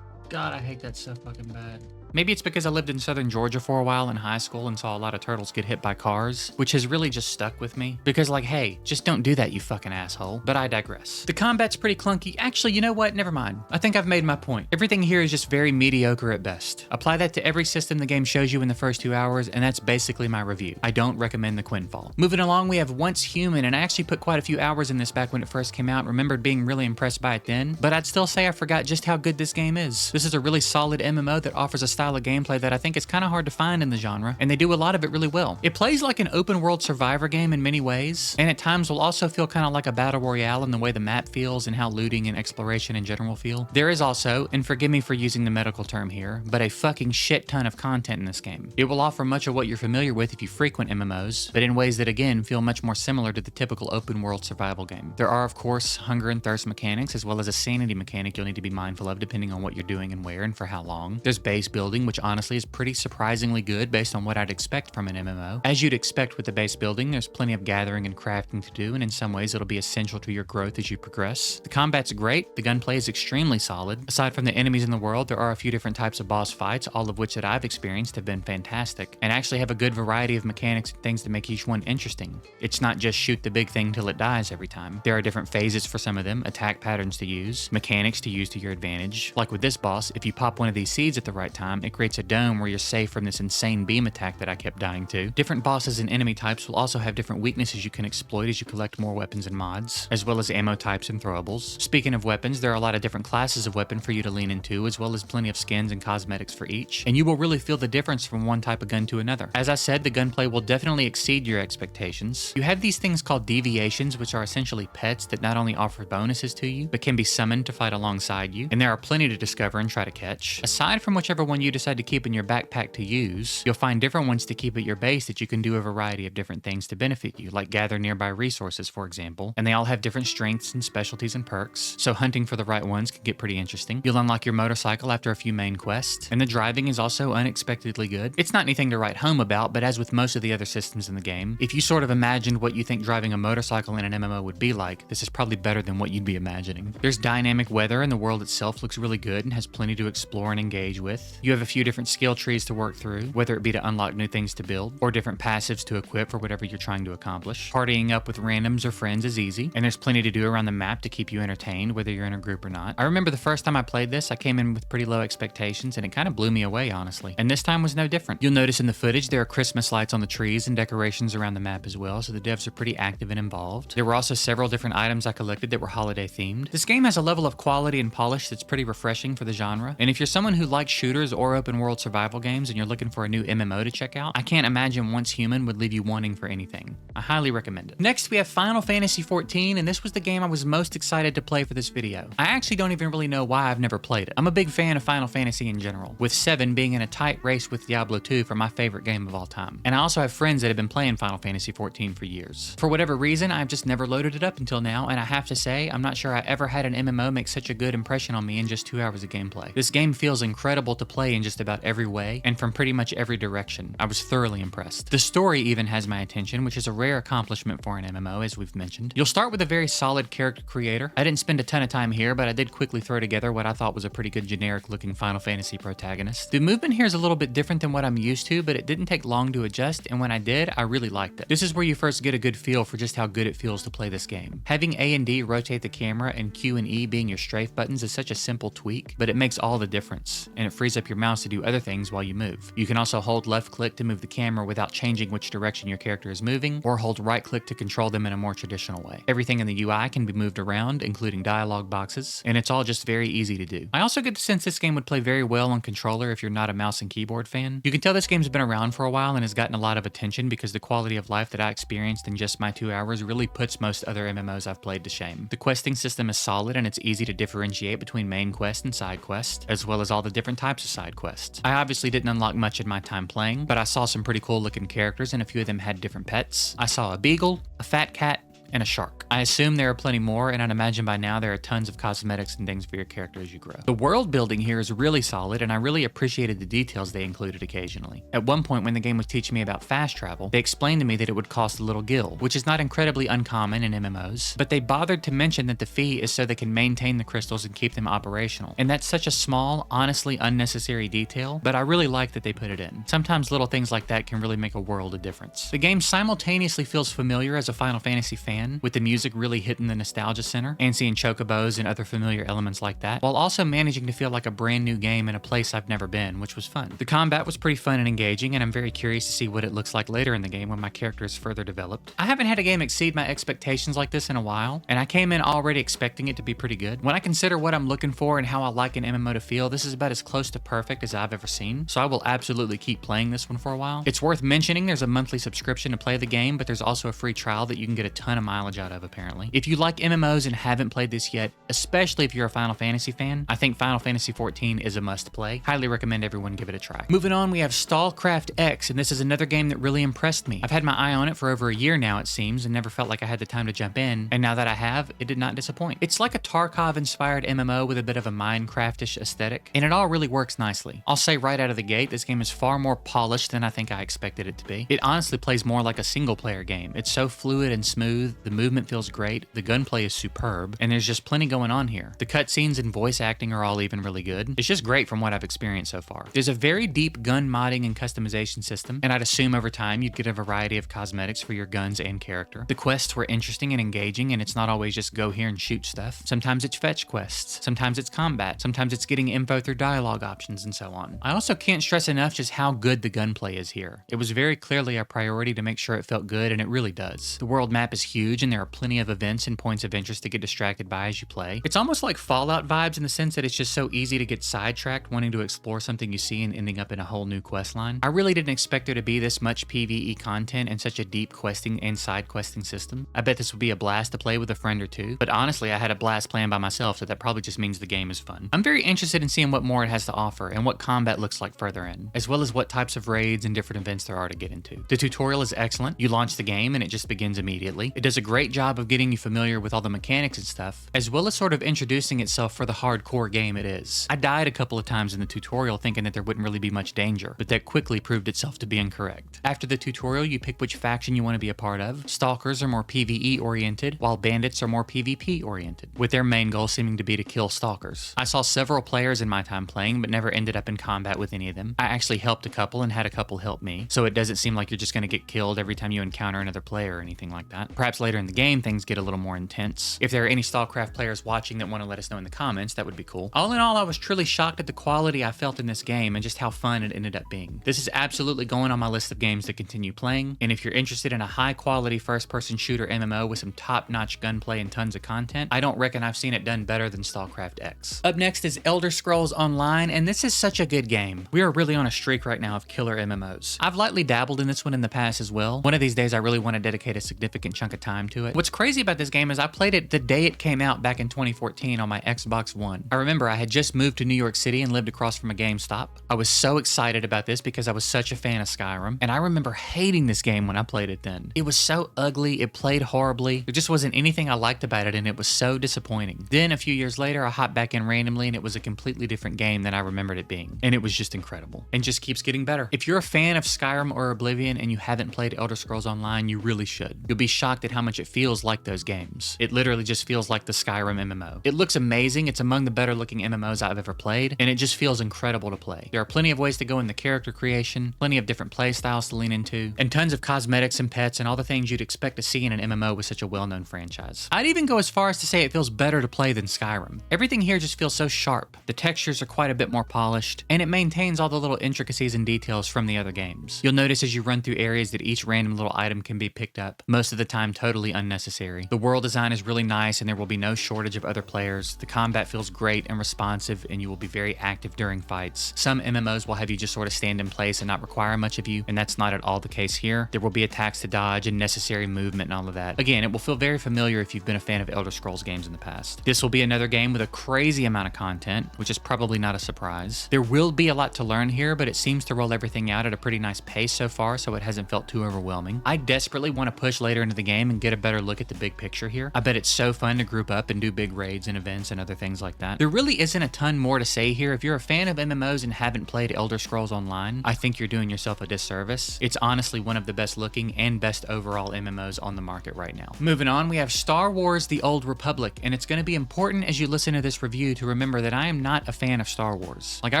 God, I hate that so fucking bad. Maybe it's because I lived in southern Georgia for a while in high school and saw a lot of turtles get hit by cars, which has really just stuck with me. Because like, hey, just don't do that, you fucking asshole. But I digress. The combat's pretty clunky. Actually, you know what? Never mind. I think I've made my point. Everything here is just very mediocre at best. Apply that to every system the game shows you in the first 2 hours, and that's basically my review. I don't recommend the Quinfall. Moving along, we have Once Human, and I actually put quite a few hours in this back when it first came out. Remembered being really impressed by it then, but I'd still say I forgot just how good this game is. This is a really solid MMO that offers a style of gameplay that I think is kind of hard to find in the genre, and they do a lot of it really well. It plays like an open world survivor game in many ways, and at times will also feel kind of like a battle royale in the way the map feels and how looting and exploration in general feel. There is also, and forgive me for using the medical term here, but a fucking shit ton of content in this game. It will offer much of what you're familiar with if you frequent MMOs, but in ways that again feel much more similar to the typical open world survival game. There are of course hunger and thirst mechanics, as well as a sanity mechanic you'll need to be mindful of depending on what you're doing and where and for how long. There's base building building, which honestly is pretty surprisingly good based on what I'd expect from an MMO. As you'd expect with the base building, there's plenty of gathering and crafting to do, and in some ways it'll be essential to your growth as you progress. The combat's great, the gunplay is extremely solid. Aside from the enemies in the world, there are a few different types of boss fights, all of which that I've experienced have been fantastic, and actually have a good variety of mechanics and things to make each one interesting. It's not just shoot the big thing till it dies every time. There are different phases for some of them, attack patterns to use, mechanics to use to your advantage. Like with this boss, if you pop one of these seeds at the right time, it creates a dome where you're safe from this insane beam attack that I kept dying to. Different bosses and enemy types will also have different weaknesses you can exploit as you collect more weapons and mods, as well as ammo types and throwables. Speaking of weapons, there are a lot of different classes of weapon for you to lean into, as well as plenty of skins and cosmetics for each, and you will really feel the difference from one type of gun to another. As I said, the gunplay will definitely exceed your expectations. You have these things called deviations, which are essentially pets that not only offer bonuses to you, but can be summoned to fight alongside you, and there are plenty to discover and try to catch. Aside from whichever one you decide to keep in your backpack to use, you'll find different ones to keep at your base that you can do a variety of different things to benefit you, like gather nearby resources, for example, and they all have different strengths and specialties and perks, so hunting for the right ones can get pretty interesting. You'll unlock your motorcycle after a few main quests, and the driving is also unexpectedly good. It's not anything to write home about, but as with most of the other systems in the game, if you sort of imagined what you think driving a motorcycle in an MMO would be like, this is probably better than what you'd be imagining. There's dynamic weather, and the world itself looks really good and has plenty to explore and engage with. You have a few different skill trees to work through, whether it be to unlock new things to build, or different passives to equip for whatever you're trying to accomplish. Partying up with randoms or friends is easy, and there's plenty to do around the map to keep you entertained, whether you're in a group or not. I remember the first time I played this, I came in with pretty low expectations, and it kind of blew me away, honestly. And this time was no different. You'll notice in the footage there are Christmas lights on the trees and decorations around the map as well, so the devs are pretty active and involved. There were also several different items I collected that were holiday themed. This game has a level of quality and polish that's pretty refreshing for the genre, and if you're someone who likes shooters or open world survival games and you're looking for a new MMO to check out, I can't imagine Once Human would leave you wanting for anything. I highly recommend it. Next we have Final Fantasy XIV, and this was the game I was most excited to play for this video. I actually don't even really know why I've never played it. I'm a big fan of Final Fantasy in general, with 7 being in a tight race with Diablo 2 for my favorite game of all time. And I also have friends that have been playing Final Fantasy XIV for years. For whatever reason, I've just never loaded it up until now, and I have to say, I'm not sure I ever had an MMO make such a good impression on me in just 2 hours of gameplay. This game feels incredible to play in just about every way, and from pretty much every direction. I was thoroughly impressed. The story even has my attention, which is a rare accomplishment for an MMO, as we've mentioned. You'll start with a very solid character creator. I didn't spend a ton of time here, but I did quickly throw together what I thought was a pretty good generic-looking Final Fantasy protagonist. The movement here is a little bit different than what I'm used to, but it didn't take long to adjust, and when I did, I really liked it. This is where you first get a good feel for just how good it feels to play this game. Having A and D rotate the camera and Q and E being your strafe buttons is such a simple tweak, but it makes all the difference, and it frees up your mouse to do other things while you move. You can also hold left click to move the camera without changing which direction your character is moving, or hold right click to control them in a more traditional way. Everything in the UI can be moved around, including dialogue boxes, and it's all just very easy to do. I also get the sense this game would play very well on controller if you're not a mouse and keyboard fan. You can tell this game's been around for a while and has gotten a lot of attention because the quality of life that I experienced in just my 2 hours really puts most other MMOs I've played to shame. The questing system is solid and it's easy to differentiate between main quest and side quest, as well as all the different types of side quests. I obviously didn't unlock much in my time playing, but I saw some pretty cool looking characters and a few of them had different pets. I saw a beagle, a fat cat, and a shark. I assume there are plenty more, and I'd imagine by now there are tons of cosmetics and things for your character as you grow. The world building here is really solid, and I really appreciated the details they included occasionally. At one point when the game was teaching me about fast travel, they explained to me that it would cost a little gil, which is not incredibly uncommon in MMOs, but they bothered to mention that the fee is so they can maintain the crystals and keep them operational. And that's such a small, honestly unnecessary detail, but I really like that they put it in. Sometimes little things like that can really make a world of difference. The game simultaneously feels familiar as a Final Fantasy fan, with the music really hitting the nostalgia center, and seeing chocobos and other familiar elements like that, while also managing to feel like a brand new game in a place I've never been, which was fun. The combat was pretty fun and engaging, and I'm very curious to see what it looks like later in the game when my character is further developed. I haven't had a game exceed my expectations like this in a while, and I came in already expecting it to be pretty good. When I consider what I'm looking for and how I like an MMO to feel, this is about as close to perfect as I've ever seen, so I will absolutely keep playing this one for a while. It's worth mentioning there's a monthly subscription to play the game, but there's also a free trial that you can get a ton of mileage out of, apparently. If you like MMOs and haven't played this yet, especially if you're a Final Fantasy fan, I think Final Fantasy XIV is a must-play. Highly recommend everyone give it a try. Moving on, we have StarCraft X, and this is another game that really impressed me. I've had my eye on it for over a year now, it seems, and never felt like I had the time to jump in, and now that I have, it did not disappoint. It's like a Tarkov-inspired MMO with a bit of a Minecraft-ish aesthetic, and it all really works nicely. I'll say right out of the gate, this game is far more polished than I think I expected it to be. It honestly plays more like a single-player game. It's so fluid and smooth, the movement feels great, the gunplay is superb, and there's just plenty going on here. The cutscenes and voice acting are all even really good. It's just great from what I've experienced so far. There's a very deep gun modding and customization system, and I'd assume over time you'd get a variety of cosmetics for your guns and character. The quests were interesting and engaging, and it's not always just go here and shoot stuff. Sometimes it's fetch quests, sometimes it's combat, sometimes it's getting info through dialogue options, and so on. I also can't stress enough just how good the gunplay is here. It was very clearly a priority to make sure it felt good, and it really does. The world map is huge, and there are plenty of events and points of interest to get distracted by as you play. It's almost like Fallout vibes in the sense that it's just so easy to get sidetracked wanting to explore something you see and ending up in a whole new quest line. I really didn't expect there to be this much PvE content and such a deep questing and side questing system. I bet this would be a blast to play with a friend or two, but honestly I had a blast playing by myself, so that probably just means the game is fun. I'm very interested in seeing what more it has to offer and what combat looks like further in, as well as what types of raids and different events there are to get into. The tutorial is excellent. You launch the game and it just begins immediately. It does a great job of getting you familiar with all the mechanics and stuff, as well as sort of introducing itself for the hardcore game it is. I died a couple of times in the tutorial thinking that there wouldn't really be much danger, but that quickly proved itself to be incorrect. After the tutorial, you pick which faction you want to be a part of. Stalkers are more PvE oriented, while bandits are more PvP oriented, with their main goal seeming to be to kill stalkers. I saw several players in my time playing, but never ended up in combat with any of them. I actually helped a couple and had a couple help me, so it doesn't seem like you're just going to get killed every time you encounter another player or anything like that. Perhaps later in the game, things get a little more intense. If there are any StarCraft players watching that want to let us know in the comments, that would be cool. All in all, I was truly shocked at the quality I felt in this game and just how fun it ended up being. This is absolutely going on my list of games to continue playing, and if you're interested in a high-quality first-person shooter MMO with some top-notch gunplay and tons of content, I don't reckon I've seen it done better than StarCraft X. Up next is Elder Scrolls Online, and this is such a good game. We are really on a streak right now of killer MMOs. I've lightly dabbled in this one in the past as well. One of these days I really want to dedicate a significant chunk of time to it. What's crazy about this game is I played it the day it came out back in 2014 on my Xbox One. I remember I had just moved to New York City and lived across from a GameStop. I was so excited about this because I was such a fan of Skyrim, and I remember hating this game when I played it then. It was so ugly, it played horribly, there just wasn't anything I liked about it, and it was so disappointing. Then a few years later, I hopped back in randomly, and it was a completely different game than I remembered it being, and it was just incredible, and just keeps getting better. If you're a fan of Skyrim or Oblivion and you haven't played Elder Scrolls Online, you really should. You'll be shocked at how much it feels like those games. It literally just feels like the Skyrim MMO. It looks amazing, it's among the better looking MMOs I've ever played, and it just feels incredible to play. There are plenty of ways to go in the character creation, plenty of different play styles to lean into, and tons of cosmetics and pets and all the things you'd expect to see in an MMO with such a well-known franchise. I'd even go as far as to say it feels better to play than Skyrim. Everything here just feels so sharp, the textures are quite a bit more polished, and it maintains all the little intricacies and details from the other games. You'll notice as you run through areas that each random little item can be picked up, most of the time totally unnecessary. The world design is really nice and there will be no shortage of other players. The combat feels great and responsive, and you will be very active during fights. Some MMOs will have you just sort of stand in place and not require much of you, and that's not at all the case here. There will be attacks to dodge and necessary movement and all of that. Again, it will feel very familiar if you've been a fan of Elder Scrolls games in the past. This will be another game with a crazy amount of content, which is probably not a surprise. There will be a lot to learn here, but it seems to roll everything out at a pretty nice pace so far, so it hasn't felt too overwhelming. I desperately want to push later into the game and get a better look at the big picture here. I bet it's so fun to group up and do big raids and events and other things like that. There really isn't a ton more to say here. If you're a fan of MMOs and haven't played Elder Scrolls Online, I think you're doing yourself a disservice. It's honestly one of the best looking and best overall MMOs on the market right now. Moving on, we have Star Wars: The Old Republic, and it's going to be important as you listen to this review to remember that I am not a fan of Star Wars. Like, I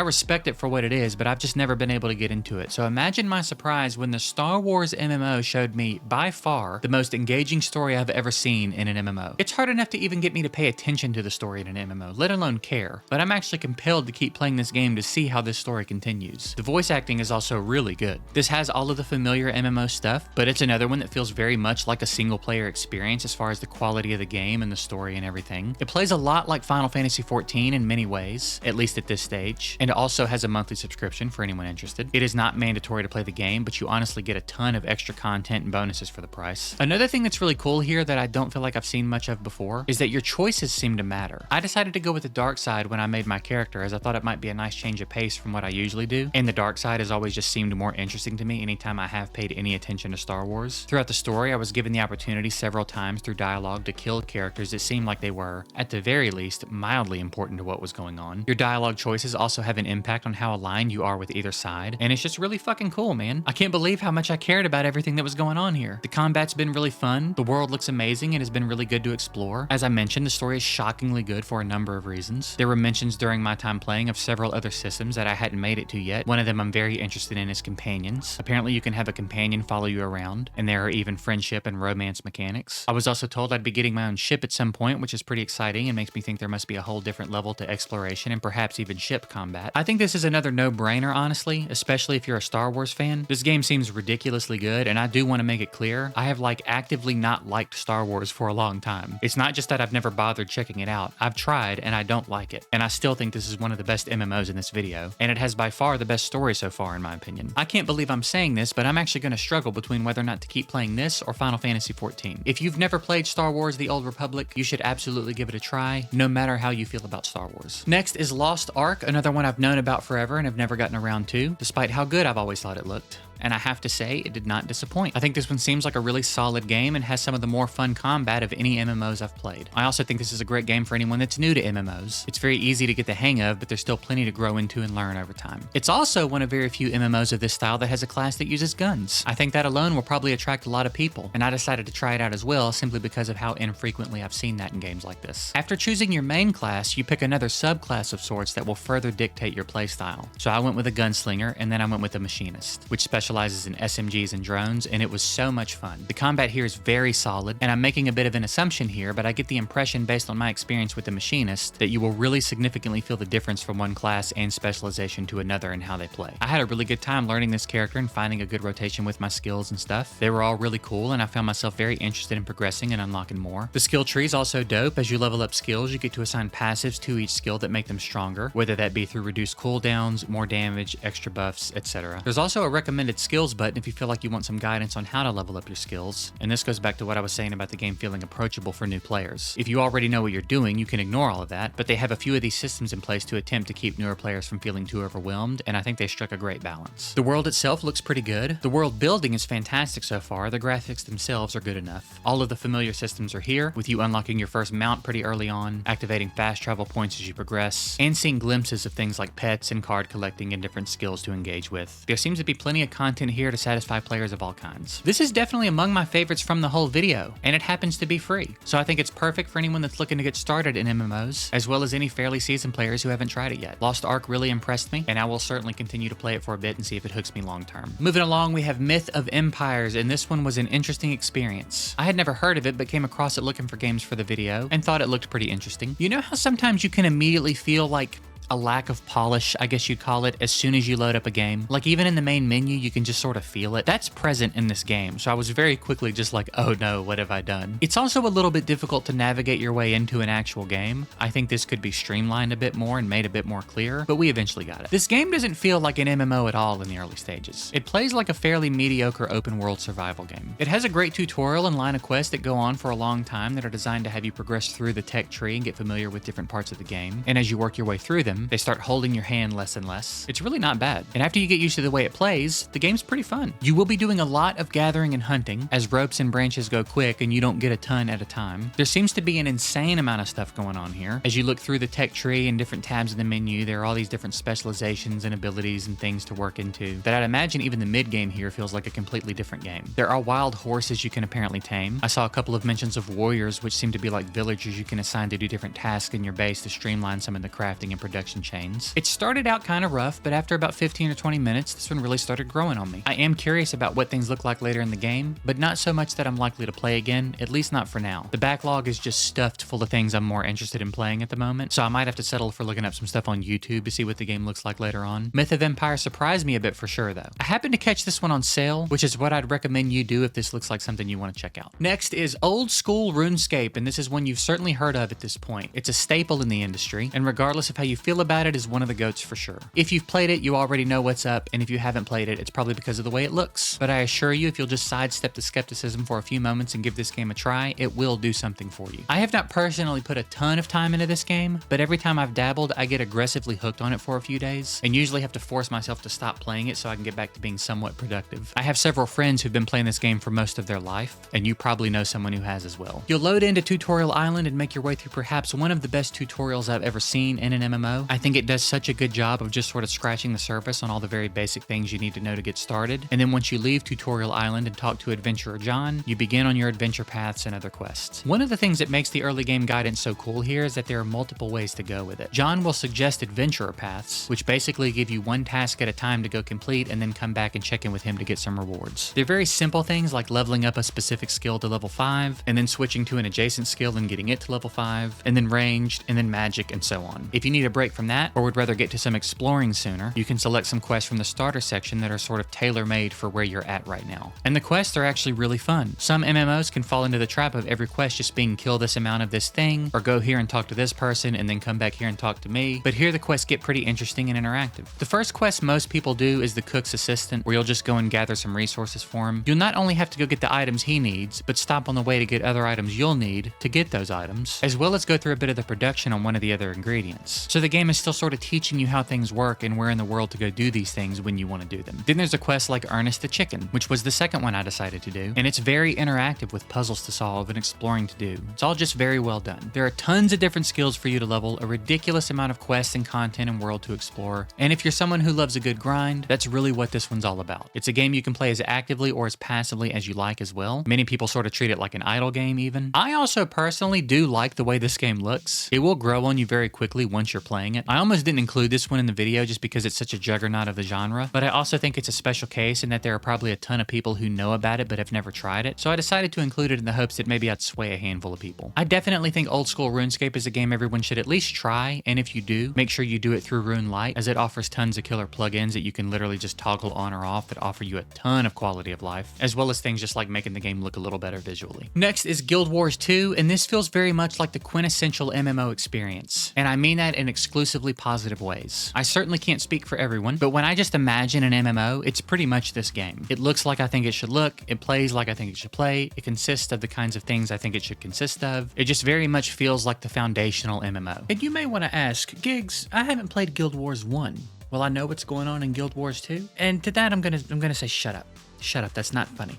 respect it for what it is, but I've just never been able to get into it. So imagine my surprise when the Star Wars MMO showed me, by far, the most engaging story I've ever seen in an MMO. It's hard enough to even get me to pay attention to the story in an MMO, let alone care, but I'm actually compelled to keep playing this game to see how this story continues. The voice acting is also really good. This has all of the familiar MMO stuff, but it's another one that feels very much like a single player experience as far as the quality of the game and the story and everything. It plays a lot like Final Fantasy XIV in many ways, at least at this stage, and it also has a monthly subscription for anyone interested. It is not mandatory to play the game, but you honestly get a ton of extra content and bonuses for the price. Another thing that's what's really cool here that I don't feel like I've seen much of before is that your choices seem to matter. I decided to go with the dark side when I made my character, as I thought it might be a nice change of pace from what I usually do, and the dark side has always just seemed more interesting to me anytime I have paid any attention to Star Wars. Throughout the story, I was given the opportunity several times through dialogue to kill characters that seemed like they were, at the very least, mildly important to what was going on. Your dialogue choices also have an impact on how aligned you are with either side, and it's just really fucking cool, man. I can't believe how much I cared about everything that was going on here. The combat's been really fun, the world looks amazing, and has been really good to explore. As I mentioned, the story is shockingly good for a number of reasons. There were mentions during my time playing of several other systems that I hadn't made it to yet. One of them I'm very interested in is companions. Apparently you can have a companion follow you around, and there are even friendship and romance mechanics. I was also told I'd be getting my own ship at some point, which is pretty exciting and makes me think there must be a whole different level to exploration and perhaps even ship combat. I think this is another no-brainer, honestly, especially if you're a Star Wars fan. This game seems ridiculously good, and I do want to make it clear, I have actively not liked Star Wars for a long time. It's not just that I've never bothered checking it out. I've tried and I don't like it. And I still think this is one of the best MMOs in this video, and it has by far the best story so far in my opinion. I can't believe I'm saying this, but I'm actually going to struggle between whether or not to keep playing this or Final Fantasy XIV. If you've never played Star Wars: The Old Republic, you should absolutely give it a try, no matter how you feel about Star Wars. Next is Lost Ark, another one I've known about forever and have never gotten around to, despite how good I've always thought it looked. And I have to say, it did not disappoint. I think this one seems like a really solid game and has some of the more fun combat of any MMOs I've played. I also think this is a great game for anyone that's new to MMOs. It's very easy to get the hang of, but there's still plenty to grow into and learn over time. It's also one of very few MMOs of this style that has a class that uses guns. I think that alone will probably attract a lot of people, and I decided to try it out as well simply because of how infrequently I've seen that in games like this. After choosing your main class, you pick another subclass of sorts that will further dictate your playstyle. So I went with a gunslinger, and then I went with a machinist, which specializes in SMGs and drones, and it was so much fun. The combat here is very solid, and I'm making a bit of an assumption here, but I get the impression based on my experience with the machinist that you will really significantly feel the difference from one class and specialization to another in how they play. I had a really good time learning this character and finding a good rotation with my skills and stuff. They were all really cool, and I found myself very interested in progressing and unlocking more. The skill tree is also dope. As you level up skills, you get to assign passives to each skill that make them stronger, whether that be through reduced cooldowns, more damage, extra buffs, etc. There's also a recommended skills button if you feel like you want some guidance on how to level up your skills, and this goes back to what I was saying about the game feeling approachable for new players. If you already know what you're doing, you can ignore all of that, but they have a few of these systems in place to attempt to keep newer players from feeling too overwhelmed, and I think they struck a great balance. The world itself looks pretty good. The world building is fantastic so far. The graphics themselves are good enough. All of the familiar systems are here, with you unlocking your first mount pretty early on, activating fast travel points as you progress, and seeing glimpses of things like pets and card collecting and different skills to engage with. There seems to be plenty of content here to satisfy players of all kinds. This is definitely among my favorites from the whole video, and it happens to be free. So I think it's perfect for anyone that's looking to get started in MMOs, as well as any fairly seasoned players who haven't tried it yet. Lost Ark really impressed me, and I will certainly continue to play it for a bit and see if it hooks me long term. Moving along, we have Myth of Empires, and this one was an interesting experience. I had never heard of it, but came across it looking for games for the video, and thought it looked pretty interesting. You know how sometimes you can immediately feel like a lack of polish, I guess you'd call it, as soon as you load up a game? Like even in the main menu, you can just sort of feel it. That's present in this game, so I was very quickly just like, oh no, what have I done? It's also a little bit difficult to navigate your way into an actual game. I think this could be streamlined a bit more and made a bit more clear, but we eventually got it. This game doesn't feel like an MMO at all in the early stages. It plays like a fairly mediocre open world survival game. It has a great tutorial and line of quests that go on for a long time that are designed to have you progress through the tech tree and get familiar with different parts of the game, and as you work your way through them, they start holding your hand less and less. It's really not bad. And after you get used to the way it plays, the game's pretty fun. You will be doing a lot of gathering and hunting, as ropes and branches go quick and you don't get a ton at a time. There seems to be an insane amount of stuff going on here. As you look through the tech tree and different tabs in the menu, there are all these different specializations and abilities and things to work into that I'd imagine even the mid-game here feels like a completely different game. There are wild horses you can apparently tame. I saw a couple of mentions of warriors, which seem to be like villagers you can assign to do different tasks in your base to streamline some of the crafting and production chains. It started out kind of rough, but after about 15 or 20 minutes, this one really started growing on me. I am curious about what things look like later in the game, but not so much that I'm likely to play again, at least not for now. The backlog is just stuffed full of things I'm more interested in playing at the moment, so I might have to settle for looking up some stuff on YouTube to see what the game looks like later on. Myth of Empire surprised me a bit for sure though. I happened to catch this one on sale, which is what I'd recommend you do if this looks like something you want to check out. Next is Old School RuneScape, and this is one you've certainly heard of at this point. It's a staple in the industry, and regardless of how you feel feel about it is one of the GOATs for sure. If you've played it, you already know what's up, and if you haven't played it, it's probably because of the way it looks. But I assure you, if you'll just sidestep the skepticism for a few moments and give this game a try, it will do something for you. I have not personally put a ton of time into this game, but every time I've dabbled, I get aggressively hooked on it for a few days, and usually have to force myself to stop playing it so I can get back to being somewhat productive. I have several friends who've been playing this game for most of their life, and you probably know someone who has as well. You'll load into Tutorial Island and make your way through perhaps one of the best tutorials I've ever seen in an MMO. I think it does such a good job of just sort of scratching the surface on all the very basic things you need to know to get started. And then once you leave Tutorial Island and talk to Adventurer John, you begin on your adventure paths and other quests. One of the things that makes the early game guidance so cool here is that there are multiple ways to go with it. John will suggest adventurer paths, which basically give you one task at a time to go complete and then come back and check in with him to get some rewards. They're very simple things like leveling up a specific skill to level 5, and then switching to an adjacent skill and getting it to level 5, and then ranged, and then magic, and so on. If you need a break from that, or would rather get to some exploring sooner, you can select some quests from the starter section that are sort of tailor-made for where you're at right now. And the quests are actually really fun. Some MMOs can fall into the trap of every quest just being kill this amount of this thing, or go here and talk to this person, and then come back here and talk to me. But here the quests get pretty interesting and interactive. The first quest most people do is the cook's assistant, where you'll just go and gather some resources for him. You'll not only have to go get the items he needs, but stop on the way to get other items you'll need to get those items, as well as go through a bit of the production on one of the other ingredients. So the game is still sort of teaching you how things work and where in the world to go do these things when you want to do them. Then there's a quest like Ernest the Chicken, which was the second one I decided to do, and it's very interactive with puzzles to solve and exploring to do. It's all just very well done. There are tons of different skills for you to level, a ridiculous amount of quests and content and world to explore, and if you're someone who loves a good grind, that's really what this one's all about. It's a game you can play as actively or as passively as you like as well. Many people sort of treat it like an idle game even. I also personally do like the way this game looks. It will grow on you very quickly once you're playing it. I almost didn't include this one in the video just because it's such a juggernaut of the genre, but I also think it's a special case in that there are probably a ton of people who know about it but have never tried it, so I decided to include it in the hopes that maybe I'd sway a handful of people. I definitely think old school RuneScape is a game everyone should at least try, and if you do, make sure you do it through Rune Lite, as it offers tons of killer plugins that you can literally just toggle on or off that offer you a ton of quality of life, as well as things just like making the game look a little better visually. Next is Guild Wars 2, and this feels very much like the quintessential MMO experience, and I mean that in exclusively positive ways. I certainly can't speak for everyone, but when I just imagine an MMO, it's pretty much this game. It looks like I think it should look, it plays like I think it should play, it consists of the kinds of things I think it should consist of. It just very much feels like the foundational MMO. And you may want to ask, Gigs, I haven't played Guild Wars 1. Will I know what's going on in Guild Wars 2? And to that I'm gonna say shut up. Shut up, that's not funny.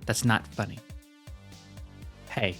That's not funny. Hey,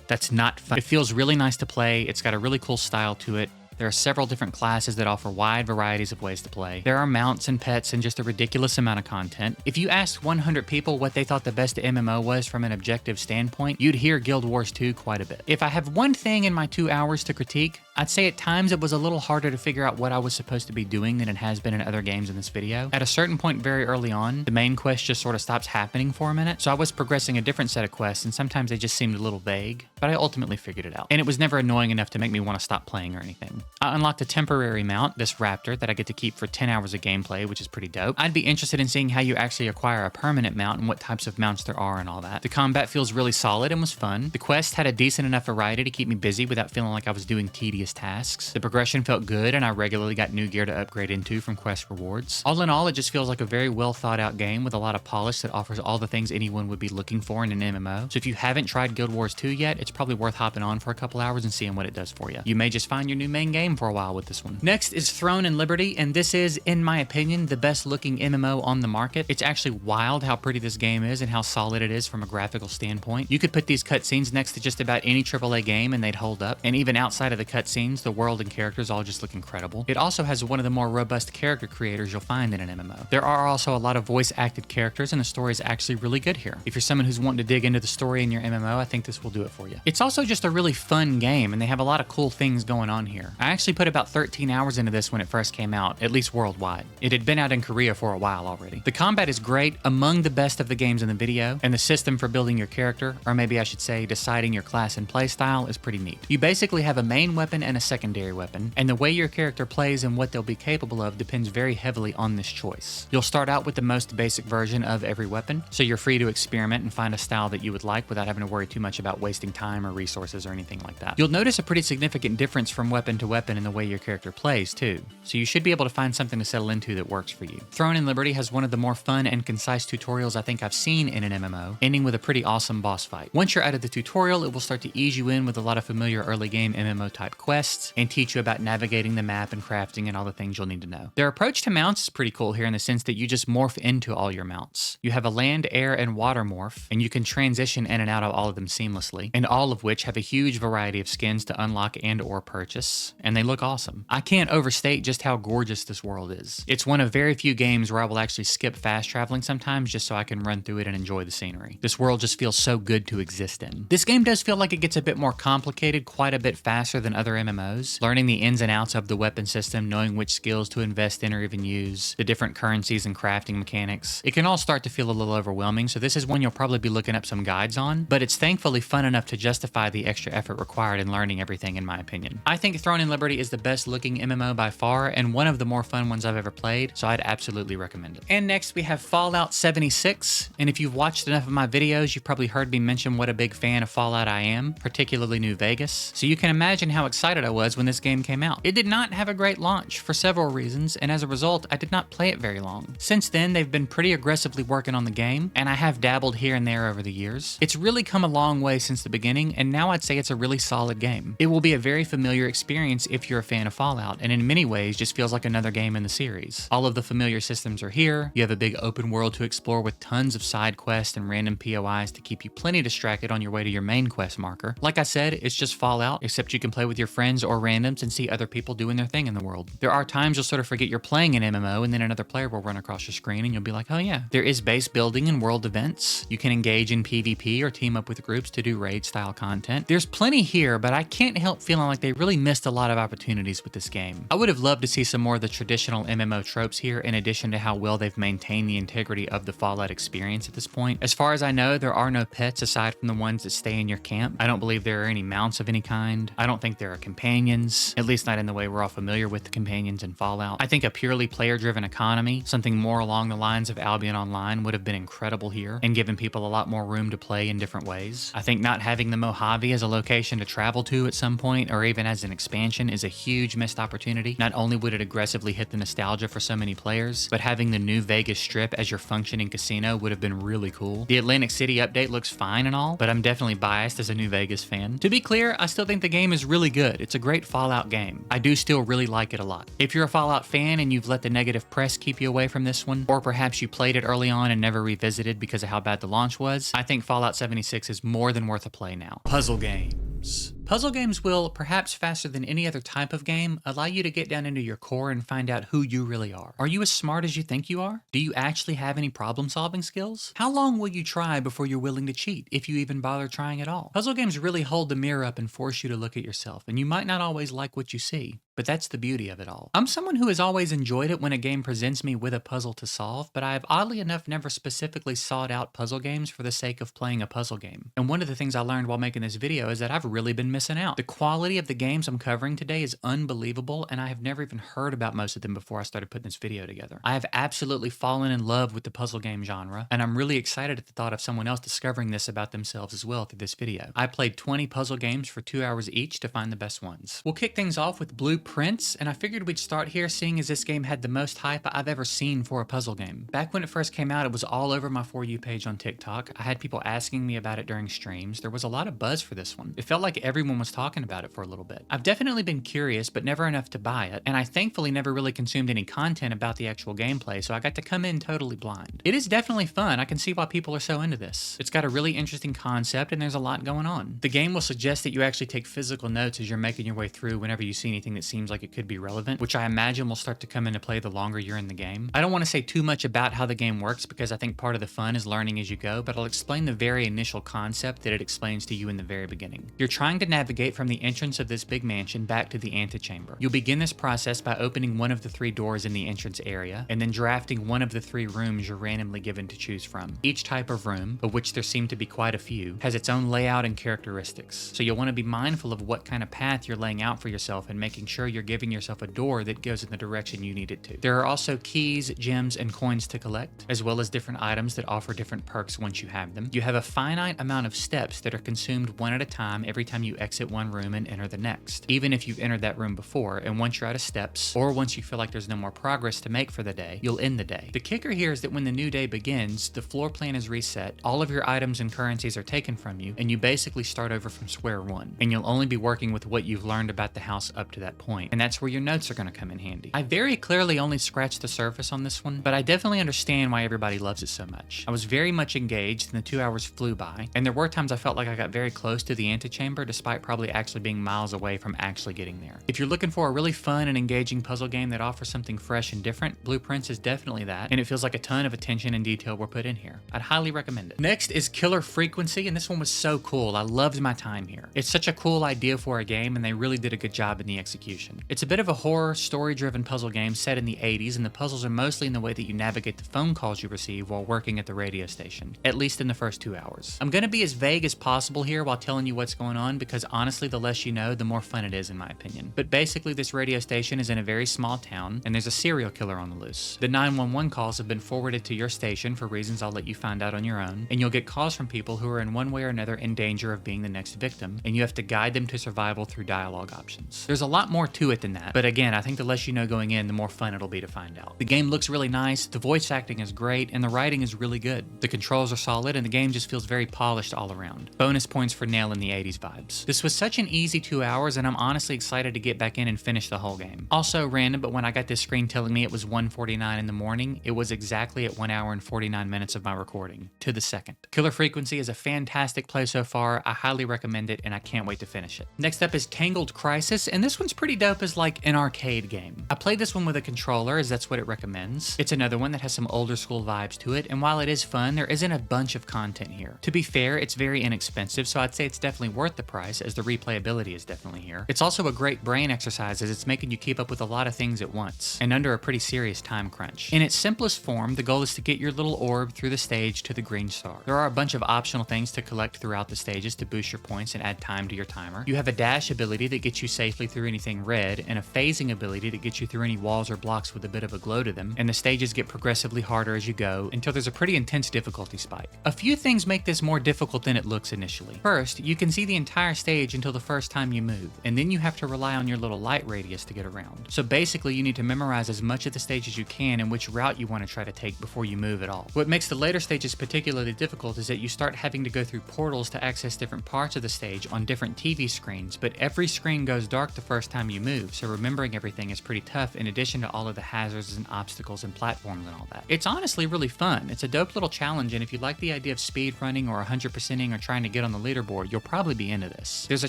that's not fun. It feels really nice to play, it's got a really cool style to it. There are several different classes that offer wide varieties of ways to play. There are mounts and pets and just a ridiculous amount of content. If you asked 100 people what they thought the best MMO was from an objective standpoint, you'd hear Guild Wars 2 quite a bit. If I have one thing in my 2 hours to critique, I'd say at times it was a little harder to figure out what I was supposed to be doing than it has been in other games in this video. At a certain point very early on, the main quest just sort of stops happening for a minute, so I was progressing a different set of quests and sometimes they just seemed a little vague, but I ultimately figured it out. And it was never annoying enough to make me want to stop playing or anything. I unlocked a temporary mount, this raptor, that I get to keep for 10 hours of gameplay, which is pretty dope. I'd be interested in seeing how you actually acquire a permanent mount and what types of mounts there are and all that. The combat feels really solid and was fun. The quest had a decent enough variety to keep me busy without feeling like I was doing tedious tasks. The progression felt good and I regularly got new gear to upgrade into from quest rewards. All in all, it just feels like a very well thought out game with a lot of polish that offers all the things anyone would be looking for in an MMO. So if you haven't tried Guild Wars 2 yet, it's probably worth hopping on for a couple hours and seeing what it does for you. You may just find your new main game for a while with this one. Next is Throne and Liberty, and this is, in my opinion, the best looking MMO on the market. It's actually wild how pretty this game is and how solid it is from a graphical standpoint. You could put these cutscenes next to just about any AAA game and they'd hold up, and even outside of the cutscenes, the world and characters all just look incredible. It also has one of the more robust character creators you'll find in an MMO. There are also a lot of voice acted characters and the story is actually really good here. If you're someone who's wanting to dig into the story in your MMO, I think this will do it for you. It's also just a really fun game and they have a lot of cool things going on here. I actually put about 13 hours into this when it first came out, at least worldwide. It had been out in Korea for a while already. The combat is great, among the best of the games in the video, and the system for building your character, or maybe I should say deciding your class and playstyle, is pretty neat. You basically have a main weapon and a secondary weapon, and the way your character plays and what they'll be capable of depends very heavily on this choice. You'll start out with the most basic version of every weapon, so you're free to experiment and find a style that you would like without having to worry too much about wasting time or resources or anything like that. You'll notice a pretty significant difference from weapon to weapon in the way your character plays too, so you should be able to find something to settle into that works for you. Throne in Liberty has one of the more fun and concise tutorials I think I've seen in an MMO, ending with a pretty awesome boss fight. Once you're out of the tutorial, it will start to ease you in with a lot of familiar early game MMO type quests and teach you about navigating the map and crafting and all the things you'll need to know. Their approach to mounts is pretty cool here in the sense that you just morph into all your mounts. You have a land, air, and water morph, and you can transition in and out of all of them seamlessly, and all of which have a huge variety of skins to unlock and or purchase, and they look awesome. I can't overstate just how gorgeous this world is. It's one of very few games where I will actually skip fast traveling sometimes just so I can run through it and enjoy the scenery. This world just feels so good to exist in. This game does feel like it gets a bit more complicated quite a bit faster than other MMOs. Learning the ins and outs of the weapon system, knowing which skills to invest in or even use, the different currencies and crafting mechanics, it can all start to feel a little overwhelming, so this is one you'll probably be looking up some guides on, but it's thankfully fun enough to justify the extra effort required in learning everything in my opinion. I think Throne in Liberty is the best looking MMO by far and one of the more fun ones I've ever played, so I'd absolutely recommend it. And next we have Fallout 76, and if you've watched enough of my videos, you've probably heard me mention what a big fan of Fallout I am, particularly New Vegas, so you can imagine how excited I was when this game came out. It did not have a great launch for several reasons, and as a result, I did not play it very long. Since then, they've been pretty aggressively working on the game, and I have dabbled here and there over the years. It's really come a long way since the beginning, and now I'd say it's a really solid game. It will be a very familiar experience if you're a fan of Fallout, and in many ways just feels like another game in the series. All of the familiar systems are here, you have a big open world to explore with tons of side quests and random POIs to keep you plenty distracted on your way to your main quest marker. Like I said, it's just Fallout, except you can play with your friends or randoms and see other people doing their thing in the world. There are times you'll sort of forget you're playing an MMO and then another player will run across your screen and you'll be like, oh yeah. There is base building and world events. You can engage in PvP or team up with groups to do raid style content. There's plenty here, but I can't help feeling like they really missed a lot of opportunities with this game. I would have loved to see some more of the traditional MMO tropes here in addition to how well they've maintained the integrity of the Fallout experience at this point. As far as I know, there are no pets aside from the ones that stay in your camp. I don't believe there are any mounts of any kind. I don't think there are companions, at least not in the way we're all familiar with the companions in Fallout. I think a purely player-driven economy, something more along the lines of Albion Online, would have been incredible here and given people a lot more room to play in different ways. I think not having the Mojave as a location to travel to at some point, or even as an expansion, is a huge missed opportunity. Not only would it aggressively hit the nostalgia for so many players, but having the New Vegas Strip as your functioning casino would have been really cool. The Atlantic City update looks fine and all, but I'm definitely biased as a New Vegas fan. To be clear, I still think the game is really good. It's a great Fallout game. I do still really like it a lot. If you're a Fallout fan and you've let the negative press keep you away from this one, or perhaps you played it early on and never revisited because of how bad the launch was, I think Fallout 76 is more than worth a play now. Puzzle games. Puzzle games will, perhaps faster than any other type of game, allow you to get down into your core and find out who you really are. Are you as smart as you think you are? Do you actually have any problem-solving skills? How long will you try before you're willing to cheat, if you even bother trying at all? Puzzle games really hold the mirror up and force you to look at yourself, and you might not always like what you see, but that's the beauty of it all. I'm someone who has always enjoyed it when a game presents me with a puzzle to solve, but I have oddly enough never specifically sought out puzzle games for the sake of playing a puzzle game. And one of the things I learned while making this video is that I've really been missing out. The quality of the games I'm covering today is unbelievable, and I have never even heard about most of them before I started putting this video together. I have absolutely fallen in love with the puzzle game genre, and I'm really excited at the thought of someone else discovering this about themselves as well through this video. I played 20 puzzle games for 2 hours each to find the best ones. We'll kick things off with Blueprints, and I figured we'd start here seeing as this game had the most hype I've ever seen for a puzzle game. Back when it first came out, it was all over my For You page on TikTok. I had people asking me about it during streams. There was a lot of buzz for this one. It felt like everyone was talking about it for a little bit. I've definitely been curious, but never enough to buy it, and I thankfully never really consumed any content about the actual gameplay, so I got to come in totally blind. It is definitely fun. I can see why people are so into this. It's got a really interesting concept, and there's a lot going on. The game will suggest that you actually take physical notes as you're making your way through whenever you see anything that seems seems like it could be relevant, which I imagine will start to come into play the longer you're in the game. I don't want to say too much about how the game works because I think part of the fun is learning as you go, but I'll explain the very initial concept that it explains to you in the very beginning. You're trying to navigate from the entrance of this big mansion back to the antechamber. You'll begin this process by opening one of the 3 doors in the entrance area, and then drafting one of the 3 rooms you're randomly given to choose from. Each type of room, of which there seem to be quite a few, has its own layout and characteristics, so you'll want to be mindful of what kind of path you're laying out for yourself and making sure you're giving yourself a door that goes in the direction you need it to. There are also keys, gems, and coins to collect, as well as different items that offer different perks once you have them. You have a finite amount of steps that are consumed one at a time every time you exit one room and enter the next, even if you've entered that room before, and once you're out of steps, or once you feel like there's no more progress to make for the day, you'll end the day. The kicker here is that when the new day begins, the floor plan is reset, all of your items and currencies are taken from you, and you basically start over from square one, and you'll only be working with what you've learned about the house up to that point, and that's where your notes are going to come in handy. I very clearly only scratched the surface on this one, but I definitely understand why everybody loves it so much. I was very much engaged, and the 2 hours flew by, and there were times I felt like I got very close to the antechamber despite probably actually being miles away from actually getting there. If you're looking for a really fun and engaging puzzle game that offers something fresh and different, Blueprints is definitely that, and it feels like a ton of attention and detail were put in here. I'd highly recommend it. Next is Killer Frequency, and this one was so cool. I loved my time here. It's such a cool idea for a game, and they really did a good job in the execution. It's a bit of a horror, story-driven puzzle game set in the 80s, and the puzzles are mostly in the way that you navigate the phone calls you receive while working at the radio station, at least in the first 2 hours. I'm gonna be as vague as possible here while telling you what's going on because honestly, the less you know, the more fun it is in my opinion. But basically, this radio station is in a very small town, and there's a serial killer on the loose. The 911 calls have been forwarded to your station for reasons I'll let you find out on your own, and you'll get calls from people who are in one way or another in danger of being the next victim, and you have to guide them to survival through dialogue options. There's a lot more to it than that, but again, I think the less you know going in, the more fun it'll be to find out. The game looks really nice, the voice acting is great, and the writing is really good. The controls are solid, and the game just feels very polished all around. Bonus points for nailing the 80s vibes. This was such an easy 2 hours, and I'm honestly excited to get back in and finish the whole game. Also random, but when I got this screen telling me it was 1:49 in the morning, it was exactly at 1 hour and 49 minutes of my recording, to the second. Killer Frequency is a fantastic play so far, I highly recommend it, and I can't wait to finish it. Next up is Tangled Crisis, and this one's pretty dope as like an arcade game. I played this one with a controller, as that's what it recommends. It's another one that has some older school vibes to it, and while it is fun, there isn't a bunch of content here. To be fair, it's very inexpensive, so I'd say it's definitely worth the price, as the replayability is definitely here. It's also a great brain exercise, as it's making you keep up with a lot of things at once, and under a pretty serious time crunch. In its simplest form, the goal is to get your little orb through the stage to the green star. There are a bunch of optional things to collect throughout the stages to boost your points and add time to your timer. You have a dash ability that gets you safely through anything red, and a phasing ability that gets you through any walls or blocks with a bit of a glow to them, and the stages get progressively harder as you go until there's a pretty intense difficulty spike. A few things make this more difficult than it looks initially. First, you can see the entire stage until the first time you move, and then you have to rely on your little light radius to get around. So basically, you need to memorize as much of the stage as you can and which route you want to try to take before you move at all. What makes the later stages particularly difficult is that you start having to go through portals to access different parts of the stage on different TV screens, but every screen goes dark the first time you move, so remembering everything is pretty tough in addition to all of the hazards and obstacles and platforms and all that. It's honestly really fun. It's a dope little challenge, and if you like the idea of speed running or 100%ing or trying to get on the leaderboard, you'll probably be into this. There's a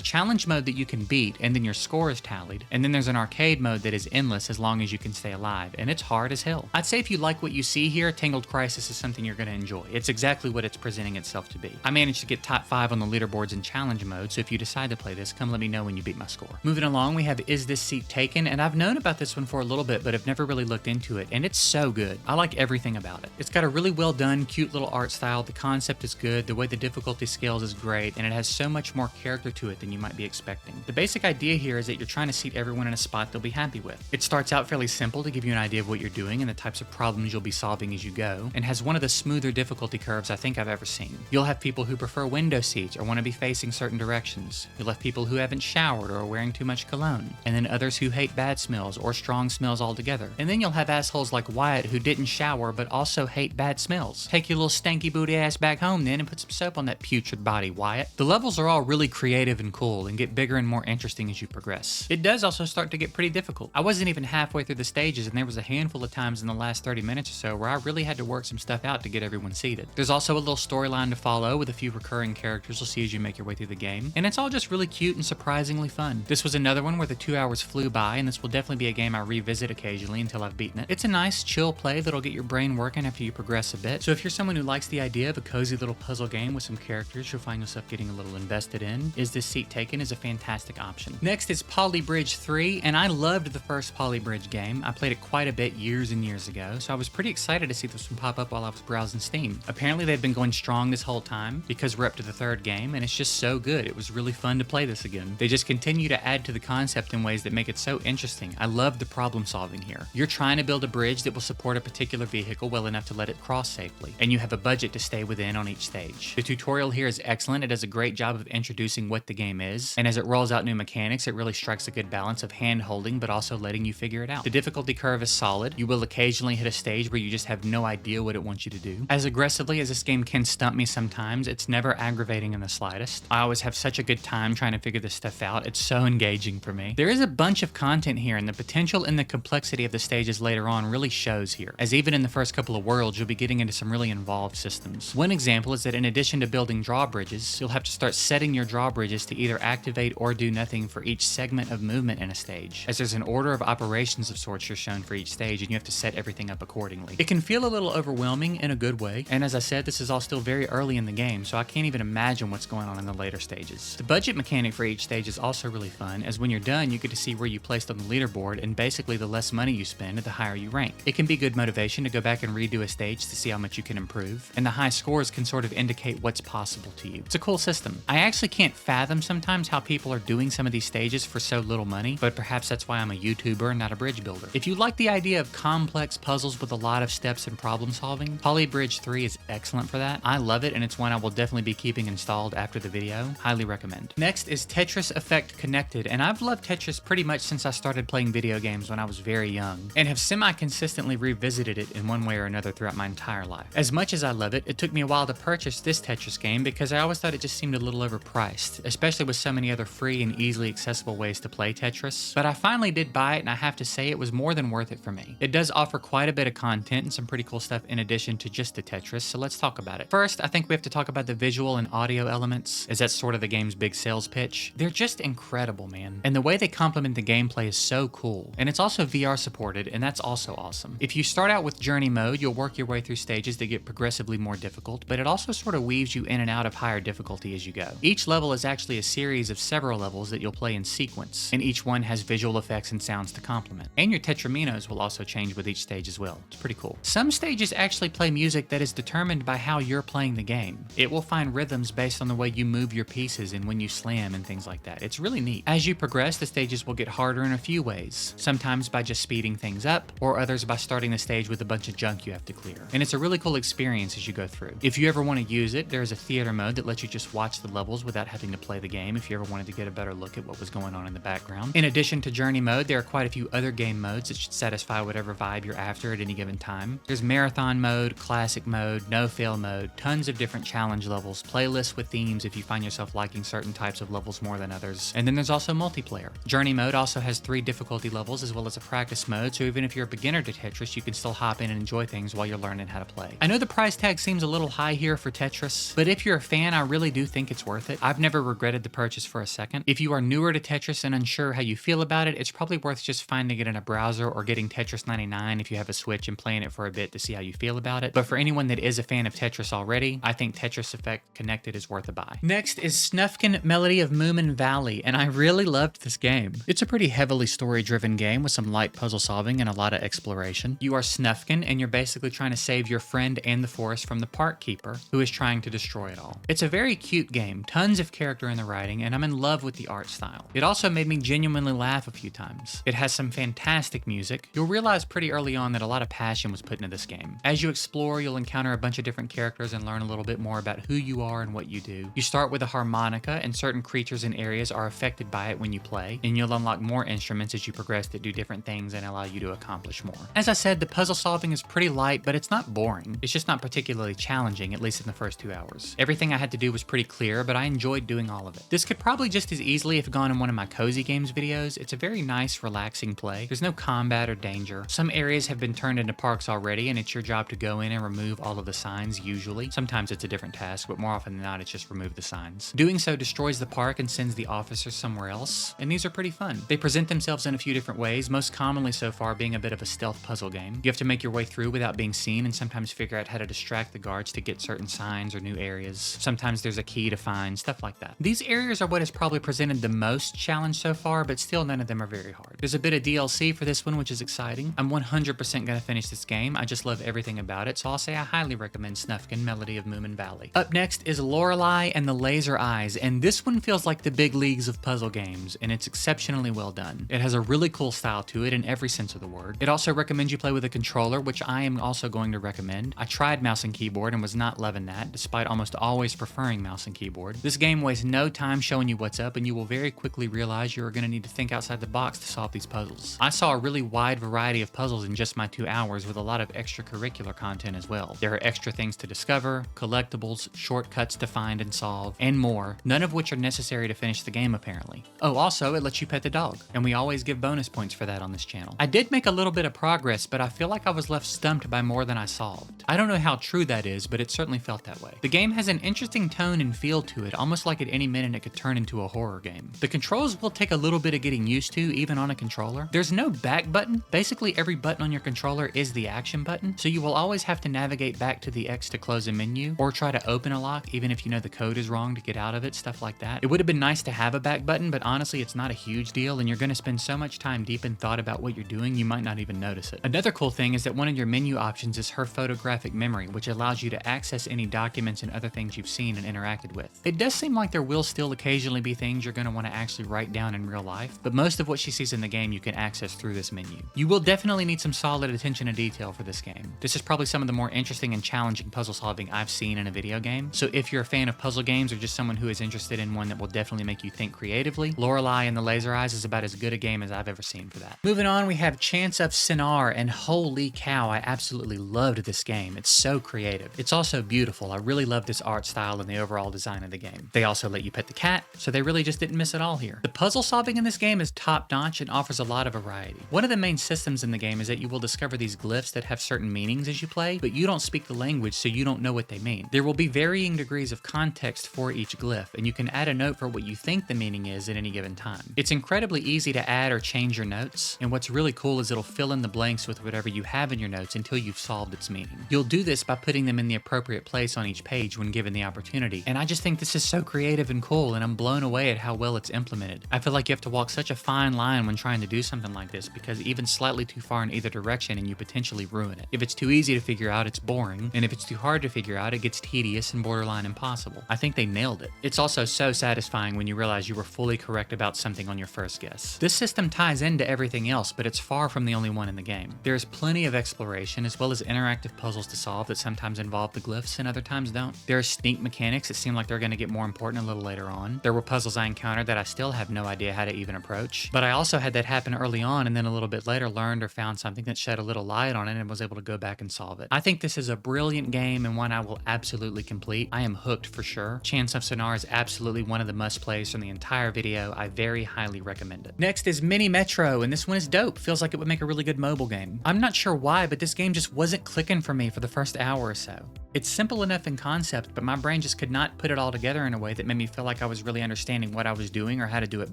challenge mode that you can beat, and then your score is tallied, and then there's an arcade mode that is endless as long as you can stay alive, and it's hard as hell. I'd say if you like what you see here, Tangled Crisis is something you're going to enjoy. It's exactly what it's presenting itself to be. I managed to get top 5 on the leaderboards in challenge mode, so if you decide to play this, come let me know when you beat my score. Moving along, we have Is This Seat Taken? And I've known about this one for a little bit, but I've never really looked into it, and it's so good. I like everything about it. It's got a really well done, cute little art style, the concept is good, the way the difficulty scales is great, and it has so much more character to it than you might be expecting. The basic idea here is that you're trying to seat everyone in a spot they'll be happy with. It starts out fairly simple to give you an idea of what you're doing and the types of problems you'll be solving as you go, and has one of the smoother difficulty curves I think I've ever seen. You'll have people who prefer window seats or want to be facing certain directions. You'll have people who haven't showered or are wearing too much cologne, and then others who hate bad smells or strong smells altogether. And then you'll have assholes like Wyatt who didn't shower but also hate bad smells. Take your little stanky booty ass back home then and put some soap on that putrid body, Wyatt. The levels are all really creative and cool and get bigger and more interesting as you progress. It does also start to get pretty difficult. I wasn't even halfway through the stages, and there was a handful of times in the last 30 minutes or so where I really had to work some stuff out to get everyone seated. There's also a little storyline to follow with a few recurring characters you'll see as you make your way through the game, and it's all just really cute and surprisingly fun. This was another one where the 2 hours flew by, and this will definitely be a game I revisit occasionally until I've beaten it. It's a nice, chill play that'll get your brain working after you progress a bit. So if you're someone who likes the idea of a cozy little puzzle game with some characters you'll find yourself getting a little invested in, Is This Seat Taken is a fantastic option. Next is Poly Bridge 3, and I loved the first Poly Bridge game. I played it quite a bit years and years ago, so I was pretty excited to see this one pop up while I was browsing Steam. Apparently they've been going strong this whole time because we're up to the third game, and it's just so good. It was really fun to play this again. They just continue to add to the concept in ways that make it so interesting. I love the problem solving here. You're trying to build a bridge that will support a particular vehicle well enough to let it cross safely, and you have a budget to stay within on each stage. The tutorial here is excellent. It does a great job of introducing what the game is, and as it rolls out new mechanics, it really strikes a good balance of hand holding but also letting you figure it out. The difficulty curve is solid. You will occasionally hit a stage where you just have no idea what it wants you to do. As aggressively as this game can stump me sometimes, it's never aggravating in the slightest. I always have such a good time trying to figure this stuff out. It's so engaging for me. There is a bunch of content here, and the potential and the complexity of the stages later on really shows here, as even in the first couple of worlds, you'll be getting into some really involved systems. One example is that in addition to building drawbridges, you'll have to start setting your drawbridges to either activate or do nothing for each segment of movement in a stage, as there's an order of operations of sorts you're shown for each stage, and you have to set everything up accordingly. It can feel a little overwhelming in a good way, and as I said, this is all still very early in the game, so I can't even imagine what's going on in the later stages. The budget mechanic for each stage is also really fun, as when you're done, you get to see where you placed on the leaderboard, and basically the less money you spend, the higher you rank. It can be good motivation to go back and redo a stage to see how much you can improve, and the high scores can sort of indicate what's possible to you. It's a cool system. I actually can't fathom sometimes how people are doing some of these stages for so little money, but perhaps that's why I'm a YouTuber and not a bridge builder. If you like the idea of complex puzzles with a lot of steps and problem solving, Poly Bridge 3 is excellent for that. I love it, and it's one I will definitely be keeping installed after the video. Highly recommend. Next is Tetris Effect Connected, and I've loved Tetris pretty much since I started playing video games when I was very young, and have semi-consistently revisited it in one way or another throughout my entire life. As much as I love it, it took me a while to purchase this Tetris game because I always thought it just seemed a little overpriced, especially with so many other free and easily accessible ways to play Tetris. But I finally did buy it, and I have to say it was more than worth it for me. It does offer quite a bit of content and some pretty cool stuff in addition to just the Tetris, so let's talk about it. First, I think we have to talk about the visual and audio elements, as that's sort of the game's big sales pitch. They're just incredible, man. And the way they complement the gameplay is so cool. And it's also VR supported, and that's also awesome. If you start out with Journey mode, you'll work your way through stages that get progressively more difficult, but it also sort of weaves you in and out of higher difficulty as you go. Each level is actually a series of several levels that you'll play in sequence, and each one has visual effects and sounds to complement. And your tetraminos will also change with each stage as well. It's pretty cool. Some stages actually play music that is determined by how you're playing the game. It will find rhythms based on the way you move your pieces and when you slam and things like that. It's really neat. As you progress, the stages will get harder in a few ways, sometimes by just speeding things up, or others by starting the stage with a bunch of junk you have to clear. And it's a really cool experience as you go through. If you ever want to use it, there's a theater mode that lets you just watch the levels without having to play the game if you ever wanted to get a better look at what was going on in the background. In addition to Journey mode, there are quite a few other game modes that should satisfy whatever vibe you're after at any given time. There's marathon mode, classic mode, no fail mode, tons of different challenge levels, playlists with themes if you find yourself liking certain types of levels more than others. And then there's also multiplayer. Journey mode also has 3 difficulty levels as well as a practice mode, so even if you're a beginner to Tetris, you can still hop in and enjoy things while you're learning how to play. I know the price tag seems a little high here for Tetris, but if you're a fan, I really do think it's worth it. I've never regretted the purchase for a second. If you are newer to Tetris and unsure how you feel about it, it's probably worth just finding it in a browser or getting Tetris 99 if you have a Switch and playing it for a bit to see how you feel about it. But for anyone that is a fan of Tetris already, I think Tetris Effect Connected is worth a buy. Next is Snufkin Melody of Moomin Valley, and I really loved this game. It's a pretty heavily story-driven game with some light puzzle solving and a lot of exploration. You are Snufkin, and you're basically trying to save your friend and the forest from the park keeper, who is trying to destroy it all. It's a very cute game, tons of character in the writing, and I'm in love with the art style. It also made me genuinely laugh a few times. It has some fantastic music. You'll realize pretty early on that a lot of passion was put into this game. As you explore, you'll encounter a bunch of different characters and learn a little bit more about who you are and what you do. You start with a harmonica, and certain creatures and areas are affected by it when you play, and you'll unlock more instruments as you progress that do different things and allow you to accomplish more. As I said, the puzzle solving is pretty light, but it's not boring. It's just not particularly challenging, at least in the first 2 hours. Everything I had to do was pretty clear, but I enjoyed doing all of it. This could probably just as easily have gone in one of my cozy games videos. It's a very nice, relaxing play. There's no combat or danger. Some areas have been turned into parks already, and it's your job to go in and remove all of the signs usually. Sometimes it's a different task, but more often than not, it's just remove the signs. Doing so destroys the park and sends the officers somewhere else, and these are pretty pretty fun. They present themselves in a few different ways, most commonly so far being a bit of a stealth puzzle game. You have to make your way through without being seen and sometimes figure out how to distract the guards to get certain signs or new areas. Sometimes there's a key to find, stuff like that. These areas are what has probably presented the most challenge so far, but still none of them are very hard. There's a bit of DLC for this one, which is exciting. I'm 100% gonna finish this game. I just love everything about it, so I'll say I highly recommend Snufkin Melody of Moomin Valley. Up next is Lorelei and the Laser Eyes, and this one feels like the big leagues of puzzle games, and it's exceptionally well done. It has a really cool style to it in every sense of the word. It also recommends you play with a controller, which I am also going to recommend. I tried mouse and keyboard and was not loving that, despite almost always preferring mouse and keyboard. This game wastes no time showing you what's up, and you will very quickly realize you are going to need to think outside the box to solve these puzzles. I saw a really wide variety of puzzles in just my 2 hours with a lot of extracurricular content as well. There are extra things to discover, collectibles, shortcuts to find and solve, and more, none of which are necessary to finish the game apparently. Oh, also it lets you pet the dog, and we always give bonus points for that on this channel. I did make a little bit of progress, but I feel like I was left stumped by more than I solved. I don't know how true that is, but it certainly felt that way. The game has an interesting tone and feel to it, almost like at any minute it could turn into a horror game. The controls will take a little bit of getting used to, even on a controller. There's no back button. Basically every button on your controller is the action button, so you will always have to navigate back to the X to close a menu, or try to open a lock even if you know the code is wrong to get out of it, stuff like that. It would have been nice to have a back button, but honestly it's not a huge deal, and you're going to spend so much time deep in thought about what you're doing you might not even notice it. Another cool thing is that one of your menu options is her photographic memory, which allows you to access any documents and other things you've seen and interacted with. It does seem like there will still occasionally be things you're going to want to actually write down in real life, but most of what she sees in the game you can access through this menu. You will definitely need some solid attention to detail for this game. This is probably some of the more interesting and challenging puzzle solving I've seen in a video game, so if you're a fan of puzzle games or just someone who is interested in one that will definitely make you think creatively, Lorelei and the Laser Eyes is about as good a game as I've ever seen for that. Moving on, we have Chance of Sinar, and holy cow, I absolutely loved this game. It's so creative. It's also beautiful. I really love this art style and the overall design of the game. They also let you pet the cat, so they really just didn't miss it all here. The puzzle solving in this game is top notch and offers a lot of variety. One of the main systems in the game is that you will discover these glyphs that have certain meanings as you play, but you don't speak the language, so you don't know what they mean. There will be varying degrees of context for each glyph, and you can add a note for what you think the meaning is at any given time. It's incredibly easy to add or change your notes, and what's really cool is it'll fill in the blanks with whatever you have in your notes until you've solved its meaning. You'll do this by putting them in the appropriate place on each page when given the opportunity, and I just think this is so creative and cool, and I'm blown away at how well it's implemented. I feel like you have to walk such a fine line when trying to do something like this, because even slightly too far in either direction and you potentially ruin it. If it's too easy to figure out, it's boring, and if it's too hard to figure out, it gets tedious and borderline impossible. I think they nailed it. It's also so satisfying when you realize you were fully correct about something on your first guess. This system ties into everything else, but it's far from the only one in the game. There's plenty of exploration, as well as interactive puzzles to solve that sometimes involve the glyphs and other times don't. There are sneak mechanics that seem like they're going to get more important a little later on. There were puzzles I encountered that I still have no idea how to even approach, but I also had that happen early on and then a little bit later learned or found something that shed a little light on it and was able to go back and solve it. I think this is a brilliant game and one I will absolutely complete. I am hooked for sure. Chance of Sinar is absolutely one of the must-plays from the entire video. I very highly recommend it. Next is Mini Metro, and this one is dope. Feels like it would make a really good mobile game. I'm not sure why, but this game just wasn't clicking for me for the first hour or so. It's simple enough in concept, but my brain just could not put it all together in a way that made me feel like I was really understanding what I was doing or how to do it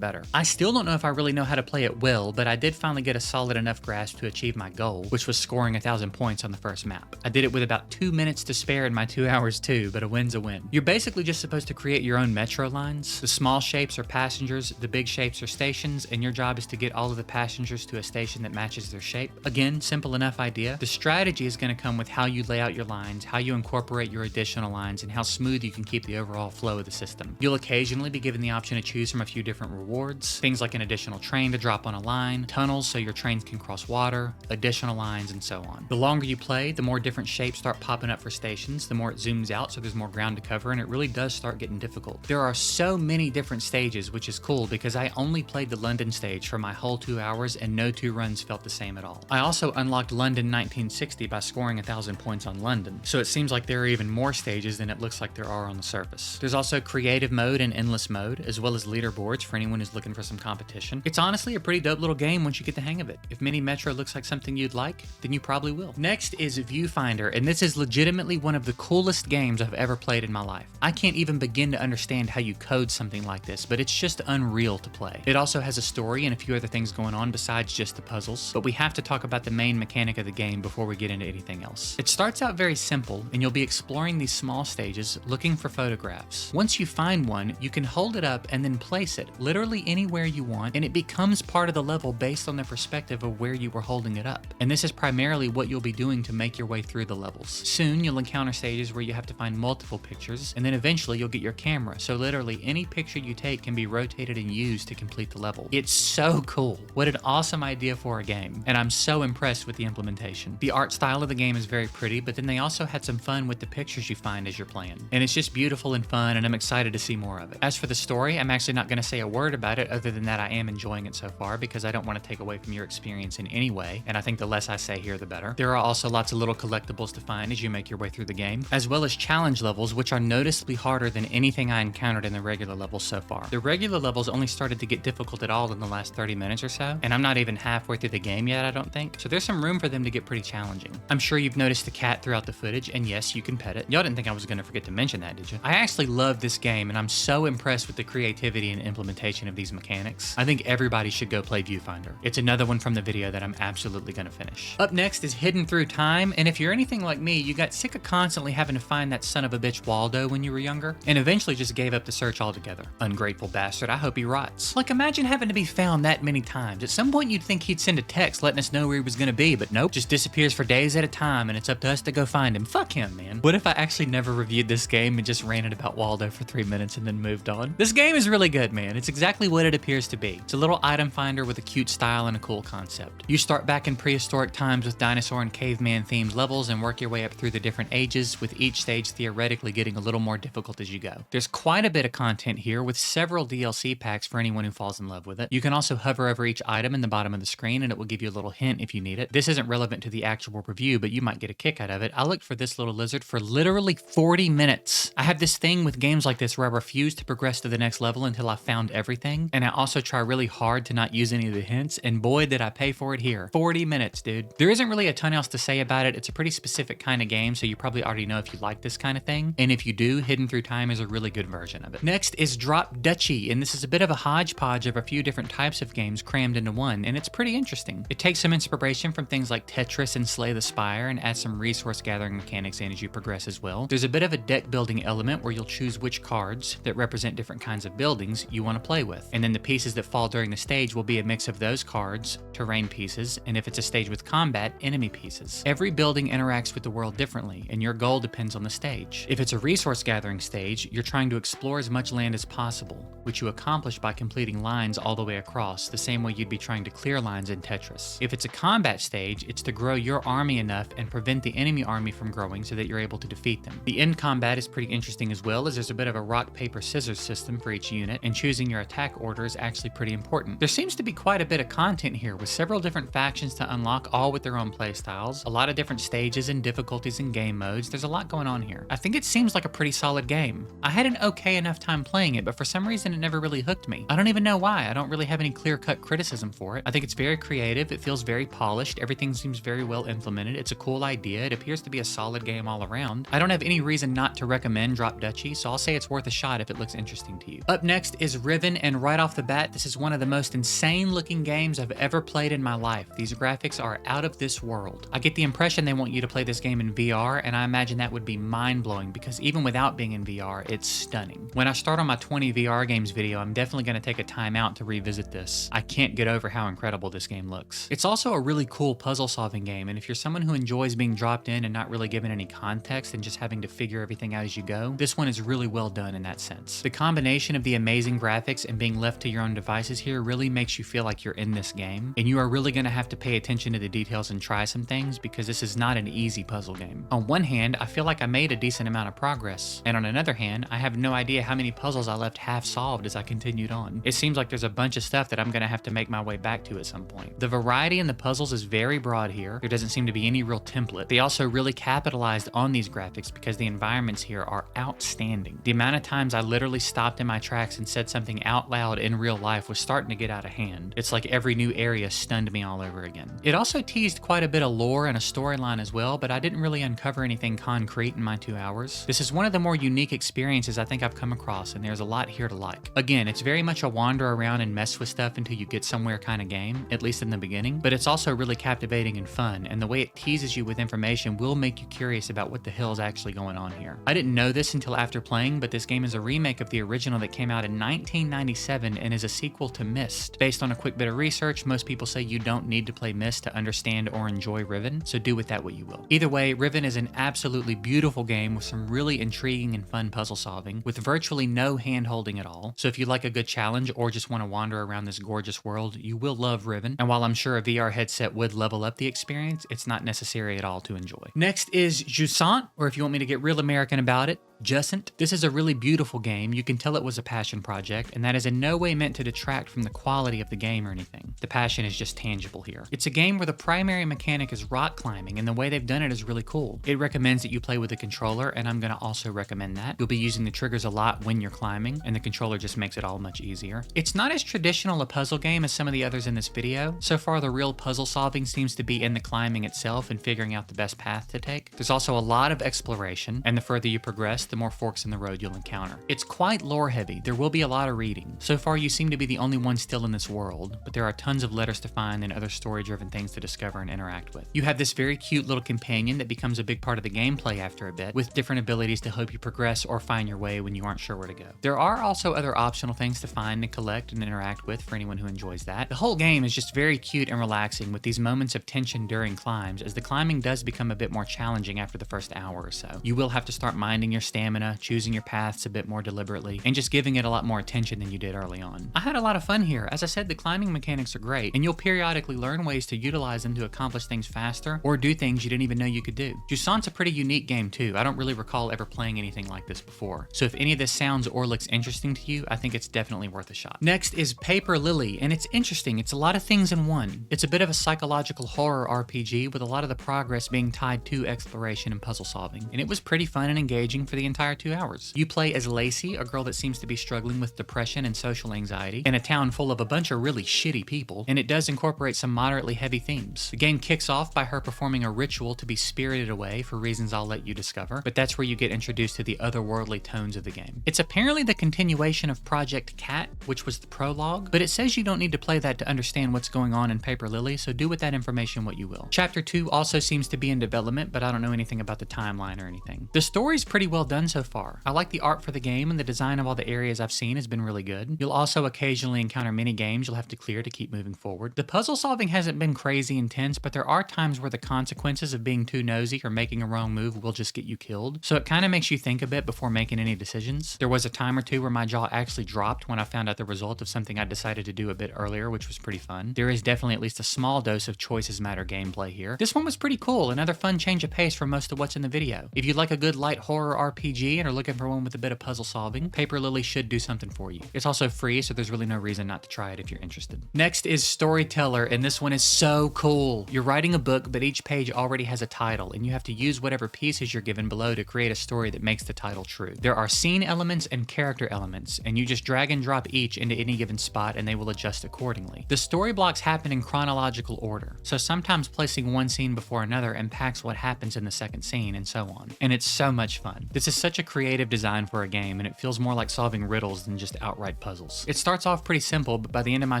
better. I still don't know if I really know how to play it well, but I did finally get a solid enough grasp to achieve my goal, which was scoring 1,000 points on the first map. I did it with about 2 minutes to spare in my 2 hours too, but a win's a win. You're basically just supposed to create your own metro lines. The small shapes are passengers, the big shapes are stations, and your job is to get all of the passengers to a station that matches their shape. Again, simple enough idea. The strategy is going to come with how you lay out your lines, how you incorporate your additional lines, and how smooth you can keep the overall flow of the system. You'll occasionally be given the option to choose from a few different rewards, things like an additional train to drop on a line, tunnels so your trains can cross water, additional lines, and so on. The longer you play, the more different shapes start popping up for stations, the more it zooms out so there's more ground to cover, and it really does start getting difficult. There are so many different stages, which is cool because I only played the London stage for my whole 2 hours and no 2 runs felt the same at all. I also unlocked London 1960 by scoring 1,000 points on London, so it seems like there are even more stages than it looks like there are on the surface. There's also creative mode and endless mode, as well as leaderboards for anyone who's looking for some competition. It's honestly a pretty dope little game once you get the hang of it. If Mini Metro looks like something you'd like, then you probably will. Next is Viewfinder, and this is legitimately one of the coolest games I've ever played in my life. I can't even begin to understand how you code something like this, but it's just unreal to play. gameplay. It also has a story and a few other things going on besides just the puzzles, but we have to talk about the main mechanic of the game before we get into anything else. It starts out very simple, and you'll be exploring these small stages looking for photographs. Once you find one, you can hold it up and then place it literally anywhere you want, and it becomes part of the level based on the perspective of where you were holding it up. And this is primarily what you'll be doing to make your way through the levels. Soon you'll encounter stages where you have to find multiple pictures, and then eventually you'll get your camera, so literally any picture you take can be rotated and used to complete the level. It's so cool. What an awesome idea for a game, and I'm so impressed with the implementation. The art style of the game is very pretty, but then they also had some fun with the pictures you find as you're playing. And it's just beautiful and fun, and I'm excited to see more of it. As for the story, I'm actually not going to say a word about it other than that I am enjoying it so far, because I don't want to take away from your experience in any way, and I think the less I say here, the better. There are also lots of little collectibles to find as you make your way through the game, as well as challenge levels, which are noticeably harder than anything I encountered in the regular levels so far. The regular levels only started to get difficult at all in the last 30 minutes or so, and I'm not even halfway through the game yet, I don't think, so there's some room for them to get pretty challenging. I'm sure you've noticed the cat throughout the footage, and yes, you can pet it. Y'all didn't think I was going to forget to mention that, did you? I actually love this game, and I'm so impressed with the creativity and implementation of these mechanics. I think everybody should go play Viewfinder. It's another one from the video that I'm absolutely going to finish. Up next is Hidden Through Time, and if you're anything like me, you got sick of constantly having to find that son of a bitch Waldo when you were younger, and eventually just gave up the search altogether. Ungrateful bastard, I hope he rots. Like, imagine having to be found that many times. At some point you'd think he'd send a text letting us know where he was going to be, but nope, just disappears for days at a time, and it's up to us to go find him. Fuck him, man. What if I actually never reviewed this game and just ranted about Waldo for 3 minutes and then moved on? This game is really good, man. It's exactly what it appears to be. It's a little item finder with a cute style and a cool concept. You start back in prehistoric times with dinosaur and caveman themed levels and work your way up through the different ages, with each stage theoretically getting a little more difficult as you go. There's quite a bit of content here, with several DLC packs for anyone who falls in love with it. You can also hover over each item in the bottom of the screen and it will give you a little hint if you need it. This isn't relevant to the actual review, but you might get a kick out of it. I looked for this little lizard for literally 40 minutes. I have this thing with games like this where I refuse to progress to the next level until I found everything, and I also try really hard to not use any of the hints, and boy did I pay for it here. 40 minutes, dude. There isn't really a ton else to say about it. It's a pretty specific kind of game, so you probably already know if you like this kind of thing, and if you do, Hidden Through Time is a really good version of it. Next is Drop Duchy, and this is a bit of a hodgepodge of a few different types of games crammed into one, and it's pretty interesting. It takes some inspiration from things like Tetris and Slay the Spire, and adds some resource gathering mechanics in as you progress as well. There's a bit of a deck building element where you'll choose which cards that represent different kinds of buildings you want to play with, and then the pieces that fall during the stage will be a mix of those cards, terrain pieces, and if it's a stage with combat, enemy pieces. Every building interacts with the world differently, and your goal depends on the stage. If it's a resource gathering stage, you're trying to explore as much land as possible, which you accomplish by completing lines all the way across, the same way you'd be trying to clear lines in Tetris. If it's a combat stage, it's to grow your army enough and prevent the enemy army from growing so that you're able to defeat them. The end combat is pretty interesting as well, as there's a bit of a rock, paper, scissors system for each unit, and choosing your attack order is actually pretty important. There seems to be quite a bit of content here, with several different factions to unlock, all with their own playstyles, a lot of different stages and difficulties and game modes. There's a lot going on here. I think it seems like a pretty solid game. I had an okay enough time playing it, but for some reason it never really hooked me. I don't even know why. I don't really have any clear-cut criticism for it. I think it's very creative, it feels very polished, everything seems very well implemented, it's a cool idea, it appears to be a solid game all around. I don't have any reason not to recommend Drop Duchy, so I'll say it's worth a shot if it looks interesting to you. Up next is Riven, and right off the bat, this is one of the most insane looking games I've ever played in my life. These graphics are out of this world. I get the impression they want you to play this game in VR, and I imagine that would be mind-blowing, because even without being in VR, it's stunning. When I start on my 20 VR games video, I'm definitely going to take a time out to revisit this. I can't get over how incredible this game looks. It's also a really cool puzzle-solving game, and if you're someone who enjoys being dropped in and not really given any context and just having to figure everything out as you go, this one is really well done in that sense. The combination of the amazing graphics and being left to your own devices here really makes you feel like you're in this game, and you are really going to have to pay attention to the details and try some things, because this is not an easy puzzle game. On one hand, I feel like I made a decent amount of progress, and on another hand, I have no idea how many puzzles I left half solved as I continued on. It seems like there's a bunch of stuff that I'm going to have to make my way back to at some point. The variety in the puzzles is very broad here. There doesn't seem to be any real template. They also really capitalized on these graphics because the environments here are outstanding. The amount of times I literally stopped in my tracks and said something out loud in real life was starting to get out of hand. It's like every new area stunned me all over again. It also teased quite a bit of lore and a storyline as well, but I didn't really uncover anything concrete in my 2 hours. This is one of the more unique experiences I think I've come across, and there's a lot here to like. Again, it's very much a wander around and mess with stuff until you get somewhere kind of game, at least in the beginning, but it's also really captivating and fun, and the way it teases you with information will make you curious about what the hell is actually going on here. I didn't know this until after playing, but this game is a remake of the original that came out in 1997 and is a sequel to Myst. Based on a quick bit of research, most people say you don't need to play Myst to understand or enjoy Riven, so do with that what you will. Either way, Riven is an absolutely beautiful game with some really intriguing and fun puzzle solving, with virtually no hand-holding at all. So if you like a good challenge or just want to wander around this gorgeous world, you will love Riven. And while I'm sure a VR headset would level up the experience, it's not necessary at all to enjoy. Next is Jusant, or if you want me to get real American about it, Jusant. This is a really beautiful game. You can tell it was a passion project, and that is in no way meant to detract from the quality of the game or anything. The passion is just tangible here. It's a game where the primary mechanic is rock climbing, and the way they've done it is really cool. It recommends that you play with a controller, and I'm going to also recommend that. You'll be using the triggers a lot when you're climbing, and the controller just makes it all much easier. It's not as traditional a puzzle game as some of the others in this video. So far, the real puzzle solving seems to be in the climbing itself and figuring out the best path to take. There's also a lot of exploration, and the further you progress, the more forks in the road you'll encounter. It's quite lore heavy. There will be a lot of reading. So far, you seem to be the only one still in this world, but there are tons of letters to find and other story-driven things to discover and interact with. You have this very cute little companion that becomes a big part of the gameplay after a bit, with different abilities to help you progress or find your way when you aren't sure where to go. There are also other optional things to find and collect and interact with for anyone who enjoys that. The whole game is just very cute and relaxing, with these moments of tension during climbs, as the climbing does become a bit more challenging after the first hour or so. You will have to start minding your stamina, choosing your paths a bit more deliberately, and just giving it a lot more attention than you did early on. I had a lot of fun here. As I said, the climbing mechanics are great, and you'll periodically learn ways to utilize them to accomplish things faster or do things you didn't even know you could do. Jusant's a pretty unique game too. I don't really recall ever playing anything like this before. So if any of this sounds or looks interesting to you, I think it's definitely worth a shot. Next is Paper Lily, and it's interesting. It's a lot of things in one. It's a bit of a psychological horror RPG with a lot of the progress being tied to exploration and puzzle solving, and it was pretty fun and engaging for the entire 2 hours. You play as Lacey, a girl that seems to be struggling with depression and social anxiety, in a town full of a bunch of really shitty people, and it does incorporate some moderately heavy themes. The game kicks off by her performing a ritual to be spirited away for reasons I'll let you discover, but that's where you get introduced to the otherworldly tones of the game. It's apparently the continuation of Project Cat, which was the prologue, but it says you don't need to play that to understand what's going on in Paper Lily, so do with that information what you will. Chapter 2 also seems to be in development, but I don't know anything about the timeline or anything. The story's pretty well done so far. I like the art for the game, and the design of all the areas I've seen has been really good. You'll also occasionally encounter mini games you'll have to clear to keep moving forward. The puzzle solving hasn't been crazy intense, but there are times where the consequences of being too nosy or making a wrong move will just get you killed. So it kind of makes you think a bit before making any decisions. There was a time or two where my jaw actually dropped when I found out the result of something I decided to do a bit earlier, which was pretty fun. There is definitely at least a small dose of choices matter gameplay here. This one was pretty cool, another fun change of pace from most of what's in the video. If you like a good light horror RPG and are looking for one with a bit of puzzle solving, Paper Lily should do something for you. It's also free, so there's really no reason not to try it if you're interested. Next is Storyteller, and this one is so cool. You're writing a book, but each page already has a title, and you have to use whatever pieces you're given below to create a story that makes the title true. There are scene elements and character elements, and you just drag and drop each into any given spot and they will adjust accordingly. The story blocks happen in chronological order, so sometimes placing one scene before another impacts what happens in the second scene, and so on. And it's so much fun. This is such a creative design for a game, and it feels more like solving riddles than just outright puzzles. It starts off pretty simple, but by the end of my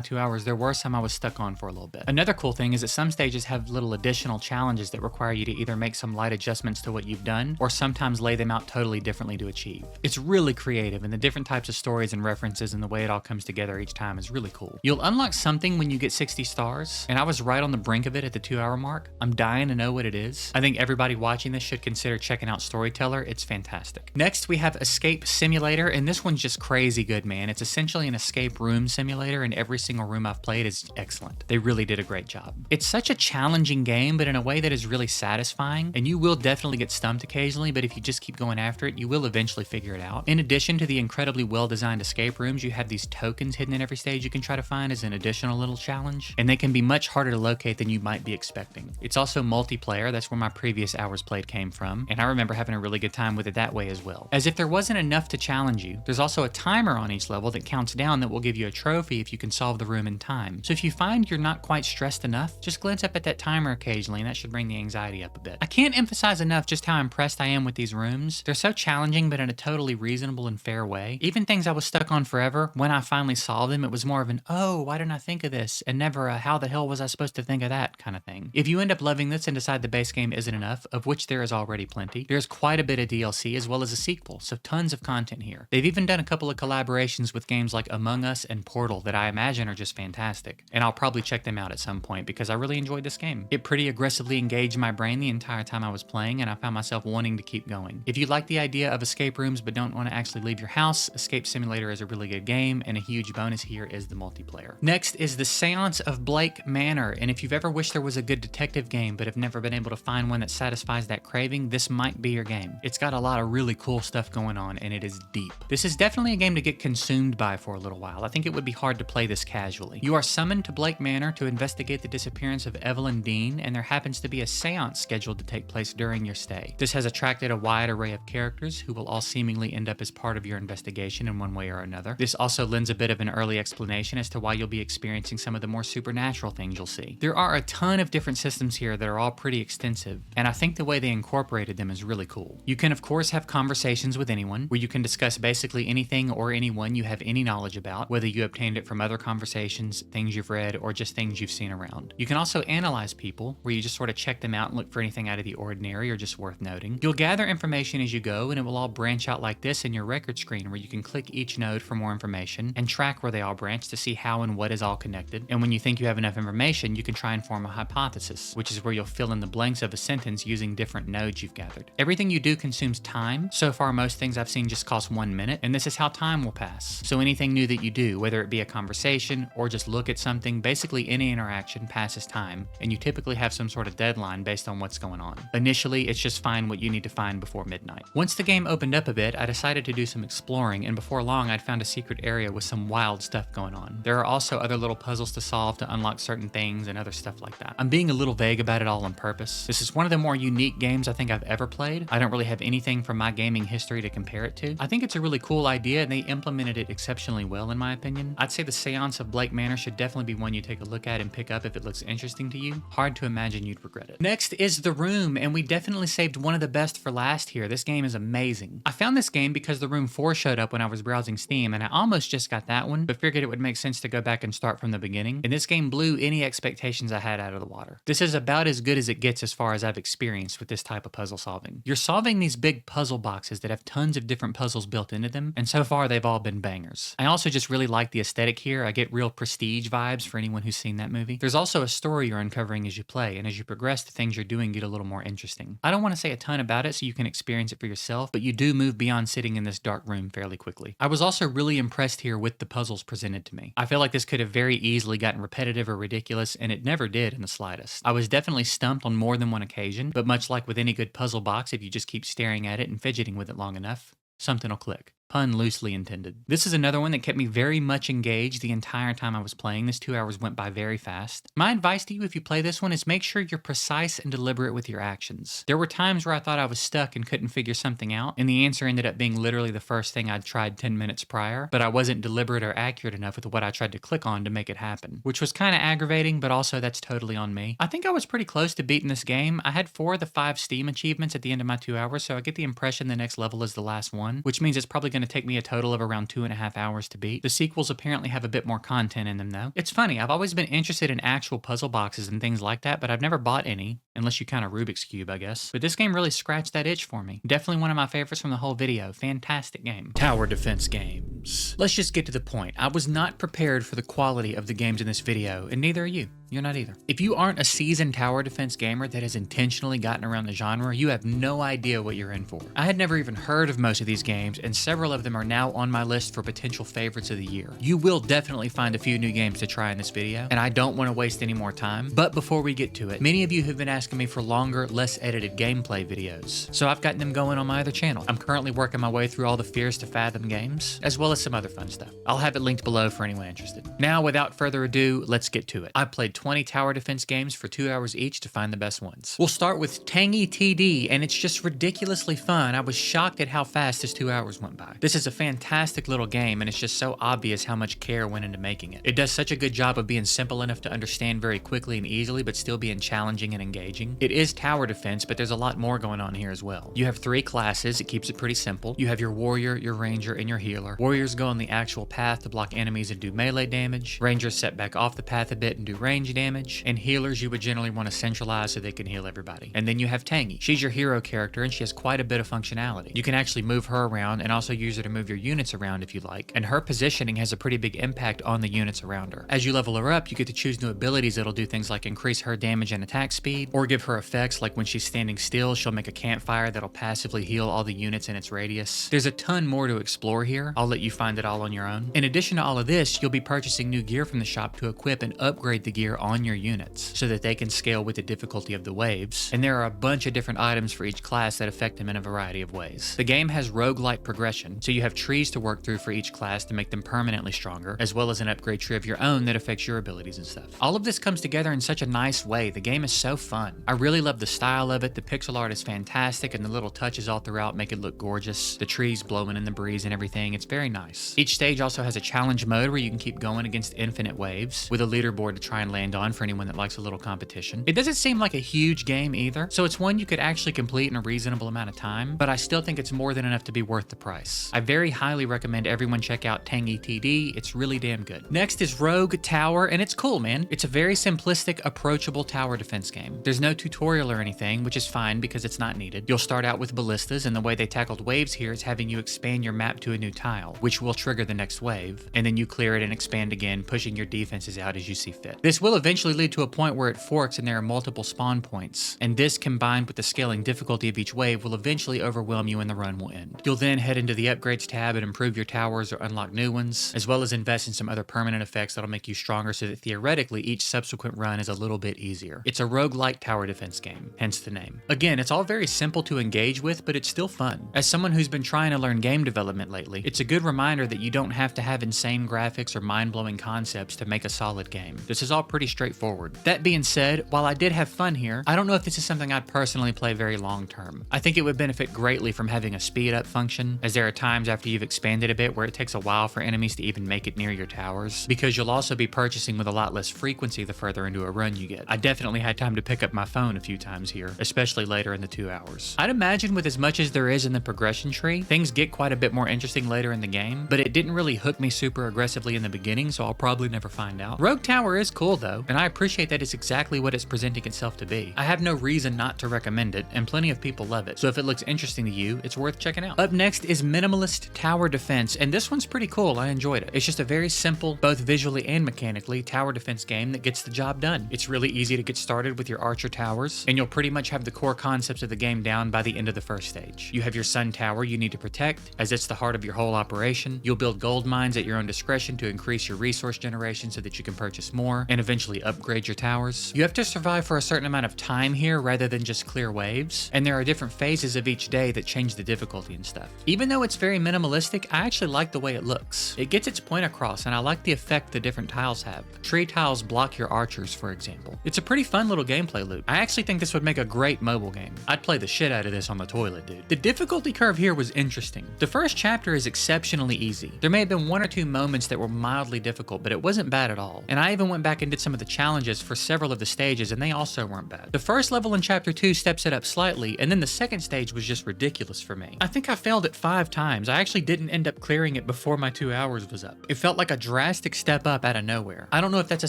2 hours, there were some I was stuck on for a little bit. Another cool thing is that some stages have little additional challenges that require you to either make some light adjustments to what you've done, or sometimes lay them out totally differently to achieve. It's really creative, and the different types of stories and references and the way it all comes together each time is really cool. You'll unlock something when you get 60 stars, and I was right on the brink of it at the 2 hour mark. I'm dying to know what it is. I think everybody watching this should consider checking out Storyteller. It's fantastic. Next, we have Escape Simulator, and this one's just crazy good, man. It's essentially an escape room simulator, and every single room I've played is excellent. They really did a great job. It's such a challenging game, but in a way that is really satisfying, and you will definitely get stumped occasionally, but if you just keep going after it, you will eventually figure it out. In addition to the incredibly well-designed escape rooms, you have these tokens hidden in every stage you can try to find as an additional little challenge, and they can be much harder to locate than you might be expecting. It's also multiplayer. That's where my previous hours played came from, and I remember having a really good time with it that way as well. As if there wasn't enough to challenge you, there's also a timer on each level that counts down that will give you a trophy if you can solve the room in time. So if you find you're not quite stressed enough, just glance up at that timer occasionally and that should bring the anxiety up a bit. I can't emphasize enough just how impressed I am with these rooms. They're so challenging, but in a totally reasonable and fair way. Even things I was stuck on forever, when I finally solved them, it was more of an, oh, why didn't I think of this? And never a, how the hell was I supposed to think of that kind of thing. If you end up loving this and decide the base game isn't enough, of which there is already plenty, there's quite a bit of DLC as well as a sequel, so tons of content here. They've even done a couple of collaborations with games like Among Us and Portal that I imagine are just fantastic, and I'll probably check them out at some point because I really enjoyed this game. It pretty aggressively engaged my brain the entire time I was playing, and I found myself wanting to keep going. If you like the idea of escape rooms but don't want to actually leave your house, Escape Simulator is a really good game, and a huge bonus here is the multiplayer. Next is The Seance of Blake Manor, and if you've ever wished there was a good detective game but have never been able to find one that satisfies that craving, this might be your game. It's got a lot of really cool stuff going on, and it is deep. This is definitely a game to get consumed by for a little while. I think it would be hard to play this casually. You are summoned to Blake Manor to investigate the disappearance of Evelyn Dean, and there happens to be a seance scheduled to take place during your stay. This has attracted a wide array of characters who will all seemingly end up as part of your investigation in one way or another. This also lends a bit of an early explanation as to why you'll be experiencing some of the more supernatural things you'll see. There are a ton of different systems here that are all pretty extensive, and I think the way they incorporated them is really cool. You can of course have conversations with anyone, where you can discuss basically anything or anyone you have any knowledge about, whether you obtained it from other conversations, things you've read, or just things you've seen around. You can also analyze people, where you just sort of check them out and look for anything out of the ordinary or just worth noting. You'll gather information as you go, and it will all branch out like this in your record screen, where you can click each node for more information and track where they all branch to see how and what is all connected. And when you think you have enough information, you can try and form a hypothesis, which is where you'll fill in the blanks of a sentence using different nodes you've gathered. Everything you do consumes time. So far, most things I've seen just cost 1 minute, and this is how time will pass. So anything new that you do, whether it be a conversation or just look at something, basically any interaction passes time, and you typically have some sort of deadline based on what's going on. Initially, it's just find what you need to find before midnight. Once the game opened up a bit, I decided to do some exploring, and before long I'd found a secret area with some wild stuff going on. There are also other little puzzles to solve to unlock certain things and other stuff like that. I'm being a little vague about it all on purpose. This is one of the more unique games I think I've ever played. I don't really have anything from my gaming history to compare it to. I think it's a really cool idea, and they implemented it exceptionally well in my opinion. I'd say The Seance of Blake Manor should definitely be one you take a look at and pick up if it looks interesting to you. Hard to imagine you'd regret it. Next is The Room, and we definitely saved one of the best for last here. This game is amazing. I found this game because The Room 4 showed up when I was browsing Steam, and I almost just got that one, but figured it would make sense to go back and start from the beginning, and this game blew any expectations I had out of the water. This is about as good as it gets as far as I've experienced with this type of puzzle solving. You're solving these big puzzle boxes that have tons of different puzzles built into them, and so far they've all been bangers. I also just really like the aesthetic here. I get real Prestige vibes for anyone who's seen that movie. There's also a story you're uncovering as you play, and as you progress, the things you're doing get a little more interesting. I don't want to say a ton about it so you can experience it for yourself, but you do move beyond sitting in this dark room fairly quickly. I was also really impressed here with the puzzles presented to me. I feel like this could have very easily gotten repetitive or ridiculous, and it never did in the slightest. I was definitely stumped on more than one occasion, but much like with any good puzzle box, if you just keep staring at it and fidgeting with it long enough, something will click. Pun loosely intended. This is another one that kept me very much engaged the entire time I was playing. This 2 hours went by very fast. My advice to you if you play this one is make sure you're precise and deliberate with your actions. There were times where I thought I was stuck and couldn't figure something out, and the answer ended up being literally the first thing I'd tried 10 minutes prior, but I wasn't deliberate or accurate enough with what I tried to click on to make it happen, which was kind of aggravating, but also that's totally on me. I think I was pretty close to beating this game. I had 4 of the 5 Steam achievements at the end of my 2 hours, so I get the impression the next level is the last one, which means it's probably going to take me a total of around 2.5 hours to beat. The sequels apparently have a bit more content in them though. It's funny, I've always been interested in actual puzzle boxes and things like that, but I've never bought any, unless you count a Rubik's Cube, I guess. But this game really scratched that itch for me. Definitely one of my favorites from the whole video. Fantastic game. Tower defense games. Let's just get to the point. I was not prepared for the quality of the games in this video, and neither are you. You're not either. If you aren't a seasoned tower defense gamer that has intentionally gotten around the genre, you have no idea what you're in for. I had never even heard of most of these games, and several of them are now on my list for potential favorites of the year. You will definitely find a few new games to try in this video, and I don't want to waste any more time. But before we get to it, many of you have been asking me for longer, less edited gameplay videos, so I've gotten them going on my other channel. I'm currently working my way through all the Fears to Fathom games, as well as some other fun stuff. I'll have it linked below for anyone interested. Now, without further ado, let's get to it. I played 20 tower defense games for 2 hours each to find the best ones. We'll start with Tangy TD, and it's just ridiculously fun. I was shocked at how fast this 2 hours went by. This is a fantastic little game, and it's just so obvious how much care went into making it. It does such a good job of being simple enough to understand very quickly and easily, but still being challenging and engaging. It is tower defense, but there's a lot more going on here as well. You have 3 classes. It keeps it pretty simple. You have your warrior, your ranger, and your healer. Warriors go on the actual path to block enemies and do melee damage. Rangers set back off the path a bit and do range damage. And healers you would generally want to centralize so they can heal everybody. And then you have Tangy. She's your hero character, and she has quite a bit of functionality. You can actually move her around and also use her to move your units around if you like. And her positioning has a pretty big impact on the units around her. As you level her up, you get to choose new abilities that'll do things like increase her damage and attack speed, or give her effects like when she's standing still, she'll make a campfire that'll passively heal all the units in its radius. There's a ton more to explore here. I'll let you find it all on your own. In addition to all of this, you'll be purchasing new gear from the shop to equip and upgrade the gear on your units so that they can scale with the difficulty of the waves. And there are a bunch of different items for each class that affect them in a variety of ways. The game has roguelike progression, so you have trees to work through for each class to make them permanently stronger, as well as an upgrade tree of your own that affects your abilities and stuff. All of this comes together in such a nice way. The game is so fun. I really love the style of it. The pixel art is fantastic, and the little touches all throughout make it look gorgeous. The trees blowing in the breeze and everything. It's very nice. Each stage also has a challenge mode where you can keep going against infinite waves, with a leaderboard to try and land on for anyone that likes a little competition. It doesn't seem like a huge game either, so it's one you could actually complete in a reasonable amount of time, but I still think it's more than enough to be worth the price. I very highly recommend everyone check out Tangy TD. It's really damn good. Next is Rogue Tower, and it's cool, man. It's a very simplistic, approachable tower defense game. There's no tutorial or anything, which is fine because it's not needed. You'll start out with ballistas, and the way they tackled waves here is having you expand your map to a new tile, which will trigger the next wave, and then you clear it and expand again, pushing your defenses out as you see fit. This will eventually lead to a point where it forks and there are multiple spawn points, and this combined with the scaling difficulty of each wave will eventually overwhelm you and the run will end. You'll then head into the upgrades tab and improve your towers or unlock new ones, as well as invest in some other permanent effects that'll make you stronger so that theoretically each subsequent run is a little bit easier. It's a roguelike tower defense game, hence the name. Again, it's all very simple to engage with, but it's still fun. As someone who's been trying to learn game development lately, it's a good reminder that you don't have to have insane graphics or mind-blowing concepts to make a solid game. This is all pretty straightforward. That being said, while I did have fun here, I don't know if this is something I'd personally play very long term. I think it would benefit greatly from having a speed up function, as there are times after you've expanded a bit where it takes a while for enemies to even make it near your towers, because you'll also be purchasing with a lot less frequency the further into a run you get. I definitely had time to pick up my phone a few times here, especially later in the 2 hours. I'd imagine with as much as there is in the progression tree, things get quite a bit more interesting later in the game, but it didn't really hook me super aggressively in the beginning, so I'll probably never find out. Rogue Tower is cool though, and I appreciate that it's exactly what it's presenting itself to be. I have no reason not to recommend it, and plenty of people love it, so if it looks interesting to you, it's worth checking out. Up next is Minimalist Tower Defense, and this one's pretty cool. I enjoyed it. It's just a very simple, both visually and mechanically, tower defense game that gets the job done. It's really easy to get started with your archer towers, and you'll pretty much have the core concepts of the game down by the end of the first stage. You have your sun tower you need to protect, as it's the heart of your whole operation. You'll build gold mines at your own discretion to increase your resource generation so that you can purchase more, and eventually upgrade your towers. You have to survive for a certain amount of time here rather than just clear waves, and there are different phases of each day that change the difficulty and stuff. Even though it's very minimalistic, I actually like the way it looks. It gets its point across, and I like the effect the different tiles have. Tree tiles block your archers, for example. It's a pretty fun little gameplay loop. I actually think this would make a great mobile game. I'd play the shit out of this on the toilet, dude. The difficulty curve here was interesting. The first chapter is exceptionally easy. There may have been 1 or 2 moments that were mildly difficult, but it wasn't bad at all. And I even went back and did some of the challenges for several of the stages, and they also weren't bad. The first level in chapter 2 steps it up slightly, and then the second stage was just ridiculous for me. I think I failed it 5 times. I actually didn't end up clearing it before my 2 hours was up. It felt like a drastic step up out of nowhere. I don't know if that's a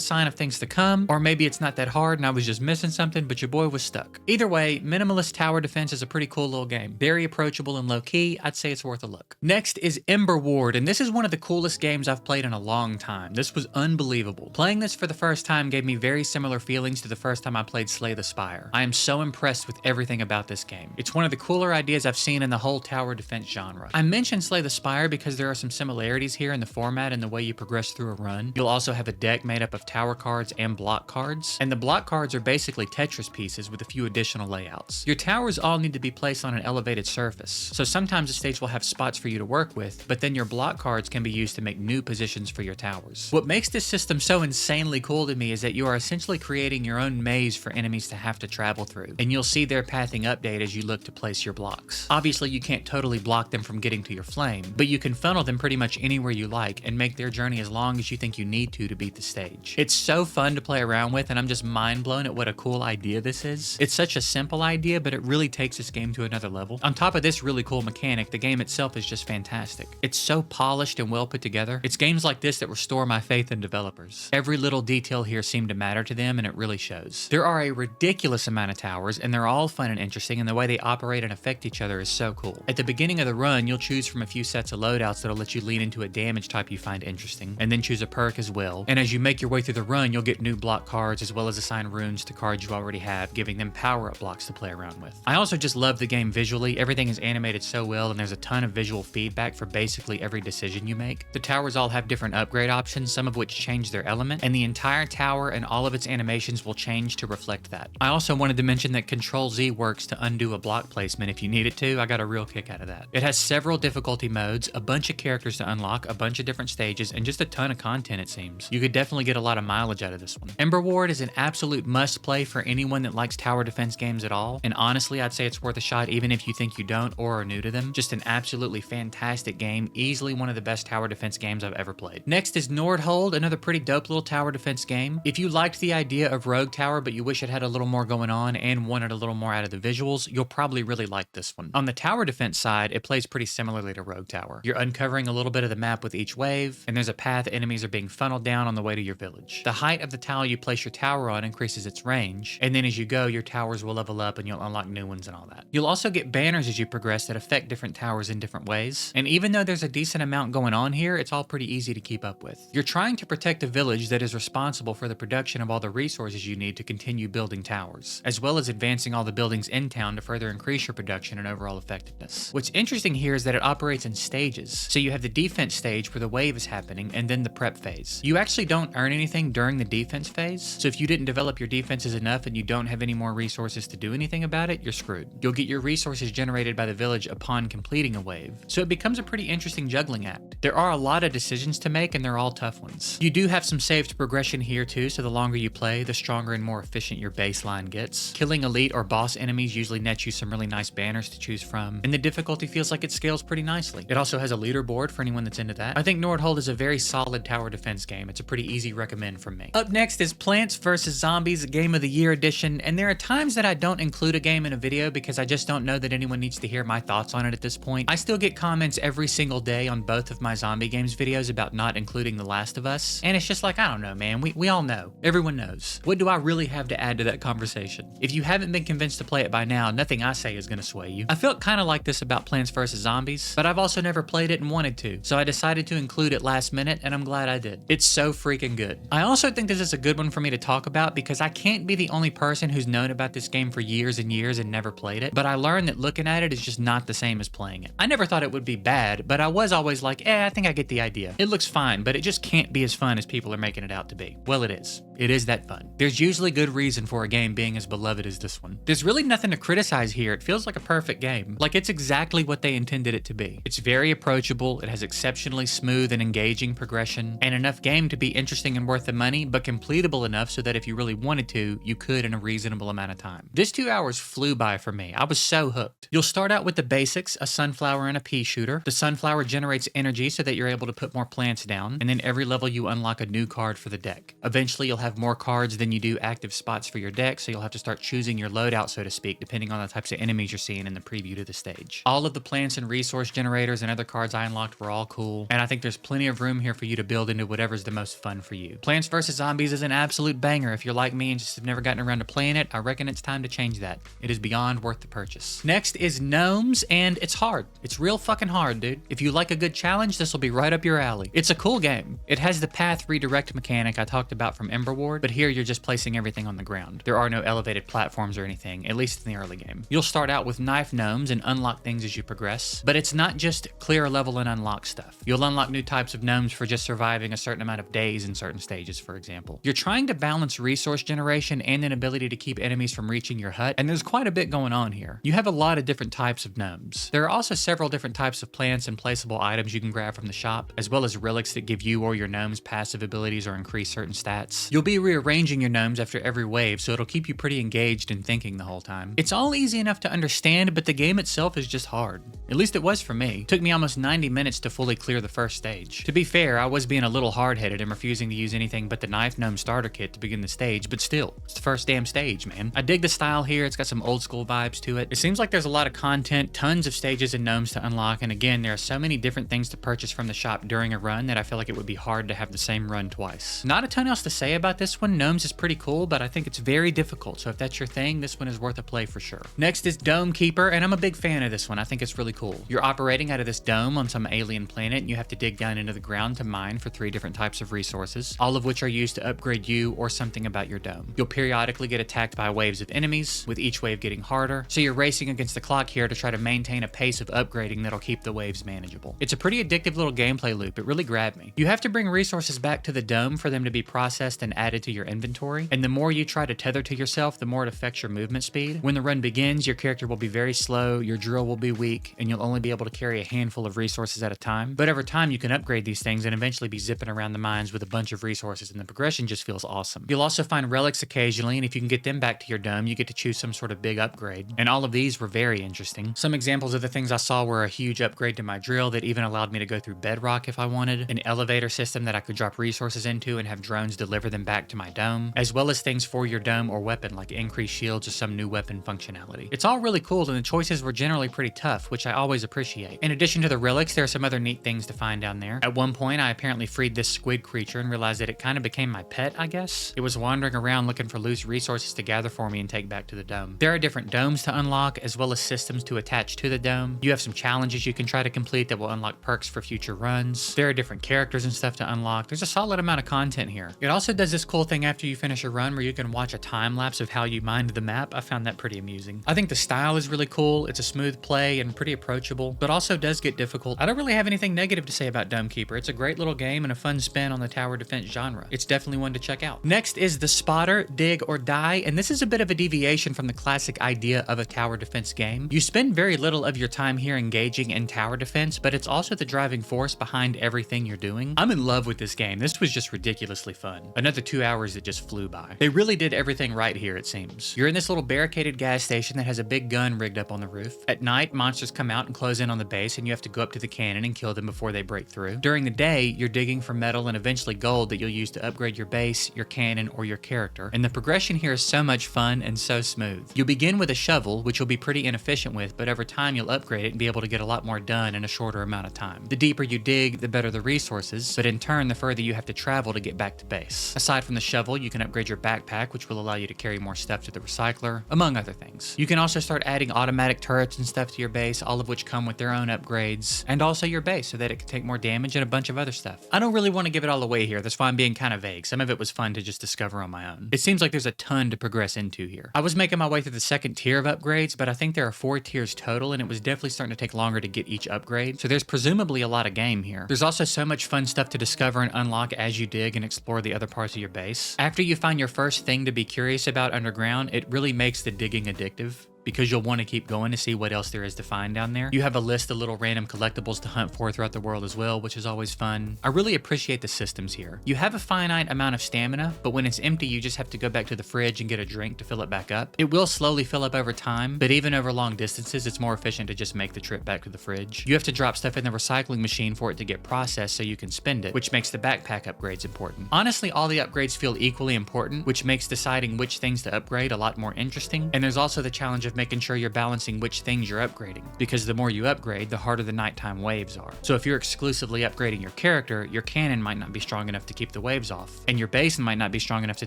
sign of things to come, or maybe it's not that hard and I was just missing something, but your boy was stuck. Either way, Minimalist Tower Defense is a pretty cool little game. Very approachable and low-key. I'd say it's worth a look. Next is Ember Ward, and this is one of the coolest games I've played in a long time. This was unbelievable. Playing this for the first time gave me very similar feelings to the first time I played Slay the Spire. I am so impressed with everything about this game. It's one of the cooler ideas I've seen in the whole tower defense genre. I mentioned Slay the Spire because there are some similarities here in the format and the way you progress through a run. You'll also have a deck made up of tower cards and block cards, and the block cards are basically Tetris pieces with a few additional layouts. Your towers all need to be placed on an elevated surface, so sometimes the stage will have spots for you to work with, but then your block cards can be used to make new positions for your towers. What makes this system so insanely cool to me is that you are essentially creating your own maze for enemies to have to travel through, and you'll see their pathing update as you look to place your blocks. Obviously, you can't totally block them from getting to your flame, but you can funnel them pretty much anywhere you like and make their journey as long as you think you need to beat the stage. It's so fun to play around with, and I'm just mind blown at what a cool idea this is. It's such a simple idea, but it really takes this game to another level. On top of this really cool mechanic, the game itself is just fantastic. It's so polished and well put together. It's games like this that restore my faith in developers. Every little detail here seemed to matter to them, and it really shows. There are a ridiculous amount of towers, and they're all fun and interesting, and the way they operate and affect each other is so cool. At the beginning of the run, you'll choose from a few sets of loadouts that'll let you lean into a damage type you find interesting, and then choose a perk as well. And as you make your way through the run, you'll get new block cards as well as assign runes to cards you already have, giving them power-up blocks to play around with. I also just love the game visually. Everything is animated so well, and there's a ton of visual feedback for basically every decision you make. The towers all have different upgrade options, some of which change their element, and the entire tower and all of its animations will change to reflect that. I also wanted to mention that Control-Z works to undo a block placement if you need it to. I got a real kick out of that. It has several difficulty modes, a bunch of characters to unlock, a bunch of different stages, and just a ton of content, it seems. You could definitely get a lot of mileage out of this one. Ember Ward is an absolute must-play for anyone that likes tower defense games at all, and honestly, I'd say it's worth a shot even if you think you don't or are new to them. Just an absolutely fantastic game, easily one of the best tower defense games I've ever played. Next is Nordhold, another pretty dope little tower defense game. If you liked the idea of Rogue Tower, but you wish it had a little more going on and wanted a little more out of the visuals, you'll probably really like this one. On the tower defense side, it plays pretty similarly to Rogue Tower. You're uncovering a little bit of the map with each wave, and there's a path enemies are being funneled down on the way to your village. The height of the tile you place your tower on increases its range, and then as you go, your towers will level up and you'll unlock new ones and all that. You'll also get banners as you progress that affect different towers in different ways, and even though there's a decent amount going on here, it's all pretty easy to keep up with. You're trying to protect a village that is responsible for the production of all the resources you need to continue building towers, as well as advancing all the buildings in town to further increase your production and overall effectiveness. What's interesting here is that it operates in stages. So you have the defense stage where the wave is happening, and then the prep phase. You actually don't earn anything during the defense phase, so if you didn't develop your defenses enough and you don't have any more resources to do anything about it, you're screwed. You'll get your resources generated by the village upon completing a wave, so it becomes a pretty interesting juggling act. There are a lot of decisions to make, and they're all tough ones. You do have some saved progression here too, so the longer you play, the stronger and more efficient your baseline gets. Killing elite or boss enemies usually nets you some really nice banners to choose from, and the difficulty feels like it scales pretty nicely. It also has a leaderboard for anyone that's into that. I think Nordhold is a very solid tower defense game. It's a pretty easy recommend from me. Up next is Plants vs. Zombies Game of the Year edition, and there are times that I don't include a game in a video because I just don't know that anyone needs to hear my thoughts on it at this point. I still get comments every single day on both of my zombie games videos about not including The Last of Us, and it's just like, I don't know, man. We all know. Everyone knows. What do I really have to add to that conversation? If you haven't been convinced to play it by now, nothing I say is gonna sway you. I felt kind of like this about Plants vs. Zombies, but I've also never played it and wanted to, so I decided to include it last minute, and I'm glad I did. It's so freaking good. I also think this is a good one for me to talk about because I can't be the only person who's known about this game for years and years and never played it, but I learned that looking at it is just not the same as playing it. I never thought it would be bad, but I was always like, I think I get the idea. It looks fine, but it just can't be as fun as people are making it out to be. Well, it is. It is that fun. There's usually good reason for a game being as beloved as this one. There's really nothing to criticize here. It feels like a perfect game. Like it's exactly what they intended it to be. It's very approachable, it has exceptionally smooth and engaging progression, and enough game to be interesting and worth the money, but completable enough so that if you really wanted to, you could in a reasonable amount of time. This 2 hours flew by for me. I was so hooked. You'll start out with the basics, a sunflower and a pea shooter. The sunflower generates energy so that you're able to put more plants down, and then every level you unlock a new card for the deck. Eventually you'll have more cards than you do active spots for your deck, so you'll have to start choosing your loadout, so to speak, depending on the types of enemies you're seeing in the preview to the stage. All of the plants and resource generators and other cards I unlocked were all cool, and I think there's plenty of room here for you to build into whatever's the most fun for you. Plants vs. Zombies is an absolute banger. If you're like me and just have never gotten around to playing it, I reckon it's time to change that. It is beyond worth the purchase. Next is Gnomes, and it's hard. It's real fucking hard, dude. If you like a good challenge, this will be right up your alley. It's a cool game. It has the path redirect mechanic I talked about from Ember Ward, but here you're just placing everything on the ground. There are no elevated platforms or anything, at least in the early game. You'll start out with knife gnomes and unlock things as you progress, but it's not just clear a level and unlock stuff. You'll unlock new types of gnomes for just surviving a certain amount of days in certain stages, for example. You're trying to balance resource generation and an ability to keep enemies from reaching your hut, and there's quite a bit going on here. You have a lot of different types of gnomes. There are also several different types of plants and placeable items you can grab from the shop, as well as relics that give you or your gnomes passive abilities or increase certain stats. You'll be rearranging your gnomes after every wave, so it'll keep you pretty engaged and thinking the whole time. It's all easy enough to understand, but the game itself is just hard. At least it was for me. It took me almost 90 minutes to fully clear the first stage. To be fair, I was being a little hard-headed and refusing to use anything but the knife gnome starter kit to begin the stage, but still, it's the first damn stage, man. I dig the style here, it's got some old school vibes to it. It seems like there's a lot of content, tons of stages and gnomes to unlock, and again, there are so many different things to purchase from the shop during a run that I feel like it would be hard to have the same run twice. Not a ton else to say about this one. Gnomes is pretty cool, but I think it's very difficult, so if that's your thing, this one is worth a play for sure. Next is Dome Keeper, and I'm a big fan of this one. I think it's really cool. You're operating out of this dome on some alien planet, and you have to dig down into the ground to mine for 3 different types of resources, all of which are used to upgrade you or something about your dome. You'll periodically get attacked by waves of enemies, with each wave getting harder, so you're racing against the clock here to try to maintain a pace of upgrading that'll keep the waves manageable. It's a pretty addictive little gameplay loop. It really grabbed me. You have to bring resources back to the dome for them to be processed and added to your inventory, and the more you try to tether to yourself, the more it affects your movement speed. When the run begins, your character will be very slow, your drill will be weak, and you'll only be able to carry a handful of resources at a time. But over time, you can upgrade these things and eventually be zipping around the mines with a bunch of resources, and the progression just feels awesome. You'll also find relics occasionally, and if you can get them back to your dome, you get to choose some sort of big upgrade. And all of these were very interesting. Some examples of the things I saw were a huge upgrade to my drill that even allowed me to go through bedrock if I wanted, an elevator system that I could drop resources into and have drones deliver them back to my dome, as well as things for your dome or weapon like increased shields or some new weapon functionality. It's all really cool, and the choices were generally pretty tough, which I always appreciate. In addition to the relics, there are some other neat things to find down there. At one point, I apparently freed this squid creature and realized that it kind of became my pet, I guess. It was wandering around looking for loose resources to gather for me and take back to the dome. There are different domes to unlock, as well as systems to attach to the dome. You have some challenges you can try to complete that will unlock perks for future runs. There are different characters and stuff to unlock. There's a solid amount of content here. It also does this cool thing after you finish a run where you can watch a time lapse of how you mined the map. I found that pretty amusing. I think the style is really cool. It's a smooth play and pretty approachable, but also does get difficult. I don't really have anything negative to say about Dome Keeper. It's a great little game and a fun spin on the tower defense genre. It's definitely one to check out. Next is The Spotter, Dig or Die, and this is a bit of a deviation from the classic idea of a tower defense game. You spend very little of your time here engaging in tower defense, but it's also the driving force behind everything you're doing. I'm in love with this game. This was just ridiculously fun. Another 2 hours that just flew by. They really did everything right here, it seems. You're in this little barricaded gas station that has a big gun rigged up on the roof. At night, monsters come out and close in on the base, and you have to go up to the cannon and kill them before they break through. During the day, you're digging for metal and eventually gold that you'll use to upgrade your base, your cannon, or your character. And the progression here is so much fun and so smooth. You'll begin with a shovel, which you'll be pretty inefficient with, but over time you'll upgrade it and be able to get a lot more done in a shorter amount of time. The deeper you dig, the better the resources, but in turn, the further you have to travel to get back to base. Aside from the shovel, you can upgrade your backpack, which will allow you to carry more stuff to the recycler, among other things. You can also start adding automatic turrets and stuff to your base, all of which come with their own upgrades, and also your base so that it can take more damage and a bunch of other stuff. I don't really want to give it all away here, that's why I'm being kind of vague. Some of it was fun to just discover on my own. It seems like there's a ton to progress into here. I was making my way through the second tier of upgrades, but I think there are 4 tiers total, and it was definitely starting to take longer to get each upgrade, so there's presumably a lot of game here. There's also so much fun stuff to discover and unlock as you dig and explore the other parts of your base. After you find your first thing to be curious about underground, it really makes the digging addictive, because you'll want to keep going to see what else there is to find down there. You have a list of little random collectibles to hunt for throughout the world as well, which is always fun. I really appreciate the systems here. You have a finite amount of stamina, but when it's empty, you just have to go back to the fridge and get a drink to fill it back up. It will slowly fill up over time, but even over long distances, it's more efficient to just make the trip back to the fridge. You have to drop stuff in the recycling machine for it to get processed so you can spend it, which makes the backpack upgrades important. Honestly, all the upgrades feel equally important, which makes deciding which things to upgrade a lot more interesting. And there's also the challenge of making sure you're balancing which things you're upgrading, because the more you upgrade, the harder the nighttime waves are. So if you're exclusively upgrading your character, your cannon might not be strong enough to keep the waves off, and your base might not be strong enough to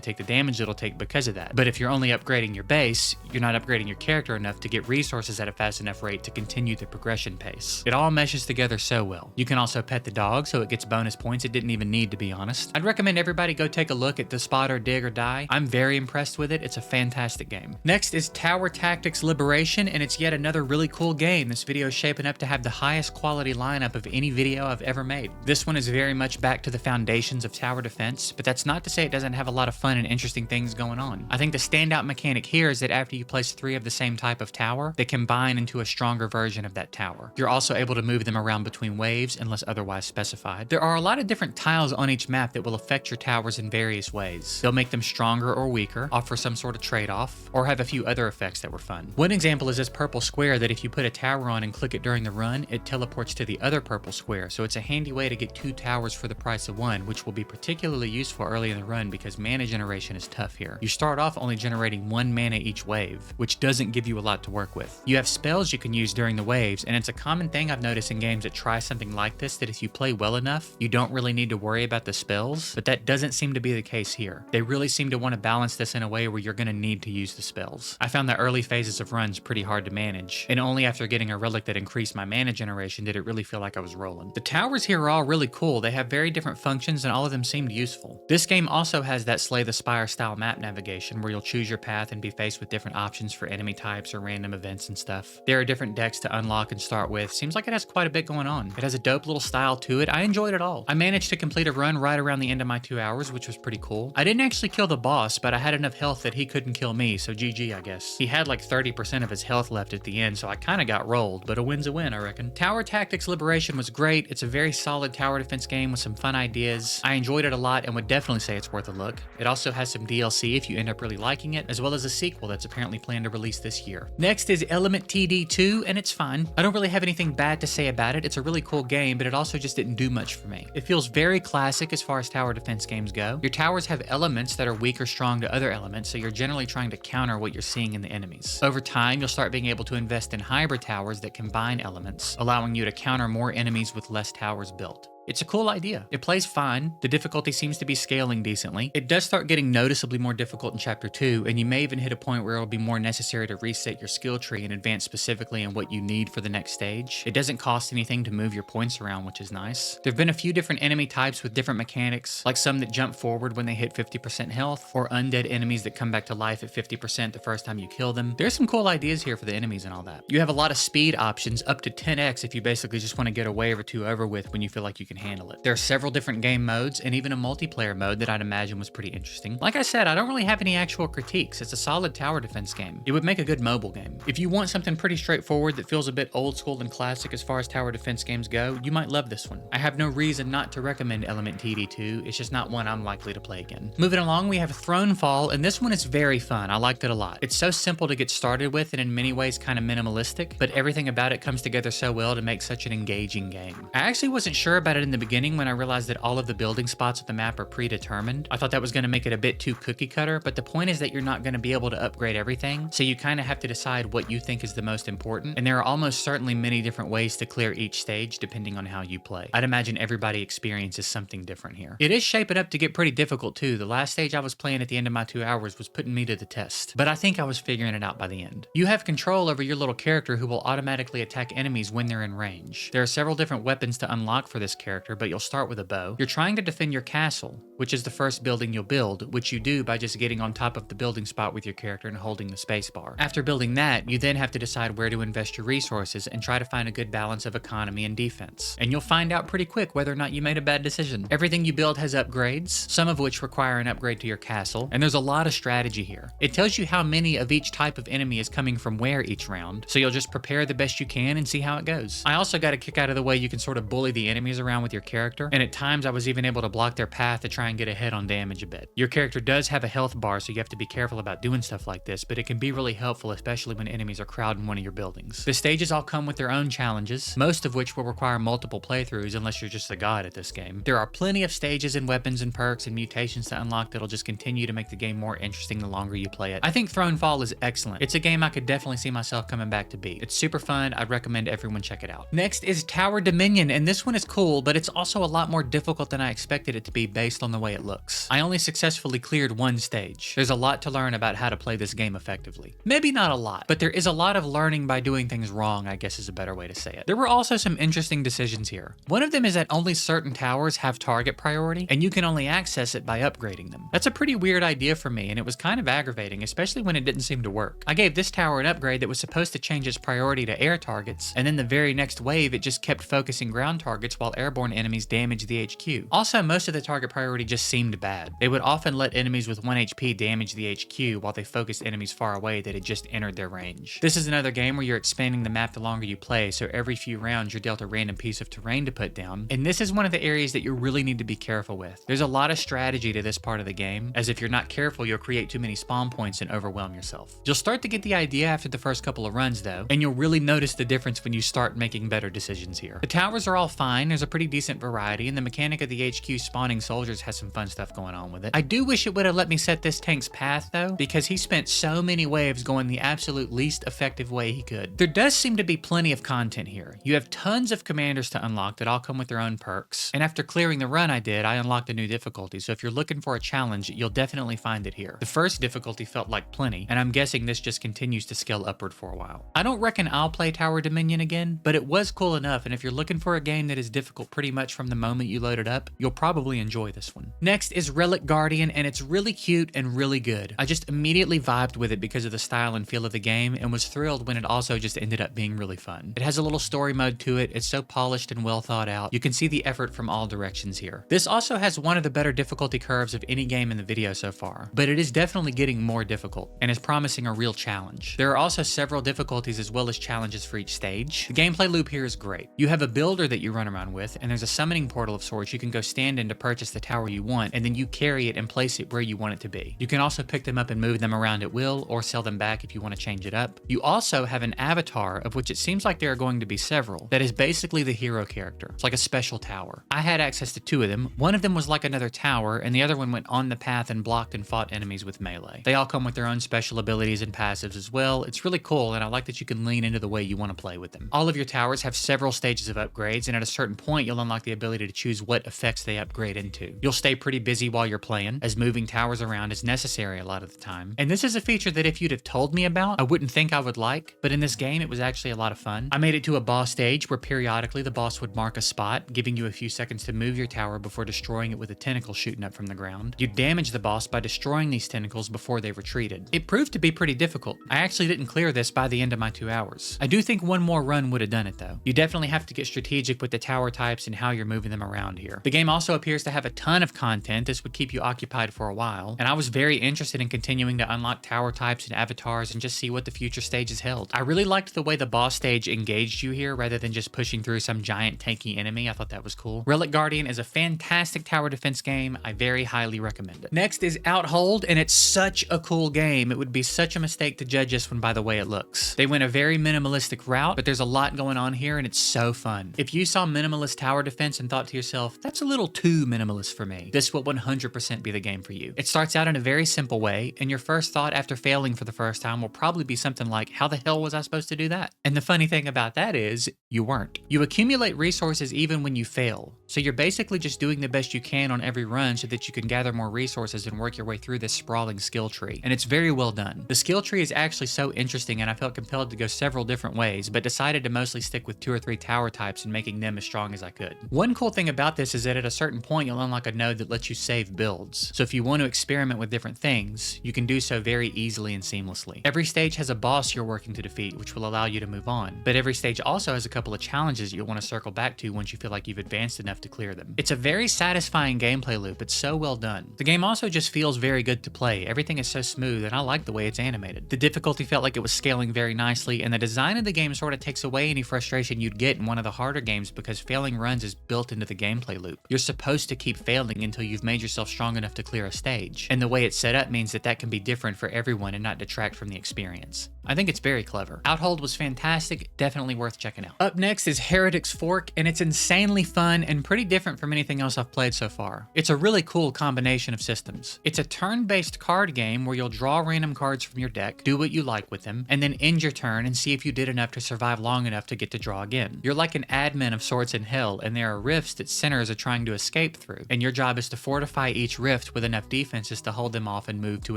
take the damage it'll take because of that. But if you're only upgrading your base, you're not upgrading your character enough to get resources at a fast enough rate to continue the progression pace. It all meshes together so well. You can also pet the dog, so it gets bonus points it didn't even need, to be honest. I'd recommend everybody go take a look at The Spotter, Dig or Die. I'm very impressed with it. It's a fantastic game. Next is Tower Tactics Tactics Liberation, and it's yet another really cool game. This video is shaping up to have the highest quality lineup of any video I've ever made. This one is very much back to the foundations of tower defense, but that's not to say it doesn't have a lot of fun and interesting things going on. I think the standout mechanic here is that after you place 3 of the same type of tower, they combine into a stronger version of that tower. You're also able to move them around between waves unless otherwise specified. There are a lot of different tiles on each map that will affect your towers in various ways. They'll make them stronger or weaker, offer some sort of trade-off, or have a few other effects that were fun. One example is this purple square that if you put a tower on and click it during the run, it teleports to the other purple square, so it's a handy way to get 2 towers for the price of 1, which will be particularly useful early in the run because mana generation is tough here. You start off only generating 1 mana each wave, which doesn't give you a lot to work with. You have spells you can use during the waves, and it's a common thing I've noticed in games that try something like this, that if you play well enough, you don't really need to worry about the spells, but that doesn't seem to be the case here. They really seem to want to balance this in a way where you're going to need to use the spells. I found the early phases of runs pretty hard to manage, and only after getting a relic that increased my mana generation did it really feel like I was rolling. The towers here are all really cool. They have very different functions and all of them seemed useful. This game also has that Slay the Spire style map navigation where you'll choose your path and be faced with different options for enemy types or random events and stuff. There are different decks to unlock and start with. Seems like it has quite a bit going on. It has a dope little style to it. I enjoyed it all. I managed to complete a run right around the end of my 2 hours, which was pretty cool. I didn't actually kill the boss, but I had enough health that he couldn't kill me, so GG I guess. He had like 30% of his health left at the end, so I kinda got rolled, but a win's a win, I reckon. Tower Tactics Liberation was great. It's a very solid tower defense game with some fun ideas. I enjoyed it a lot and would definitely say it's worth a look. It also has some DLC if you end up really liking it, as well as a sequel that's apparently planned to release this year. Next is Element TD2, and it's fine. I don't really have anything bad to say about it. It's a really cool game, but it also just didn't do much for me. It feels very classic as far as tower defense games go. Your towers have elements that are weak or strong to other elements, so you're generally trying to counter what you're seeing in the enemies. Over time, you'll start being able to invest in hybrid towers that combine elements, allowing you to counter more enemies with less towers built. It's a cool idea. It plays fine. The difficulty seems to be scaling decently. It does start getting noticeably more difficult in Chapter 2, and you may even hit a point where it'll be more necessary to reset your skill tree and advance specifically in what you need for the next stage. It doesn't cost anything to move your points around, which is nice. There have been a few different enemy types with different mechanics, like some that jump forward when they hit 50% health, or undead enemies that come back to life at 50% the first time you kill them. There's some cool ideas here for the enemies and all that. You have a lot of speed options, up to 10x if you basically just want to get a wave or 2 over with when you feel like you can handle it. There are several different game modes and even a multiplayer mode that I'd imagine was pretty interesting. Like I said, I don't really have any actual critiques. It's a solid tower defense game. It would make a good mobile game. If you want something pretty straightforward that feels a bit old school and classic as far as tower defense games go, you might love this one. I have no reason not to recommend Element TD2. It's just not one I'm likely to play again. Moving along, we have Thronefall, and this one is very fun. I liked it a lot. It's so simple to get started with and in many ways kind of minimalistic, but everything about it comes together so well to make such an engaging game. I actually wasn't sure about it in the beginning when I realized that all of the building spots of the map are predetermined. I thought that was going to make it a bit too cookie cutter, but the point is that you're not going to be able to upgrade everything, so you kind of have to decide what you think is the most important, and there are almost certainly many different ways to clear each stage depending on how you play. I'd imagine everybody experiences something different here. It is shaping up to get pretty difficult too. The last stage I was playing at the end of my 2 hours was putting me to the test, but I think I was figuring it out by the end. You have control over your little character who will automatically attack enemies when they're in range. There are several different weapons to unlock for this character, but you'll start with a bow. You're trying to defend your castle, which is the first building you'll build, which you do by just getting on top of the building spot with your character and holding the spacebar. After building that, you then have to decide where to invest your resources and try to find a good balance of economy and defense. And you'll find out pretty quick whether or not you made a bad decision. Everything you build has upgrades, some of which require an upgrade to your castle, and there's a lot of strategy here. It tells you how many of each type of enemy is coming from where each round, so you'll just prepare the best you can and see how it goes. I also got a kick out of the way you can sort of bully the enemies around with your character, and at times I was even able to block their path to try and get ahead on damage a bit. Your character does have a health bar, so you have to be careful about doing stuff like this, but it can be really helpful, especially when enemies are crowding one of your buildings. The stages all come with their own challenges, most of which will require multiple playthroughs unless you're just a god at this game. There are plenty of stages and weapons and perks and mutations to unlock that'll just continue to make the game more interesting the longer you play it. I think Thronefall is excellent. It's a game I could definitely see myself coming back to beat. It's super fun. I'd recommend everyone check it out. Next is Tower Dominion, and this one is cool, but but it's also a lot more difficult than I expected it to be based on the way it looks. I only successfully cleared one stage. There's a lot to learn about how to play this game effectively. Maybe not a lot, but there is a lot of learning by doing things wrong, I guess is a better way to say it. There were also some interesting decisions here. One of them is that only certain towers have target priority, and you can only access it by upgrading them. That's a pretty weird idea for me, and it was kind of aggravating, especially when it didn't seem to work. I gave this tower an upgrade that was supposed to change its priority to air targets, and then the very next wave it just kept focusing ground targets while airborne enemies damaged the HQ. Also, most of the target priority just seemed bad. They would often let enemies with 1 HP damage the HQ while they focused enemies far away that had just entered their range. This is another game where you're expanding the map the longer you play, so every few rounds you're dealt a random piece of terrain to put down, and this is one of the areas that you really need to be careful with. There's a lot of strategy to this part of the game, as if you're not careful you'll create too many spawn points and overwhelm yourself. You'll start to get the idea after the first couple of runs though, and you'll really notice the difference when you start making better decisions here. The towers are all fine, there's a pretty decent variety, and the mechanic of the HQ spawning soldiers has some fun stuff going on with it. I do wish it would have let me set this tank's path though, because he spent so many waves going the absolute least effective way he could. There does seem to be plenty of content here. You have tons of commanders to unlock that all come with their own perks, and after clearing the run I did, I unlocked a new difficulty, so if you're looking for a challenge, you'll definitely find it here. The first difficulty felt like plenty, and I'm guessing this just continues to scale upward for a while. I don't reckon I'll play Tower Dominion again, but it was cool enough, and if you're looking for a game that is difficult pretty much from the moment you load it up, you'll probably enjoy this one. Next is Relic Guardian, and it's really cute and really good. I just immediately vibed with it because of the style and feel of the game, and was thrilled when it also just ended up being really fun. It has a little story mode to it, it's so polished and well thought out. You can see the effort from all directions here. This also has one of the better difficulty curves of any game in the video so far, but it is definitely getting more difficult, and is promising a real challenge. There are also several difficulties as well as challenges for each stage. The gameplay loop here is great. You have a builder that you run around with, and there's a summoning portal of sorts you can go stand in to purchase the tower you want, and then you carry it and place it where you want it to be. You can also pick them up and move them around at will, or sell them back if you want to change it up. You also have an avatar, of which it seems like there are going to be several, that is basically the hero character. It's like a special tower. I had access to two of them. One of them was like another tower, and the other one went on the path and blocked and fought enemies with melee. They all come with their own special abilities and passives as well. It's really cool, and I like that you can lean into the way you want to play with them. All of your towers have several stages of upgrades, and at a certain point you'll unlock the ability to choose what effects they upgrade into. You'll stay pretty busy while you're playing, as moving towers around is necessary a lot of the time. And this is a feature that if you'd have told me about, I wouldn't think I would like, but in this game it was actually a lot of fun. I made it to a boss stage where periodically the boss would mark a spot, giving you a few seconds to move your tower before destroying it with a tentacle shooting up from the ground. You'd damage the boss by destroying these tentacles before they retreated. It proved to be pretty difficult. I actually didn't clear this by the end of my 2 hours. I do think one more run would have done it though. You definitely have to get strategic with the tower types and how you're moving them around here. The game also appears to have a ton of content. This would keep you occupied for a while, and I was very interested in continuing to unlock tower types and avatars and just see what the future stages held. I really liked the way the boss stage engaged you here rather than just pushing through some giant tanky enemy. I thought that was cool. Relic Guardian is a fantastic tower defense game. I very highly recommend it. Next is Outhold, and it's such a cool game. It would be such a mistake to judge this one by the way it looks. They went a very minimalistic route, but there's a lot going on here and it's so fun. If you saw minimalist tower defense and thought to yourself, that's a little too minimalist for me, this will 100% be the game for you. It starts out in a very simple way, and your first thought after failing for the first time will probably be something like, how the hell was I supposed to do that? And the funny thing about that is, you weren't. You accumulate resources even when you fail, so you're basically just doing the best you can on every run so that you can gather more resources and work your way through this sprawling skill tree, and it's very well done. The skill tree is actually so interesting, and I felt compelled to go several different ways, but decided to mostly stick with 2 or 3 tower types and making them as strong as I could. One cool thing about this is that at a certain point you'll unlock a node that lets you save builds, so if you want to experiment with different things, you can do so very easily and seamlessly. Every stage has a boss you're working to defeat, which will allow you to move on, but every stage also has a couple of challenges you'll want to circle back to once you feel like you've advanced enough to clear them. It's a very satisfying gameplay loop. It's so well done. The game also just feels very good to play. Everything is so smooth, and I like the way it's animated. The difficulty felt like it was scaling very nicely, and the design of the game sort of takes away any frustration you'd get in one of the harder games because failing runs is built into the gameplay loop. You're supposed to keep failing until you've made yourself strong enough to clear a stage, and the way it's set up means that can be different for everyone and not detract from the experience. I think it's very clever. Outhold was fantastic, definitely worth checking out. Up next is Heretic's Fork, and it's insanely fun and pretty different from anything else I've played so far. It's a really cool combination of systems. It's a turn-based card game where you'll draw random cards from your deck, do what you like with them, and then end your turn and see if you did enough to survive long enough to get to draw again. You're like an admin of sorts in hell, and there are rifts that sinners are trying to escape through, and your job is to fortify each rift with enough defenses to hold them off and move to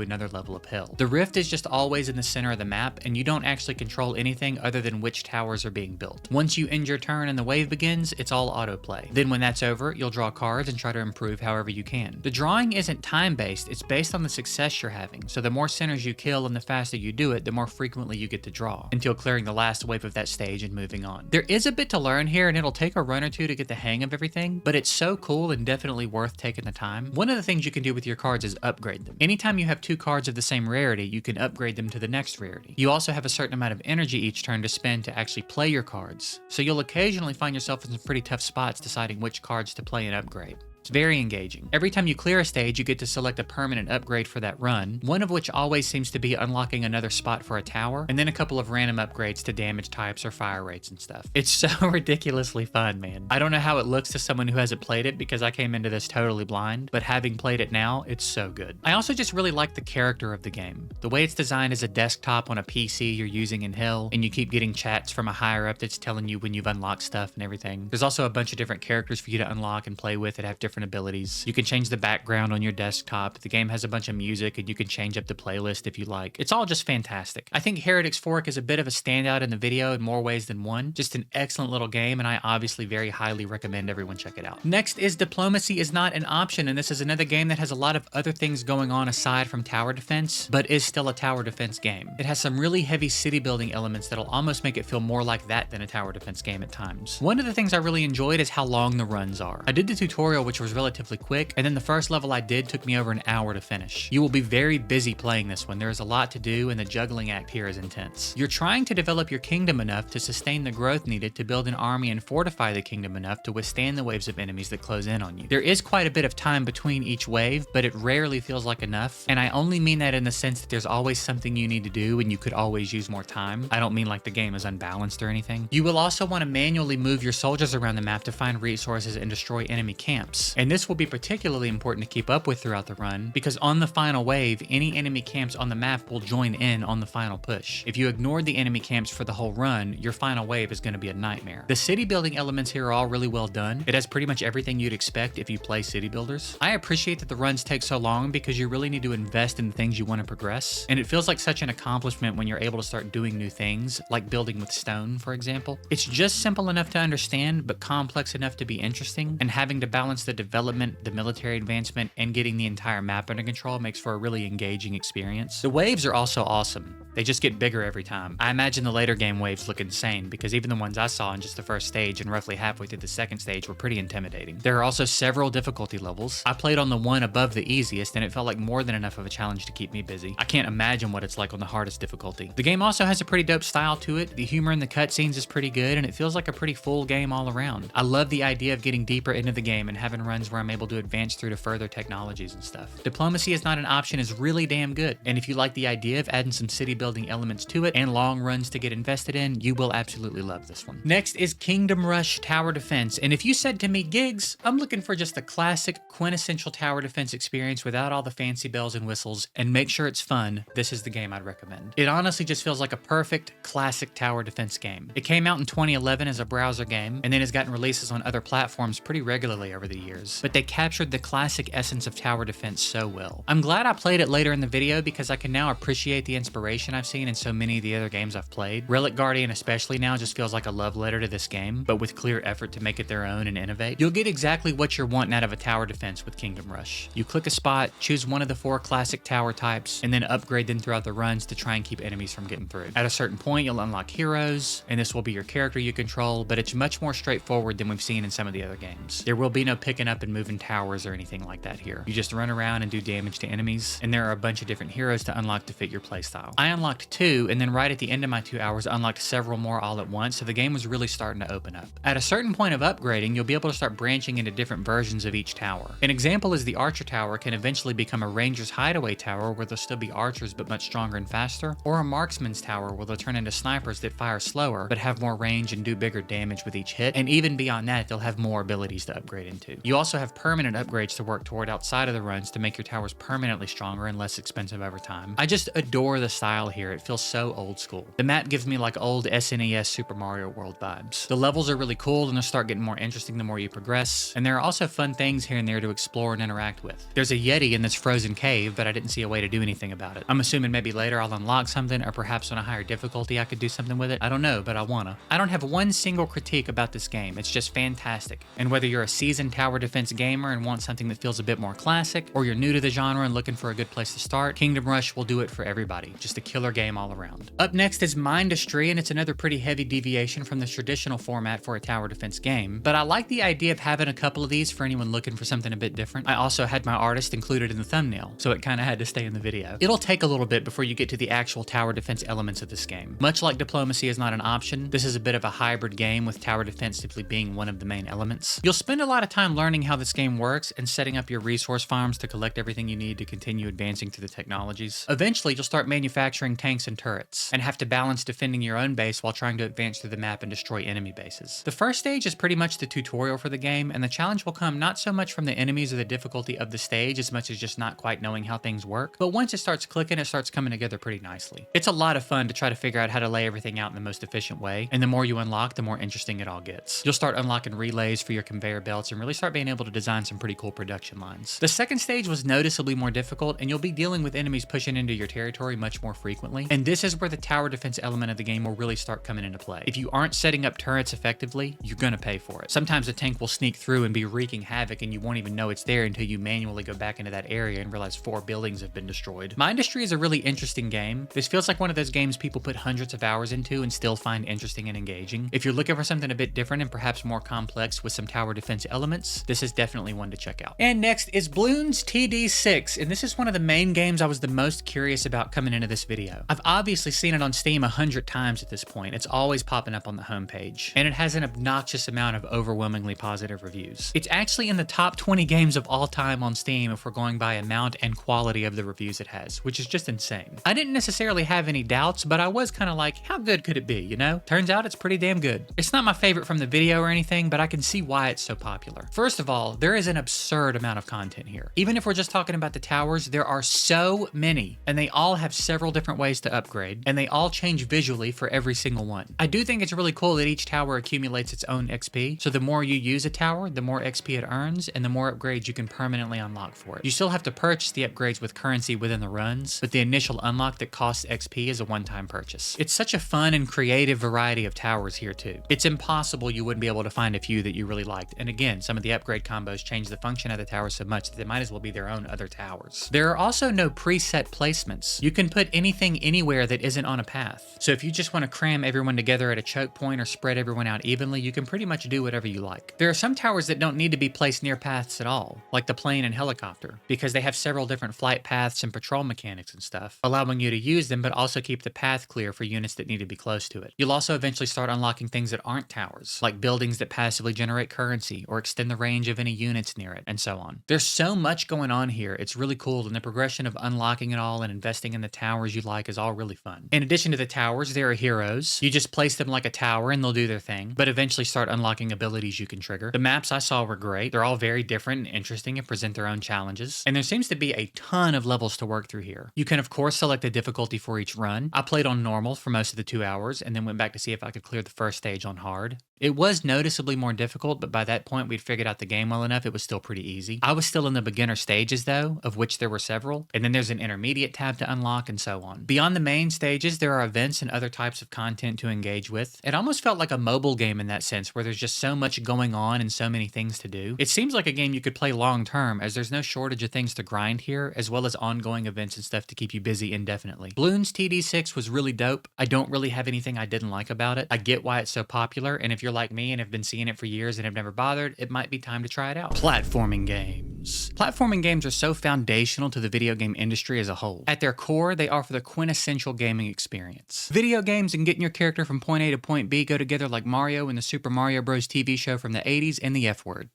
another level of hill. The rift is just always in the center of the map, and you don't actually control anything other than which towers are being built. Once you end your turn and the wave begins, it's all autoplay. Then when that's over, you'll draw cards and try to improve however you can. The drawing isn't time-based, it's based on the success you're having, so the more sinners you kill and the faster you do it, the more frequently you get to draw, until clearing the last wave of that stage and moving on. There is a bit to learn here, and it'll take a run or two to get the hang of everything, but it's so cool and definitely worth taking the time. One of the things you can do with your cards is upgrade them. Anytime you have 2 cards of the same rarity, you can upgrade them to the next rarity. You also have a certain amount of energy each turn to spend to actually play your cards, so you'll occasionally find yourself in some pretty tough spots deciding which cards to play and upgrade. It's very engaging. Every time you clear a stage, you get to select a permanent upgrade for that run, one of which always seems to be unlocking another spot for a tower, and then a couple of random upgrades to damage types or fire rates and stuff. It's so ridiculously fun, man. I don't know how it looks to someone who hasn't played it because I came into this totally blind, but having played it now, it's so good. I also just really like the character of the game. The way it's designed as a desktop on a PC you're using in Hell, and you keep getting chats from a higher up that's telling you when you've unlocked stuff and everything. There's also a bunch of different characters for you to unlock and play with that have different abilities. You can change the background on your desktop. The game has a bunch of music and you can change up the playlist if you like. It's all just fantastic. I think Heretics Fork is a bit of a standout in the video in more ways than one. Just an excellent little game, and I obviously very highly recommend everyone check it out. Next is Diplomacy is Not an Option, and this is another game that has a lot of other things going on aside from tower defense, but is still a tower defense game. It has some really heavy city building elements that'll almost make it feel more like that than a tower defense game at times. One of the things I really enjoyed is how long the runs are. I did the tutorial, which was relatively quick, and then the first level I did took me over an hour to finish. You will be very busy playing this one. There is a lot to do, and the juggling act here is intense. You're trying to develop your kingdom enough to sustain the growth needed to build an army and fortify the kingdom enough to withstand the waves of enemies that close in on you. There is quite a bit of time between each wave, but it rarely feels like enough, and I only mean that in the sense that there's always something you need to do and you could always use more time. I don't mean like the game is unbalanced or anything. You will also want to manually move your soldiers around the map to find resources and destroy enemy camps, and this will be particularly important to keep up with throughout the run, because on the final wave, any enemy camps on the map will join in on the final push. If you ignored the enemy camps for the whole run, your final wave is going to be a nightmare. The city building elements here are all really well done. It has pretty much everything you'd expect if you play city builders. I appreciate that the runs take so long because you really need to invest in the things you want to progress, and it feels like such an accomplishment when you're able to start doing new things, like building with stone, for example. It's just simple enough to understand, but complex enough to be interesting, and having to balance the development, the military advancement, and getting the entire map under control makes for a really engaging experience. The waves are also awesome. They just get bigger every time. I imagine the later game waves look insane, because even the ones I saw in just the first stage and roughly halfway through the second stage were pretty intimidating. There are also several difficulty levels. I played on the one above the easiest, and it felt like more than enough of a challenge to keep me busy. I can't imagine what it's like on the hardest difficulty. The game also has a pretty dope style to it. The humor in the cutscenes is pretty good, and it feels like a pretty full game all around. I love the idea of getting deeper into the game and having runs where I'm able to advance through to further technologies and stuff. Diplomacy is Not an Option is really damn good, and if you like the idea of adding some city building elements to it and long runs to get invested in, you will absolutely love this one. Next is Kingdom Rush Tower Defense, and if you said to me, Gigs, I'm looking for just a classic, quintessential tower defense experience without all the fancy bells and whistles, and make sure it's fun, this is the game I'd recommend. It honestly just feels like a perfect, classic tower defense game. It came out in 2011 as a browser game, and then has gotten releases on other platforms pretty regularly over the years, but they captured the classic essence of tower defense so well. I'm glad I played it later in the video because I can now appreciate the inspiration I've seen in so many of the other games I've played. Relic Guardian especially now just feels like a love letter to this game, but with clear effort to make it their own and innovate. You'll get exactly what you're wanting out of a tower defense with Kingdom Rush. You click a spot, choose one of the 4 classic tower types, and then upgrade them throughout the runs to try and keep enemies from getting through. At a certain point, you'll unlock heroes, and this will be your character you control, but it's much more straightforward than we've seen in some of the other games. There will be no picking up and moving towers or anything like that here. You just run around and do damage to enemies, and there are a bunch of different heroes to unlock to fit your playstyle. I unlocked 2, and then right at the end of my 2 hours, unlocked several more all at once, so the game was really starting to open up. At a certain point of upgrading, you'll be able to start branching into different versions of each tower. An example is the Archer Tower can eventually become a Ranger's Hideaway Tower where they'll still be archers but much stronger and faster, or a Marksman's Tower where they'll turn into snipers that fire slower but have more range and do bigger damage with each hit, and even beyond that, they'll have more abilities to upgrade into. You You also have permanent upgrades to work toward outside of the runs to make your towers permanently stronger and less expensive over time. I just adore the style here. It feels so old school. The map gives me like old SNES Super Mario World vibes. The levels are really cool and they'll start getting more interesting the more you progress. And there are also fun things here and there to explore and interact with. There's a Yeti in this frozen cave, but I didn't see a way to do anything about it. I'm assuming maybe later I'll unlock something, or perhaps on a higher difficulty I could do something with it. I don't know, but I wanna. I don't have one single critique about this game. It's just fantastic. And whether you're a seasoned tower defense gamer and want something that feels a bit more classic, or you're new to the genre and looking for a good place to start, Kingdom Rush will do it for everybody. Just a killer game all around. Up next is Mindustry, and it's another pretty heavy deviation from the traditional format for a tower defense game, but I like the idea of having a couple of these for anyone looking for something a bit different. I also had my artist included in the thumbnail, so it kind of had to stay in the video. It'll take a little bit before you get to the actual tower defense elements of this game. Much like diplomacy is not an option, this is a bit of a hybrid game with tower defense simply being one of the main elements. You'll spend a lot of time learning how this game works and setting up your resource farms to collect everything you need to continue advancing through the technologies. Eventually, you'll start manufacturing tanks and turrets, and have to balance defending your own base while trying to advance through the map and destroy enemy bases. The first stage is pretty much the tutorial for the game, and the challenge will come not so much from the enemies or the difficulty of the stage as much as just not quite knowing how things work, but once it starts clicking, it starts coming together pretty nicely. It's a lot of fun to try to figure out how to lay everything out in the most efficient way, and the more you unlock, the more interesting it all gets. You'll start unlocking relays for your conveyor belts and really start being able to design some pretty cool production lines. The second stage was noticeably more difficult, and you'll be dealing with enemies pushing into your territory much more frequently, and this is where the tower defense element of the game will really start coming into play. If you aren't setting up turrets effectively, you're gonna pay for it. Sometimes a tank will sneak through and be wreaking havoc, and you won't even know it's there until you manually go back into that area and realize 4 buildings have been destroyed. Mindustry is a really interesting game. This feels like one of those games people put hundreds of hours into and still find interesting and engaging. If you're looking for something a bit different and perhaps more complex with some tower defense elements, this is definitely one to check out. And next is Bloons TD6, and this is one of the main games I was the most curious about coming into this video. I've obviously seen it on Steam 100 times at this point. It's always popping up on the homepage, and it has an obnoxious amount of overwhelmingly positive reviews. It's actually in the top 20 games of all time on Steam if we're going by amount and quality of the reviews it has, which is just insane. I didn't necessarily have any doubts, but I was kind of like, how good could it be, you know? Turns out it's pretty damn good. It's not my favorite from the video or anything, but I can see why it's so popular. First of all, there is an absurd amount of content here. Even if we're just talking about the towers, there are so many, and they all have several different ways to upgrade, and they all change visually for every single one. I do think it's really cool that each tower accumulates its own XP, so the more you use a tower, the more XP it earns, and the more upgrades you can permanently unlock for it. You still have to purchase the upgrades with currency within the runs, but the initial unlock that costs XP is a one-time purchase. It's such a fun and creative variety of towers here too. It's impossible you wouldn't be able to find a few that you really liked, and again, some of the upgrade combos change the function of the tower so much that they might as well be their own other towers. There are also no preset placements. You can put anything anywhere that isn't on a path. So if you just want to cram everyone together at a choke point or spread everyone out evenly, you can pretty much do whatever you like. There are some towers that don't need to be placed near paths at all, like the plane and helicopter, because they have several different flight paths and patrol mechanics and stuff, allowing you to use them but also keep the path clear for units that need to be close to it. You'll also eventually start unlocking things that aren't towers, like buildings that passively generate currency or extend the range of any units near it, and so on. There's so much going on here, it's really cool, and the progression of unlocking it all and investing in the towers you like is all really fun. In addition to the towers, there are heroes. You just place them like a tower and they'll do their thing, but eventually start unlocking abilities you can trigger. The maps I saw were great. They're all very different and interesting and present their own challenges, and there seems to be a ton of levels to work through here. You can of course select a difficulty for each run. I played on normal for most of the 2 hours and then went back to see if I could clear the first stage on hard. It was noticeably more difficult, but by that point we'd figured out the game well enough it was still pretty easy. I was still in the beginner stages though, of which there were several, and then there's an intermediate tab to unlock and so on. Beyond the main stages, there are events and other types of content to engage with. It almost felt like a mobile game in that sense, where there's just so much going on and so many things to do. It seems like a game you could play long term, as there's no shortage of things to grind here, as well as ongoing events and stuff to keep you busy indefinitely. Bloons TD6 was really dope. I don't really have anything I didn't like about it. I get why it's so popular, and if you're like me and have been seeing it for years and have never bothered, it might be time to try it out. Platforming games. Platforming games are so foundational to the video game industry as a whole. At their core, they offer the quintessential gaming experience. Video games and getting your character from point A to point B go together like Mario and the Super Mario Bros. TV show from the 80s and the F word.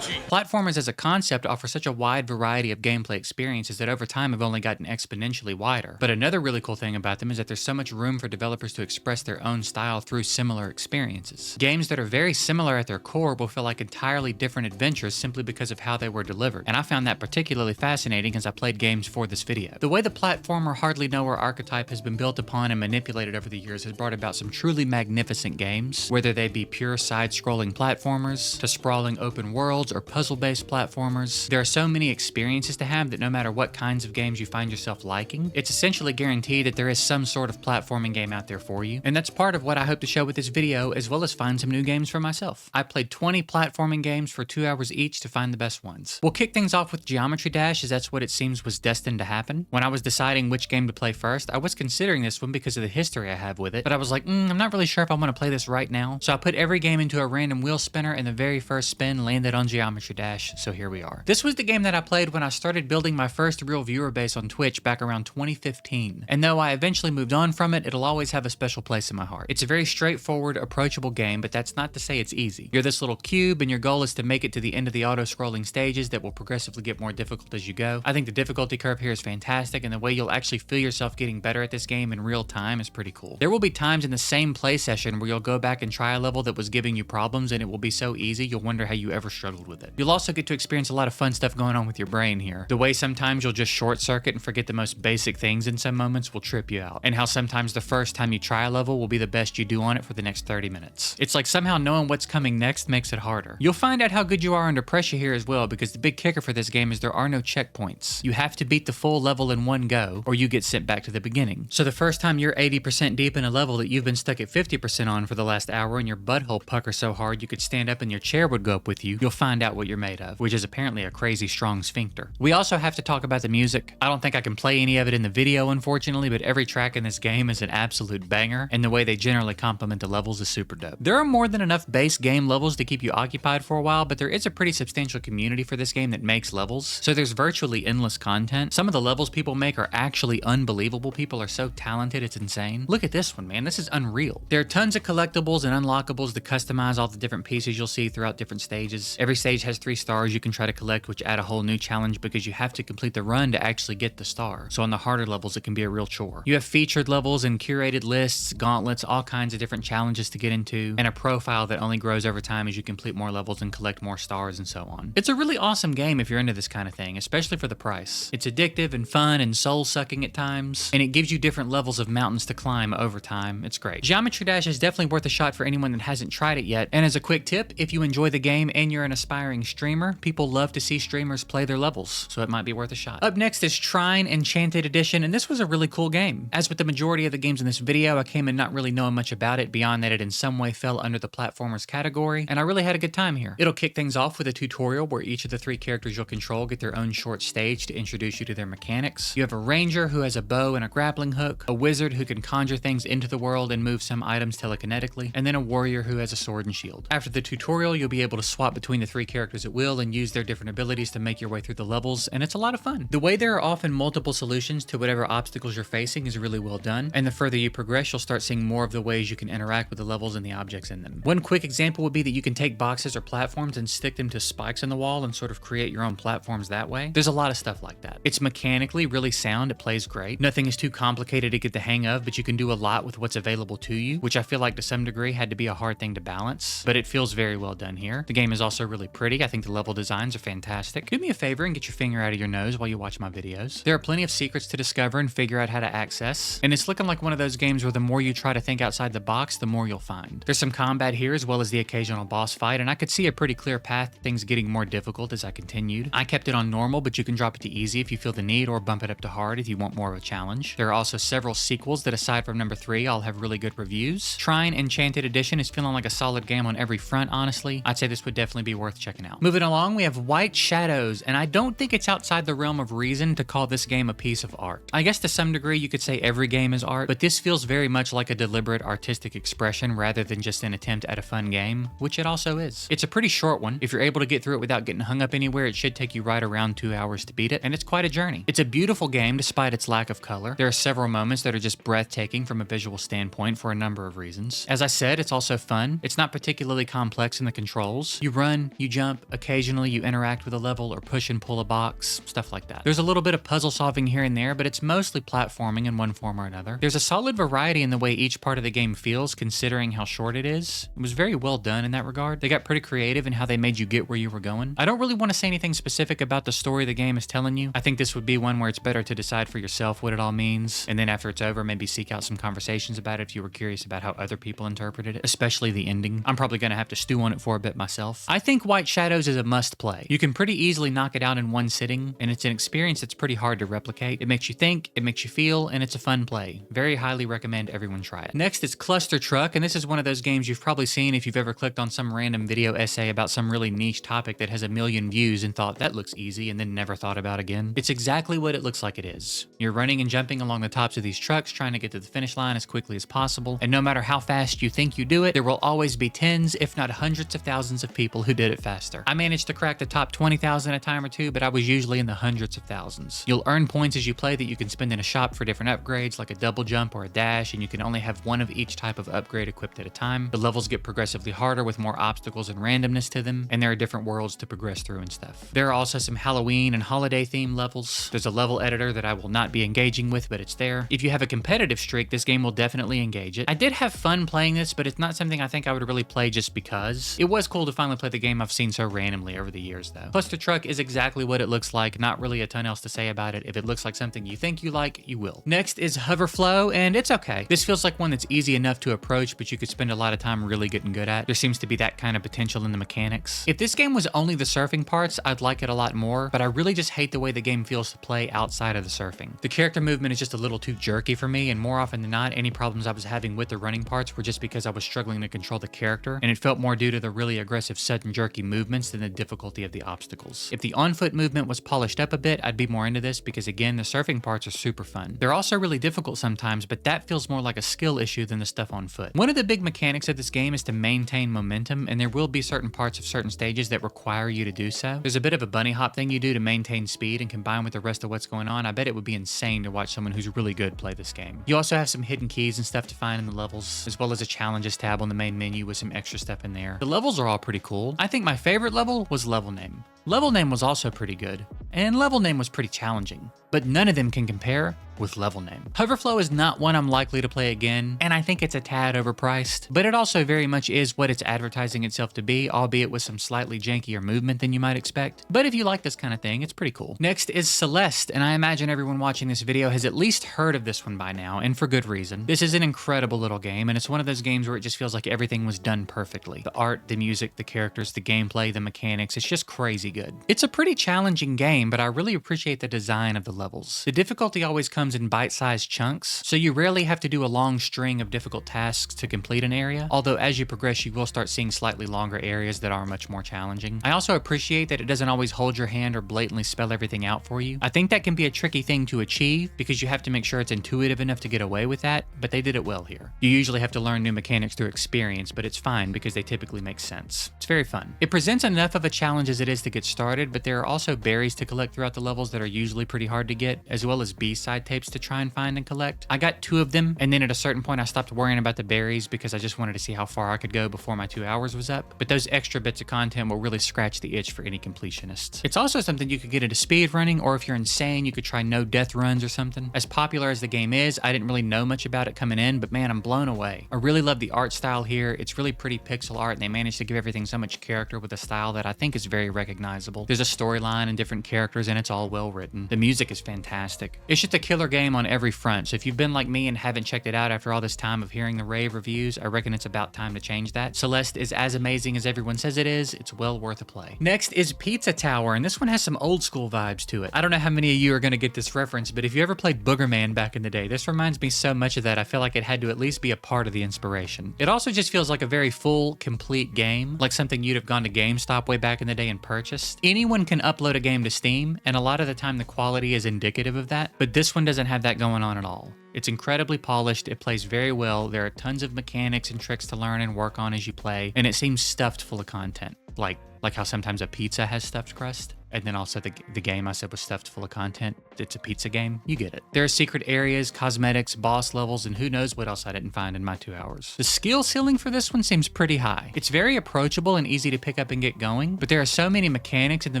Platformers as a concept offer such a wide variety of gameplay experiences that over time have only gotten exponentially wider. But another really cool thing about them is that there's so much room for developers to express their own style through similar experiences. Games that are very similar at their core will feel like entirely different adventures simply because of how they were delivered, and I found that particularly fascinating as I played games for this video. The way the platformer hardly knower archetype has been built upon and manipulated over the years has brought about some truly magnificent games, whether they be pure side-scrolling platformers, to sprawling open worlds or puzzle-based platformers. There are so many experiences to have that no matter what kinds of games you find yourself liking, it's essentially guaranteed that there is some sort of platforming game out there for you, and that's part of what I hope to show with this video, as well as find some new games for myself. I played 20 platforming games for 2 hours each to find the best ones. We'll kick things off with Geometry Dash, as that's what it seems was destined to happen. When I was deciding which game to play first, I was considering this one because of the history I have with it, but I was like, I'm not really sure if I want to play this right now. So I put every game into a random wheel spinner, and the very first spin landed on Geometry Dash, so here we are. This was the game that I played when I started building my first real viewer base on Twitch back around 2015. And though I eventually moved on from it, it'll always have a special place in my heart. It's a very straightforward, approachable game, but that's not to say it's easy. You're this little cube, and your goal is to make it to the end of the auto-scrolling stages that will progressively get more difficult as you go. I think the difficulty curve here is fantastic, and the way you'll actually feel yourself getting better at this game in real time is pretty cool. There will be times in the same play session where you'll go back and try a level that was giving you problems, and it will be so easy you'll wonder how you ever struggled with it. You'll also get to experience a lot of fun stuff going on with your brain here. The way sometimes you'll just short circuit and forget the most basic things in some moments will trip you out, and how sometimes the first time you try a level will be the best you do on it for the next 30 minutes. It's like somehow knowing what's coming next makes it harder. You'll find out how good you are under pressure here as well, because the big kicker for this game is there are no checkpoints. You have to beat the full level in one go, or you get sent back to the beginning. So the first time you're 80% deep in a level that you've been stuck at 50% on for the last hour and your butthole puckers so hard you could stand up and your chair would go up with you, you'll find out what you're made of, which is apparently a crazy strong sphincter. We also have to talk about the music. I don't think I can play any of it in the video, unfortunately, but every track in this game is an absolute banger, and the way they generally complement the levels is super dope. There are more than enough base game levels to keep you occupied for a while, but there is a pretty substantial community for this game that makes levels, so there's virtually endless content. Some of the levels people make are actually unbelievable. People are so talented, it's insane. Look at this one, man. This is unreal. There are tons of collectibles and unlockables to customize all the different pieces you'll see throughout different stages. Every stage has 3 stars you can try to collect, which add a whole new challenge because you have to complete the run to actually get the star. So on the harder levels, it can be a real chore. You have featured levels and curated lists, gauntlets, all kinds of different challenges to get into, and a profile that only grows over time as you complete more levels and collect more stars and so on. It's a really awesome game if you're into this kind of thing, especially for the price. It's addictive and fun and soul-sucking at times, and it gives you different levels of mountains to climb over time. It's great. Geometry Dash is definitely worth a shot for anyone that hasn't tried it yet, and as a quick tip, if you enjoy the game and you're an aspiring streamer, people love to see streamers play their levels, so it might be worth a shot. Up next is Trine Enchanted Edition, and this was a really cool game. As with the majority of the games in this video, I came in not really knowing much about it beyond that it in some way fell under the platformers category, and I really had a good time here. It'll kick things off with a tutorial where each of the 3 characters you'll control get their own short stage to introduce you to their mechanics. You have a ranger who has a bow and a grappling hook, a wizard who can conjure things into the world and move some items telekinetically, and then a warrior who has a sword and shield. After the tutorial, you'll be able to swap between the 3 characters at will and use their different abilities to make your way through the levels, and it's a lot of fun. The way there are often multiple solutions to whatever obstacles you're facing is really well done, and the further you progress, you'll start seeing more of the ways you can interact with the levels and the objects in them. One quick example would be that you can take boxes or platforms and stick them to spikes in the wall and sort of create your own platforms that way. There's a lot of stuff like that. It's mechanically really sound, it plays great. Nothing is too complicated to get the hang of, but you can do a lot with what's available to you, which I feel like to some degree had to be a hard thing to balance, but it feels very well done here. The game is also really pretty. I think the level designs are fantastic. Do me a favor and get your finger out of your nose while you watch my videos. There are plenty of secrets to discover and figure out how to access, and it's looking like one of those games where the more you try to think outside the box, the more you'll find. There's some combat here as well as the occasional boss fight, and I could see a pretty clear path to things getting more difficult as I continued. I kept it on normal, but you can drop it to easy if you feel the need, or bump it up to hard if you want more of a challenge. There are also several sequels that, aside from number 3, all have really good reviews. Trine Enchanted Edition is feeling like a solid game on every front, honestly. I'd say this would definitely be worth checking out. Moving along, we have White Shadows, and I don't think it's outside the realm of reason to call this game a piece of art. I guess to some degree you could say every game is art, but this feels very much like a deliberate artistic expression rather than just an attempt at a fun game, which it also is. It's a pretty short one. If you're able to get through it without getting hung up anywhere, it should take you right around 2 hours to beat it, and it's quite a journey. It's a beautiful game despite its lack of color. There are several moments that are just breathtaking from a visual standpoint for a number of reasons. As I said, it's also fun. It's not particularly complex in the controls. You run, you jump, jump, occasionally you interact with a level or push and pull a box, stuff like that. There's a little bit of puzzle solving here and there, but it's mostly platforming in one form or another. There's a solid variety in the way each part of the game feels considering how short it is. It was very well done in that regard. They got pretty creative in how they made you get where you were going. I don't really want to say anything specific about the story the game is telling you. I think this would be one where it's better to decide for yourself what it all means, and then after it's over, maybe seek out some conversations about it if you were curious about how other people interpreted it, especially the ending. I'm probably going to have to stew on it for a bit myself. I think White Shadows is a must play. You can pretty easily knock it out in one sitting, and it's an experience that's pretty hard to replicate. It makes you think, it makes you feel, and it's a fun play. Very highly recommend everyone try it. Next is Cluster Truck, and this is one of those games you've probably seen if you've ever clicked on some random video essay about some really niche topic that has a million views and thought that looks easy and then never thought about again. It's exactly what it looks like it is. You're running and jumping along the tops of these trucks trying to get to the finish line as quickly as possible, and no matter how fast you think you do it, there will always be tens, if not hundreds of thousands of people who did it faster. I managed to crack the top 20,000 a time or two, but I was usually in the hundreds of thousands. You'll earn points as you play that you can spend in a shop for different upgrades like a double jump or a dash, and you can only have one of each type of upgrade equipped at a time. The levels get progressively harder with more obstacles and randomness to them, and there are different worlds to progress through and stuff. There are also some Halloween and holiday themed levels. There's a level editor that I will not be engaging with, but it's there. If you have a competitive streak, this game will definitely engage it. I did have fun playing this, but it's not something I think I would really play just because. It was cool to finally play the game I've seen so randomly over the years though. Cluster Truck is exactly what it looks like, not really a ton else to say about it. If it looks like something you think you like, you will. Next is Hoverflow, and it's okay. This feels like one that's easy enough to approach, but you could spend a lot of time really getting good at. There seems to be that kind of potential in the mechanics. If this game was only the surfing parts, I'd like it a lot more, but I really just hate the way the game feels to play outside of the surfing. The character movement is just a little too jerky for me, and more often than not, any problems I was having with the running parts were just because I was struggling to control the character, and it felt more due to the really aggressive sudden jerky movements than the difficulty of the obstacles. If the on-foot movement was polished up a bit, I'd be more into this because again, the surfing parts are super fun. They're also really difficult sometimes, but that feels more like a skill issue than the stuff on foot. One of the big mechanics of this game is to maintain momentum, and there will be certain parts of certain stages that require you to do so. There's a bit of a bunny hop thing you do to maintain speed, and combined with the rest of what's going on, I bet it would be insane to watch someone who's really good play this game. You also have some hidden keys and stuff to find in the levels, as well as a challenges tab on the main menu with some extra stuff in there. The levels are all pretty cool. I think my favorite level was Level Name. Level Name was also pretty good, and Level Name was pretty challenging, but none of them can compare with Level Name. Hoverflow is not one I'm likely to play again, and I think it's a tad overpriced, but it also very much is what it's advertising itself to be, albeit with some slightly jankier movement than you might expect. But if you like this kind of thing, it's pretty cool. Next is Celeste, and I imagine everyone watching this video has at least heard of this one by now, and for good reason. This is an incredible little game, and it's one of those games where it just feels like everything was done perfectly. The art, the music, the characters, the gameplay, the mechanics, it's just crazy good. It's a pretty challenging game, but I really appreciate the design of the levels. The difficulty always comes in bite-sized chunks, so you rarely have to do a long string of difficult tasks to complete an area, although as you progress you will start seeing slightly longer areas that are much more challenging. I also appreciate that it doesn't always hold your hand or blatantly spell everything out for you. I think that can be a tricky thing to achieve because you have to make sure it's intuitive enough to get away with that, but they did it well here. You usually have to learn new mechanics through experience, but it's fine because they typically make sense. It's very fun. It presents enough of a challenge as it is to get started, but there are also berries to collect throughout the levels that are usually pretty hard to get, as well as B-side tapes to try and find and collect. I got 2 of them, and then at a certain point I stopped worrying about the berries because I just wanted to see how far I could go before my 2 hours was up, but those extra bits of content will really scratch the itch for any completionists. It's also something you could get into speed running, or if you're insane, you could try no death runs or something. As popular as the game is, I didn't really know much about it coming in, but man, I'm blown away. I really love the art style here. It's really pretty pixel art, and they managed to give everything so much character with a style that I think is very recognizable. There's a storyline and different characters, and it's all well written. The music is fantastic. It's just a killer game on every front, so if you've been like me and haven't checked it out after all this time of hearing the rave reviews, I reckon it's about time to change that. Celeste is as amazing as everyone says it is. It's well worth a play. Next is Pizza Tower, and this one has some old school vibes to it. I don't know how many of you are going to get this reference, but if you ever played Boogerman back in the day, this reminds me so much of that. I feel like it had to at least be a part of the inspiration. It also just feels like a very full, complete game, like something you'd have gone to GameStop way back in the day and purchased. Anyone can upload a game to Steam, and a lot of the time the quality is indicative of that, but this one doesn't have that going on at all. It's incredibly polished, it plays very well, there are tons of mechanics and tricks to learn and work on as you play, and it seems stuffed full of content. Like how sometimes a pizza has stuffed crust. and then also the game I said was stuffed full of content. It's a pizza game. You get it. There are secret areas, cosmetics, boss levels, and who knows what else I didn't find in my 2 hours. The skill ceiling for this one seems pretty high. It's very approachable and easy to pick up and get going, but there are so many mechanics and the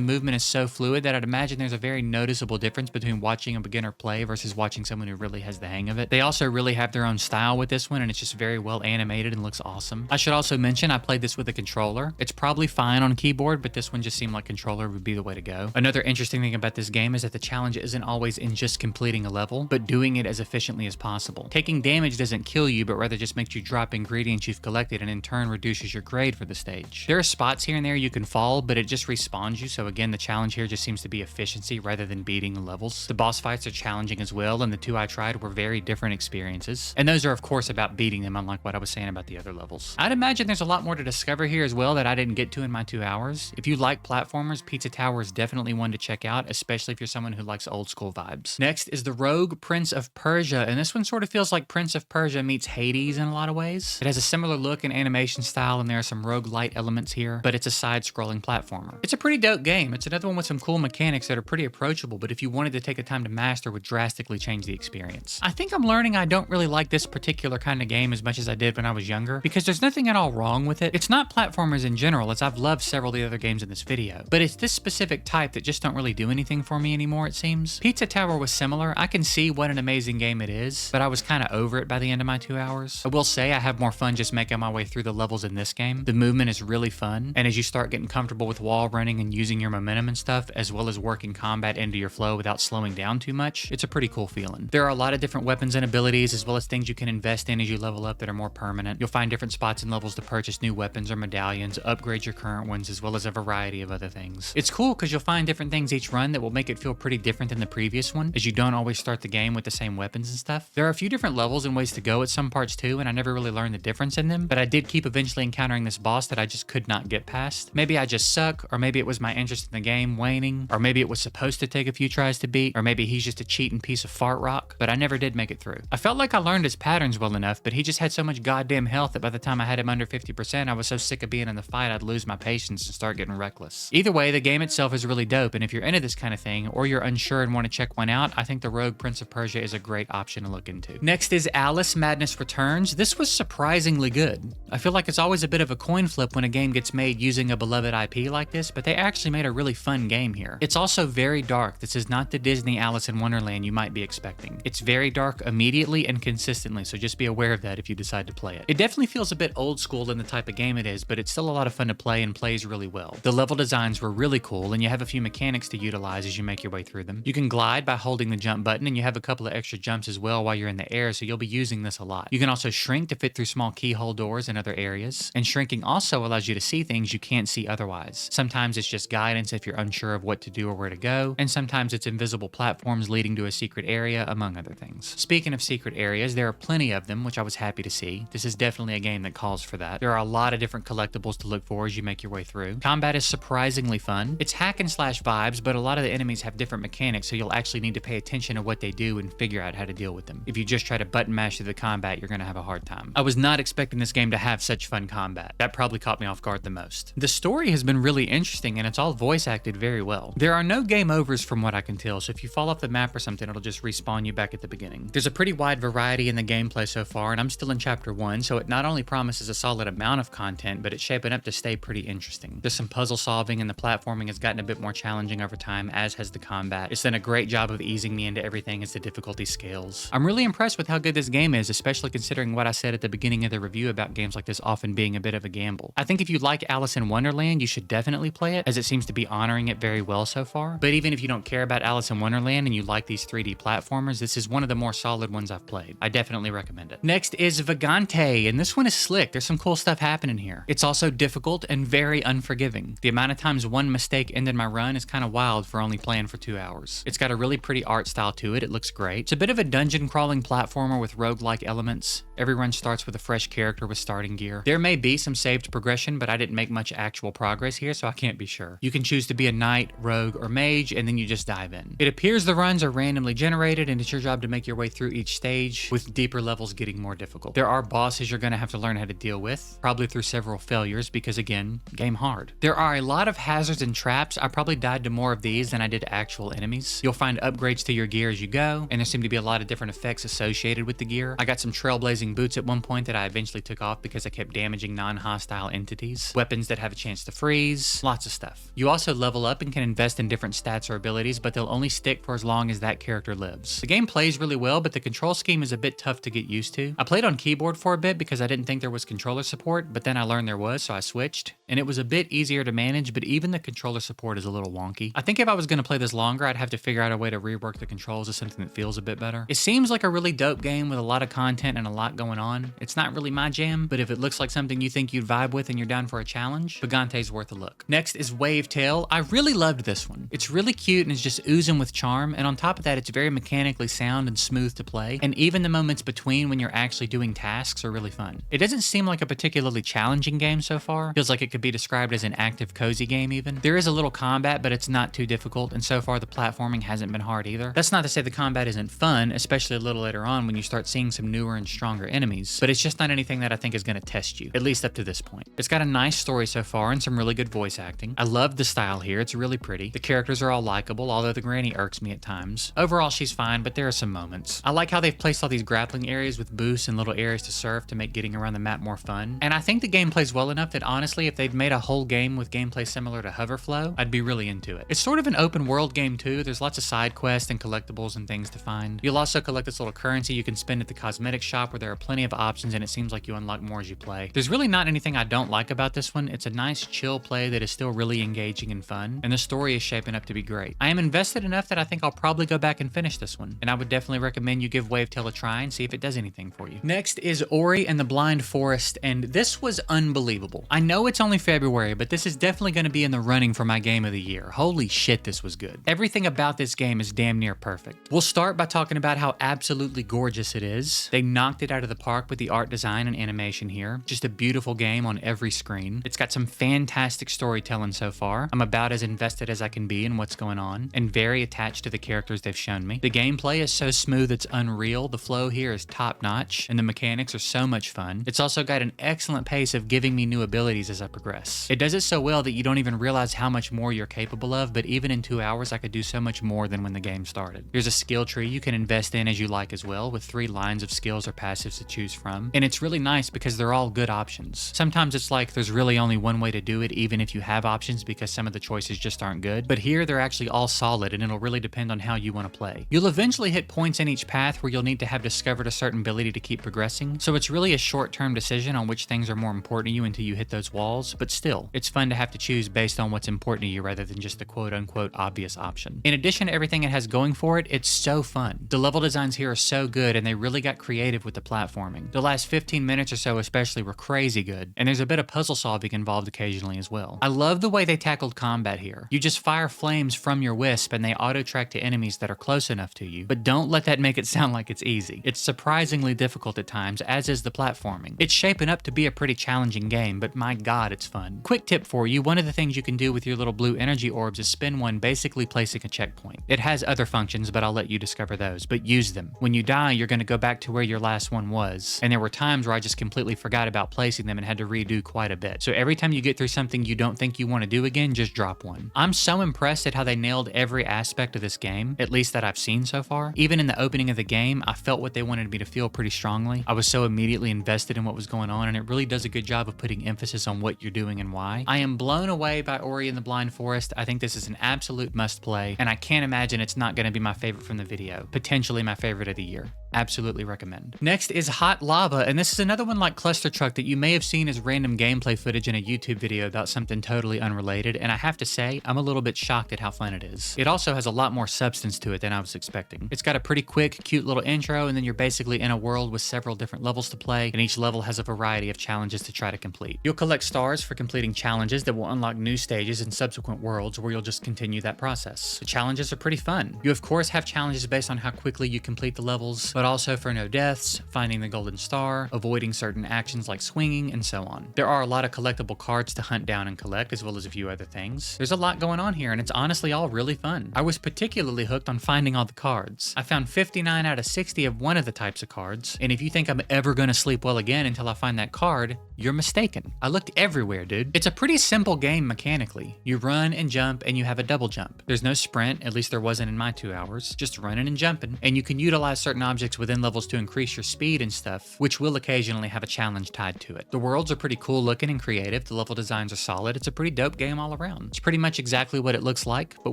movement is so fluid that I'd imagine there's a very noticeable difference between watching a beginner play versus watching someone who really has the hang of it. They also really have their own style with this one, and it's just very well animated and looks awesome. I should also mention I played this with a controller. It's probably fine on keyboard, but this one just seemed like controller would be the way to go. Another interesting thing about this game is that the challenge isn't always in just completing a level, but doing it as efficiently as possible. Taking damage doesn't kill you, but rather just makes you drop ingredients you've collected and in turn reduces your grade for the stage. There are spots here and there you can fall, but it just respawns you, so again, the challenge here just seems to be efficiency rather than beating the levels. The boss fights are challenging as well, and the two I tried were very different experiences. And those are of course about beating them, unlike what I was saying about the other levels. I'd imagine there's a lot more to discover here as well that I didn't get to in my 2 hours. If you like platformers, Pizza Tower is definitely one to check out, especially if you're someone who likes old school vibes. Next is the Rogue Prince of Persia, and this one sort of feels like Prince of Persia meets Hades in a lot of ways. It has a similar look and animation style, and there are some roguelite elements here, but it's a side-scrolling platformer. It's a pretty dope game. It's another one with some cool mechanics that are pretty approachable, but if you wanted to take the time to master, would drastically change the experience. I think I'm learning I don't really like this particular kind of game as much as I did when I was younger, because there's nothing at all wrong with it. It's not platformers in general, as I've loved several of the other games in this video, but it's this specific type that just don't really do anything for me anymore, it seems. Pizza Tower was similar. I can see what an amazing game it is, but I was kind of over it by the end of my 2 hours. I will say I have more fun just making my way through the levels in this game. The movement is really fun, and as you start getting comfortable with wall running and using your momentum and stuff, as well as working combat into your flow without slowing down too much, it's a pretty cool feeling. There are a lot of different weapons and abilities, as well as things you can invest in as you level up that are more permanent. You'll find different spots and levels to purchase new weapons or medallions, upgrade your current ones, as well as a variety of other things. It's cool because you'll find different things each run that will make it feel pretty different than the previous one, as you don't always start the game with the same weapons and stuff. There are a few different levels and ways to go at some parts too, and I never really learned the difference in them, but I did keep eventually encountering this boss that I just could not get past. Maybe I just suck, or maybe it was my interest in the game waning, or maybe it was supposed to take a few tries to beat, or maybe he's just a cheating piece of fart rock, but I never did make it through. I felt like I learned his patterns well enough, but he just had so much goddamn health that by the time I had him under 50%, I was so sick of being in the fight I'd lose my patience and start getting reckless. Either way, the game itself is really dope, and if you're into this kind of thing, or you're unsure and want to check one out, I think the Rogue Prince of Persia is a great option to look into. Next is Alice Madness Returns. This was surprisingly good. I feel like it's always a bit of a coin flip when a game gets made using a beloved IP like this, but they actually made a really fun game here. It's also very dark. This is not the Disney Alice in Wonderland you might be expecting. It's very dark immediately and consistently, so just be aware of that if you decide to play it. It definitely feels a bit old school in the type of game it is, but it's still a lot of fun to play and plays really well. The level designs were really cool, and you have a few mechanics to utilize as you make your way through them. You can glide by holding the jump button, and you have a couple of extra jumps as well while you're in the air, so you'll be using this a lot. You can also shrink to fit through small keyhole doors and other areas, and shrinking also allows you to see things you can't see otherwise. Sometimes it's just guidance if you're unsure of what to do or where to go, and sometimes it's invisible platforms leading to a secret area, among other things. Speaking of secret areas, there are plenty of them, which I was happy to see. This is definitely a game that calls for that. There are a lot of different collectibles to look for as you make your way through. Combat is surprisingly fun. It's hack and slash vibes, but a lot of the enemies have different mechanics, so you'll actually need to pay attention to what they do and figure out how to deal with them. If you just try to button mash through the combat, you're gonna have a hard time. I was not expecting this game to have such fun combat. That probably caught me off guard the most. The story has been really interesting, and it's all voice acted very well. There are no game overs from what I can tell, so if you fall off the map or something, it'll just respawn you back at the beginning. There's a pretty wide variety in the gameplay so far, and I'm still in chapter 1, so it not only promises a solid amount of content, but it's shaping up to stay pretty interesting. There's some puzzle solving, and the platforming has gotten a bit more challenging over time, as has the combat. It's done a great job of easing me into everything as the difficulty scales. I'm really impressed with how good this game is, especially considering what I said at the beginning of the review about games like this often being a bit of a gamble. I think if you like Alice in Wonderland, you should definitely play it, as it seems to be honoring it very well so far. But even if you don't care about Alice in Wonderland and you like these 3D platformers, this is one of the more solid ones I've played. I definitely recommend it. Next is Vagante, and this one is slick. There's some cool stuff happening here. It's also difficult and very unforgiving. The amount of times one mistake ended my run is kind of wild for only playing for 2 hours. It's got a really pretty art style to it. It looks great. It's a bit of a dungeon crawling platformer with roguelike elements. Every run starts with a fresh character with starting gear. There may be some saved progression, but I didn't make much actual progress here, so I can't be sure. You can choose to be a knight, rogue, or mage, and then you just dive in. It appears the runs are randomly generated, and it's your job to make your way through each stage, with deeper levels getting more difficult. There are bosses you're going to have to learn how to deal with, probably through several failures, because again, game hard. There are a lot of hazards and traps. I probably died to more of these than I did actual enemies. You'll find upgrades to your gear as you go, and there seem to be a lot of different effects associated with the gear. I got some trailblazing boots at one point that I eventually took off because I kept damaging non-hostile entities. Weapons that have a chance to freeze, lots of stuff. You also level up and can invest in different stats or abilities, but they'll only stick for as long as that character lives. The game plays really well, but the control scheme is a bit tough to get used to. I played on keyboard for a bit because I didn't think there was controller support, but then I learned there was, so I switched, and it was a bit easier to manage, but even the controller support is a little wonky. I think if I was going to play this longer, I'd have to figure out a way to rework the controls to something that feels a bit better. It seems like a really dope game with a lot of content and a lot going on. It's not really my jam, but if it looks like something you think you'd vibe with and you're down for a challenge, Brigante's worth a look. Next is Wavetail. I really loved this one. It's really cute and it's just oozing with charm, and on top of that, it's very mechanically sound and smooth to play, and even the moments between when you're actually doing tasks are really fun. It doesn't seem like a particularly challenging game so far. Feels like it could be described as an active cozy game even. There is a little combat, but it's not too difficult, and so far the platforming hasn't been hard either. That's not to say the combat isn't fun, especially a little later on when you start seeing some newer and stronger enemies, but it's just not anything that I think is going to test you, at least up to this point. It's got a nice story so far and some really good voice acting. I love the style here, it's really pretty. The characters are all likable, although the granny irks me at times. Overall, she's fine, but there are some moments. I like how they've placed all these grappling areas with boosts and little areas to surf to make getting around the map more fun, and I think the game plays well enough that honestly, if they've made a whole game with gameplay similar to Hoverflow, I'd be really into it. It's sort of an open world game too. There's lots of side quests and collectibles and things to find. You'll also collect this little currency you can spend at the cosmetic shop where there are plenty of options and it seems like you unlock more as you play. There's really not anything I don't like about this one. It's a nice chill play that is still really engaging and fun, and the story is shaping up to be great. I am invested enough that I think I'll probably go back and finish this one, and I would definitely recommend you give Wavetail a try and see if it does anything for you. Next is Ori and the Blind Forest, and this was unbelievable. I know it's only February, but this is definitely going to be in the running for my game of the year. Holy shit, this was good. Everything about this game is damn near perfect. We'll start by talking about how absolutely gorgeous it is. They knocked it out of the park with the art design and animation here. Just a beautiful game on every screen. It's got some fantastic storytelling so far. I'm about as invested as I can be in what's going on, and very attached to the characters they've shown me. The gameplay is so smooth it's unreal. The flow here is top notch, and the mechanics are so much fun. It's also got an excellent pace of giving me new abilities as I progress. It does it so well that you don't even realize how much more you're capable of, but even in 2 hours I could do so much more than when the game started. There's a skill tree you can invest in as you like as well, with 3 lines of skills or passives to choose from, and it's really nice because they're all good options. Sometimes it's like there's really only one way to do it even if you have options because some of the choices just aren't good, but here they're actually all solid and it'll really depend on how you want to play. You'll eventually hit points in each path where you'll need to have discovered a certain ability to keep progressing, so it's really a short-term decision on which things are more important to you until you hit those walls, but still, it's fun to have to choose based on what's important to you rather than just the quote-unquote obvious option. In addition to everything it has going for it, it's so fun. The level designs here are so good and they really got creative with the platforming. The last 15 minutes or so especially were crazy good, and there's a bit of puzzle solving involved occasionally as well. I love the way they tackled combat here. You just fire flames from your wisp and they auto-track to enemies that are close enough to you, but don't let that make it sound like it's easy. It's surprisingly difficult at times, as is the platforming. It's shaping up to be a pretty challenging game, but my god, it's fun. Quick tip for you, one of the things you can do with your little blue energy orbs is spin one, basically placing a checkpoint. It has other functions, but I'll let you discover those, but use them. When you die, you're going to go back to where your last one was, and there were times where I just completely forgot about placing them and had to redo quite a bit. So every time you get through something you don't think you want to do again, just drop one. I'm so impressed at how they nailed every aspect of this game, at least that I've seen so far. Even in the opening of the game, I felt what they wanted me to feel pretty strongly. I was so immediately invested in what was going on, and it really does a good job of putting emphasis on what you're doing and why. I am blown away by Ori and the Blind Forest. I think this is an absolute must play, and I can't imagine it's not going to be my favorite from the video. Potentially my favorite of the year. Absolutely recommend. Next is Hot Lava, and this is another one like Cluster Truck that you may have seen as random gameplay footage in a YouTube video about something totally unrelated, and I have to say, I'm a little bit shocked at how fun it is. It also has a lot more substance to it than I was expecting. It's got a pretty quick, cute little intro, and then you're basically in a world with several different levels to play, and each level has a variety of challenges to try to complete. You'll collect stars for completing challenges that will unlock new stages in subsequent worlds where you'll just continue that process. The challenges are pretty fun. You of course have challenges based on how quickly you complete the levels, but also for no deaths, finding the golden star, avoiding certain actions like swinging, and so on. There are a lot of collectible cards to hunt down and collect, as well as a few other things. There's a lot going on here, and it's honestly all really fun. I was particularly hooked on finding all the cards. I found 59 out of 60 of one of the types of cards, and if you think I'm ever gonna sleep well again until I find that card, you're mistaken. I looked everywhere, dude. It's a pretty simple game mechanically. You run run and jump, and you have a double jump. There's no sprint, at least there wasn't in my 2 hours, just running and jumping, and you can utilize certain objects within levels to increase your speed and stuff, which will occasionally have a challenge tied to it. The worlds are pretty cool looking and creative, the level designs are solid, it's a pretty dope game all around. It's pretty much exactly what it looks like, but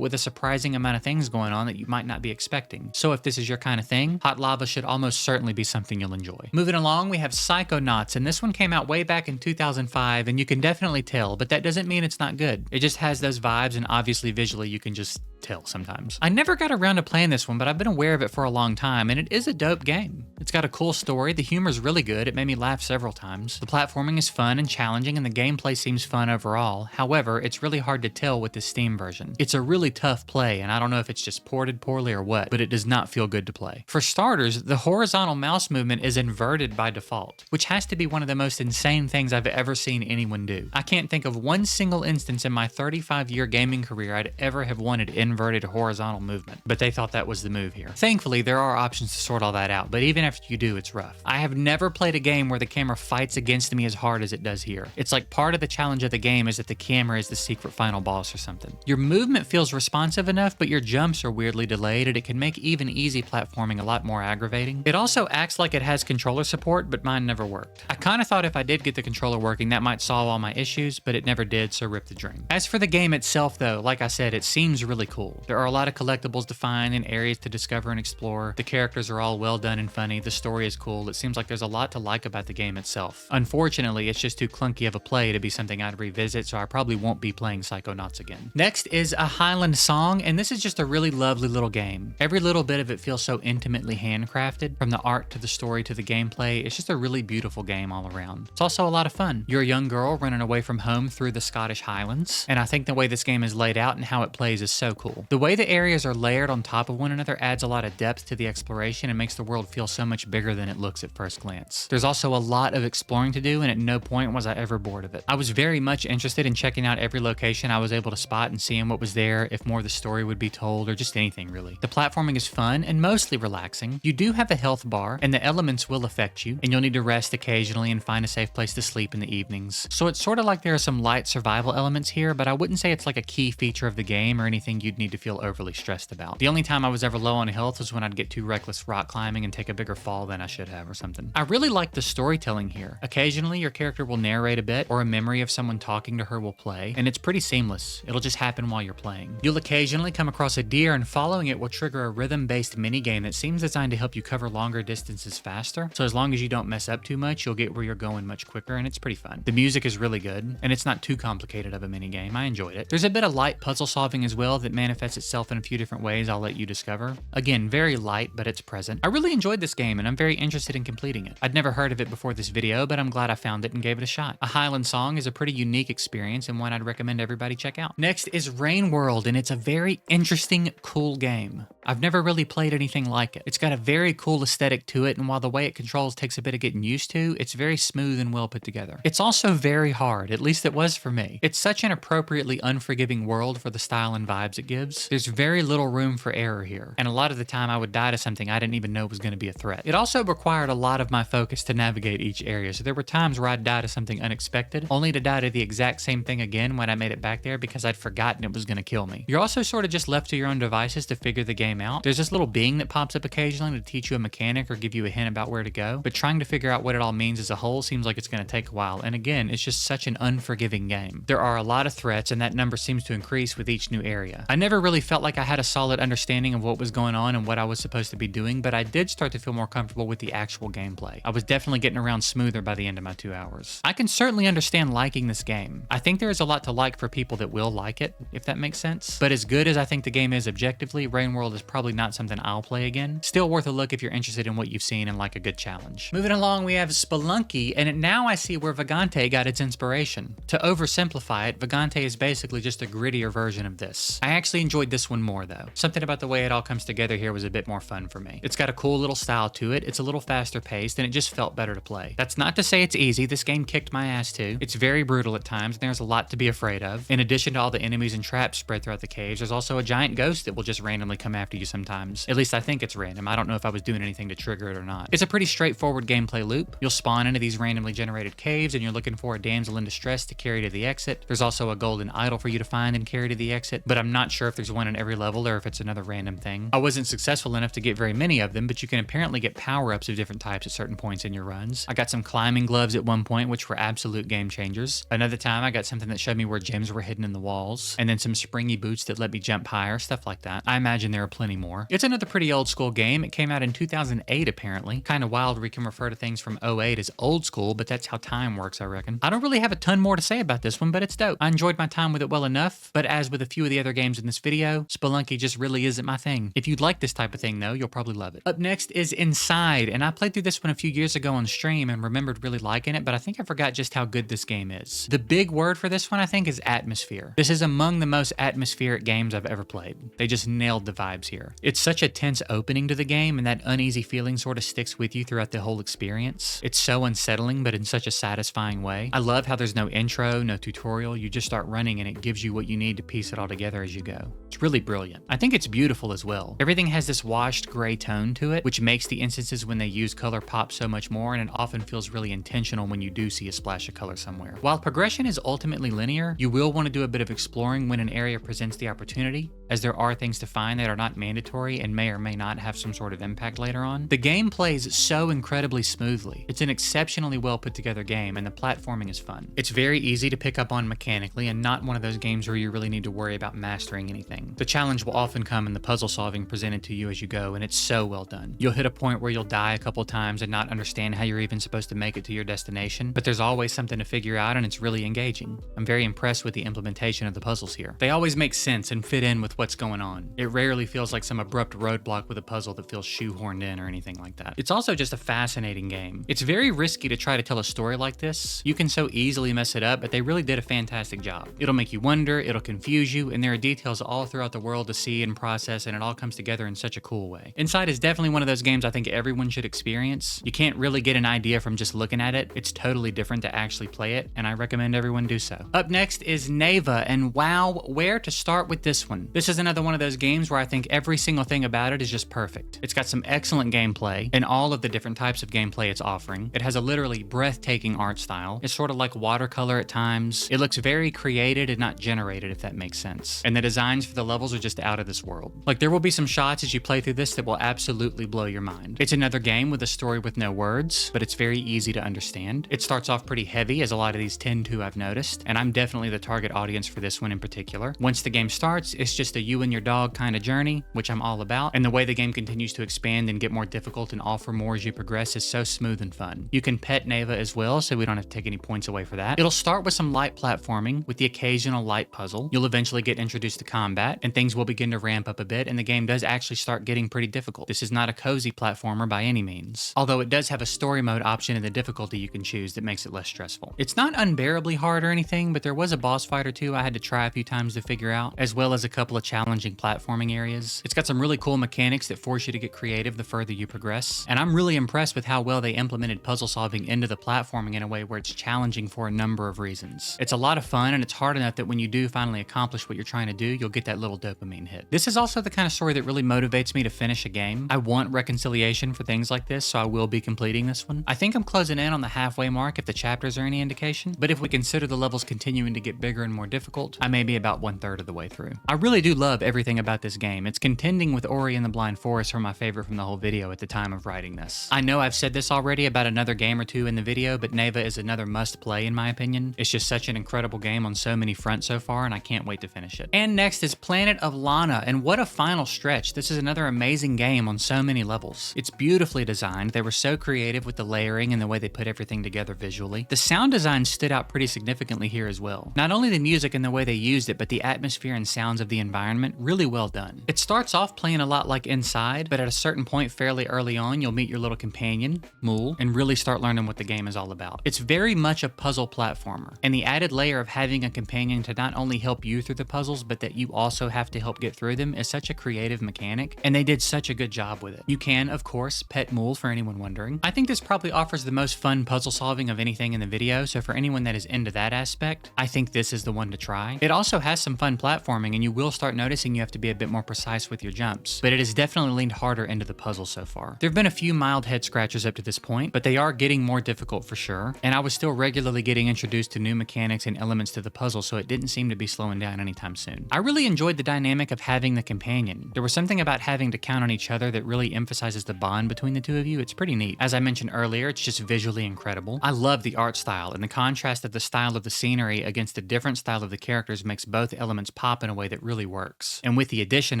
with a surprising amount of things going on that you might not be expecting. So if this is your kind of thing, Hot Lava should almost certainly be something you'll enjoy. Moving along, we have Psychonauts, and this one came out way back in 2005, and you can definitely tell, but that doesn't mean it's not good. It just has those vibes, and obviously visually you can just tell sometimes. I never got around to playing this one, but I've been aware of it for a long time, and it is a dope game. It's got a cool story, the humor's really good, it made me laugh several times. The platforming is fun and challenging, and the gameplay seems fun overall. However, it's really hard to tell with the Steam version. It's a really tough play, and I don't know if it's just ported poorly or what, but it does not feel good to play. For starters, the horizontal mouse movement is inverted by default, which has to be one of the most insane things I've ever seen anyone do. I can't think of one single instance in my 35-year gaming career I'd ever have wanted inverted horizontal movement, but they thought that was the move here. Thankfully, there are options to sort all that out, but even after you do, it's rough. I have never played a game where the camera fights against me as hard as it does here. It's like part of the challenge of the game is that the camera is the secret final boss or something. Your movement feels responsive enough, but your jumps are weirdly delayed, and it can make even easy platforming a lot more aggravating. It also acts like it has controller support, but mine never worked. I kinda thought if I did get the controller working, that might solve all my issues, but it never did, so rip the dream. As for the game itself though, like I said, it seems really cool. There are a lot of collectibles to find and areas to discover and explore. The characters are all well done and funny, the story is cool, it seems like there's a lot to like about the game itself. Unfortunately, it's just too clunky of a play to be something I'd revisit, so I probably won't be playing Psychonauts again. Next is A Highland Song, and this is just a really lovely little game. Every little bit of it feels so intimately handcrafted, from the art to the story to the gameplay. It's just a really beautiful game all around. It's also a lot of fun. You're a young girl running away from home through the Scottish Highlands, and I think the way this game is laid out and how it plays is so cool. The way the areas are layered on top of one another adds a lot of depth to the exploration and makes the world feel so much bigger than it looks at first glance. There's also a lot of exploring to do, and at no point was I ever bored of it. I was very much interested in checking out every location I was able to spot and seeing what was there, if more of the story would be told, or just anything really. The platforming is fun and mostly relaxing. You do have a health bar, and the elements will affect you, and you'll need to rest occasionally and find a safe place to sleep in the evenings. So it's sort of like there are some light survival elements here, but I wouldn't say it's like a key feature of the game or anything you'd need to feel overly stressed about. The only time I was ever low on health was when I'd get too reckless rock climbing and take a bigger fall than I should have or something. I really like the storytelling here. Occasionally your character will narrate a bit, or a memory of someone talking to her will play, and it's pretty seamless. It'll just happen while you're playing. You'll occasionally come across a deer, and following it will trigger a rhythm-based minigame that seems designed to help you cover longer distances faster. So as long as you don't mess up too much, you'll get where you're going much quicker, and it's pretty fun. The music is really good, and it's not too complicated of a minigame. I enjoyed it. There's a bit of light puzzle solving as well that manifests itself in a few different ways I'll let you discover. Again, very light, but it's present. I really enjoyed this game, and I'm very interested in completing it. I'd never heard of it before this video, but I'm glad I found it and gave it a shot. A Highland Song is a pretty unique experience and one I'd recommend everybody check out. Next is Rain World, and it's a very interesting, cool game. I've never really played anything like it. It's got a very cool aesthetic to it, and while the way it controls takes a bit of getting used to, it's very smooth and well put together. It's also very hard, at least it was for me. It's such an appropriately unforgiving world for the style and vibes it gives. There's very little room for error here, and a lot of the time I would die to something I didn't even know was going to be a threat. It also required a lot of my focus to navigate each area, so there were times where I'd die to something unexpected, only to die to the exact same thing again when I made it back there because I'd forgotten it was going to kill me. You're also sort of just left to your own devices to figure the game out. There's this little being that pops up occasionally to teach you a mechanic or give you a hint about where to go, but trying to figure out what it all means as a whole seems like it's going to take a while, and again, it's just such an unforgiving game. There are a lot of threats, and that number seems to increase with each new area. I never really felt like I had a solid understanding of what was going on and what I was supposed to be doing, but I did start to feel more comfortable with the actual gameplay. I was definitely getting around smoother by the end of my 2 hours. I can certainly understand liking this game. I think there is a lot to like for people that will like it, if that makes sense. But as good as I think the game is objectively, Rain World is probably not something I'll play again. Still worth a look if you're interested in what you've seen and like a good challenge. Moving along, we have Spelunky, and now I see where Vagante got its inspiration. To oversimplify it, Vagante is basically just a grittier version of this. I actually actually enjoyed this one more though. Something about the way it all comes together here was a bit more fun for me. It's got a cool little style to it, it's a little faster paced, and it just felt better to play. That's not to say it's easy, this game kicked my ass too. It's very brutal at times, and there's a lot to be afraid of. In addition to all the enemies and traps spread throughout the caves, there's also a giant ghost that will just randomly come after you sometimes. At least I think it's random. I don't know if I was doing anything to trigger it or not. It's a pretty straightforward gameplay loop. You'll spawn into these randomly generated caves, and you're looking for a damsel in distress to carry to the exit. There's also a golden idol for you to find and carry to the exit, but I'm not sure if there's one in every level or if it's another random thing. I wasn't successful enough to get very many of them, but you can apparently get power-ups of different types at certain points in your runs. I got some climbing gloves at one point, which were absolute game changers. Another time, I got something that showed me where gems were hidden in the walls, and then some springy boots that let me jump higher, stuff like that. I imagine there are plenty more. It's another pretty old school game. It came out in 2008, apparently. Kind of wild we can refer to things from 08 as old school, but that's how time works, I reckon. I don't really have a ton more to say about this one, but it's dope. I enjoyed my time with it well enough, but as with a few of the other games in this video, Spelunky just really isn't my thing. If you'd like this type of thing though, you'll probably love it. Up next is Inside, and I played through this one a few years ago on stream and remembered really liking it, but I think I forgot just how good this game is. The big word for this one, I think, is atmosphere. This is among the most atmospheric games I've ever played. They just nailed the vibes here. It's such a tense opening to the game, and that uneasy feeling sort of sticks with you throughout the whole experience. It's so unsettling, but in such a satisfying way. I love how there's no intro, no tutorial. You just start running and it gives you what you need to piece it all together as you go. It's really brilliant. I think it's beautiful as well. Everything has this washed gray tone to it, which makes the instances when they use color pop so much more, and it often feels really intentional when you do see a splash of color somewhere. While progression is ultimately linear, you will want to do a bit of exploring when an area presents the opportunity, as there are things to find that are not mandatory and may or may not have some sort of impact later on. The game plays so incredibly smoothly. It's an exceptionally well put together game, and the platforming is fun. It's very easy to pick up on mechanically, and not one of those games where you really need to worry about mastering anything. The challenge will often come in the puzzle solving presented to you as you go, and it's so well done. You'll hit a point where you'll die a couple times and not understand how you're even supposed to make it to your destination, but there's always something to figure out, and it's really engaging. I'm very impressed with the implementation of the puzzles here. They always make sense and fit in with what's going on. It rarely feels like some abrupt roadblock with a puzzle that feels shoehorned in or anything like that. It's also just a fascinating game. It's very risky to try to tell a story like this. You can so easily mess it up, but they really did a fantastic job. It'll make you wonder, it'll confuse you, and there are details all throughout the world to see and process, and it all comes together in such a cool way. Inside is definitely one of those games I think everyone should experience. You can't really get an idea from just looking at it. It's totally different to actually play it, and I recommend everyone do so. Up next is Neva, and wow, where to start with this one? This is another one of those games where I think every single thing about it is just perfect. It's got some excellent gameplay, and all of the different types of gameplay it's offering. It has a literally breathtaking art style. It's sort of like watercolor at times. It looks very created and not generated, if that makes sense. And the designs for the levels are just out of this world. Like, there will be some shots as you play through this that will absolutely blow your mind. It's another game with a story with no words, but it's very easy to understand. It starts off pretty heavy, as a lot of these tend to, I've noticed, and I'm definitely the target audience for this one in particular. Once the game starts, it's just a you and your dog kind of journey, which I'm all about, and the way the game continues to expand and get more difficult and offer more as you progress is so smooth and fun. You can pet Neva as well, so we don't have to take any points away for that. It'll start with some light platforming with the occasional light puzzle. You'll eventually get introduced to combat, and things will begin to ramp up a bit, and the game does actually start getting pretty difficult. This is not a cozy platformer by any means, although it does have a story mode option in the difficulty you can choose that makes it less stressful. It's not unbearably hard or anything, but there was a boss fight or two I had to try a few times to figure out, as well as a couple of challenging platforming areas. It's got some really cool mechanics that force you to get creative the further you progress, and I'm really impressed with how well they implemented puzzle solving into the platforming in a way where it's challenging for a number of reasons. It's a lot of fun, and it's hard enough that when you do finally accomplish what you're trying to do, you'll get that little dopamine hit. This is also the kind of story that really motivates me to finish a game. I want reconciliation for things like this, so I will be completing this one. I think I'm closing in on the halfway mark if the chapters are any indication, but if we consider the levels continuing to get bigger and more difficult, I may be about 1/3 of the way through. I really do love everything about this game. It's contending with Ori and the Blind Forest for my favorite from the whole video at the time of writing this. I know I've said this already about another game or two in the video, but Neva is another must play in my opinion. It's just such an incredible game on so many fronts so far, and I can't wait to finish it. And next is Planet of Lana, and what a final stretch. This is another amazing game on so many levels. It's beautifully designed. They were so creative with the layering and the way they put everything together visually. The sound design stood out pretty significantly here as well. Not only the music and the way they used it, but the atmosphere and sounds of the environment, really well done. It starts off playing a lot like Inside, but at a certain point fairly early on, you'll meet your little companion, Mool, and really start learning what the game is all about. It's very much a puzzle platformer, and the added layer of having a companion to not only help you through the puzzles, but that you also have to help get through them is such a creative mechanic, and they did such a good job with it. You can, of course, pet Mool for anyone wondering. I think this probably offers the most fun puzzle solving of anything in the video, so for anyone that is into that aspect, I think this is the one to try. It also has some fun platforming, and you will start noticing you have to be a bit more precise with your jumps, but it has definitely leaned harder into the puzzle so far. There have been a few mild head scratches up to this point, but they are getting more difficult for sure, and I was still regularly getting introduced to new mechanics and elements to the puzzle, so it didn't seem to be slowing down anytime soon. I really enjoyed the dynamic of having the companion. There was something about having to count on each other that really emphasizes the bond between the two of you. It's pretty neat. As I mentioned earlier, it's just visually incredible. I love the art style, and the contrast of the style of the scenery against the different style of the characters makes both elements pop in a way that really works. And with the addition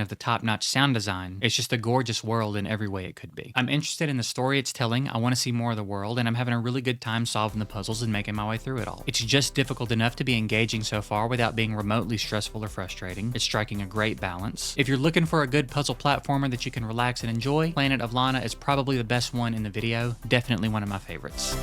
of the top-notch sound design, it's just a gorgeous world in every way it could be. I'm interested in the story it's telling, I want to see more of the world, and I'm having a really good time solving the puzzles and making my way through it all. It's just difficult enough to be engaging so far without being remotely stressful or frustrating. It's striking a great balance. If you're looking for a good puzzle platformer that you can relax and enjoy, Planet of Lana is probably the best one in the video, definitely one of my favorites.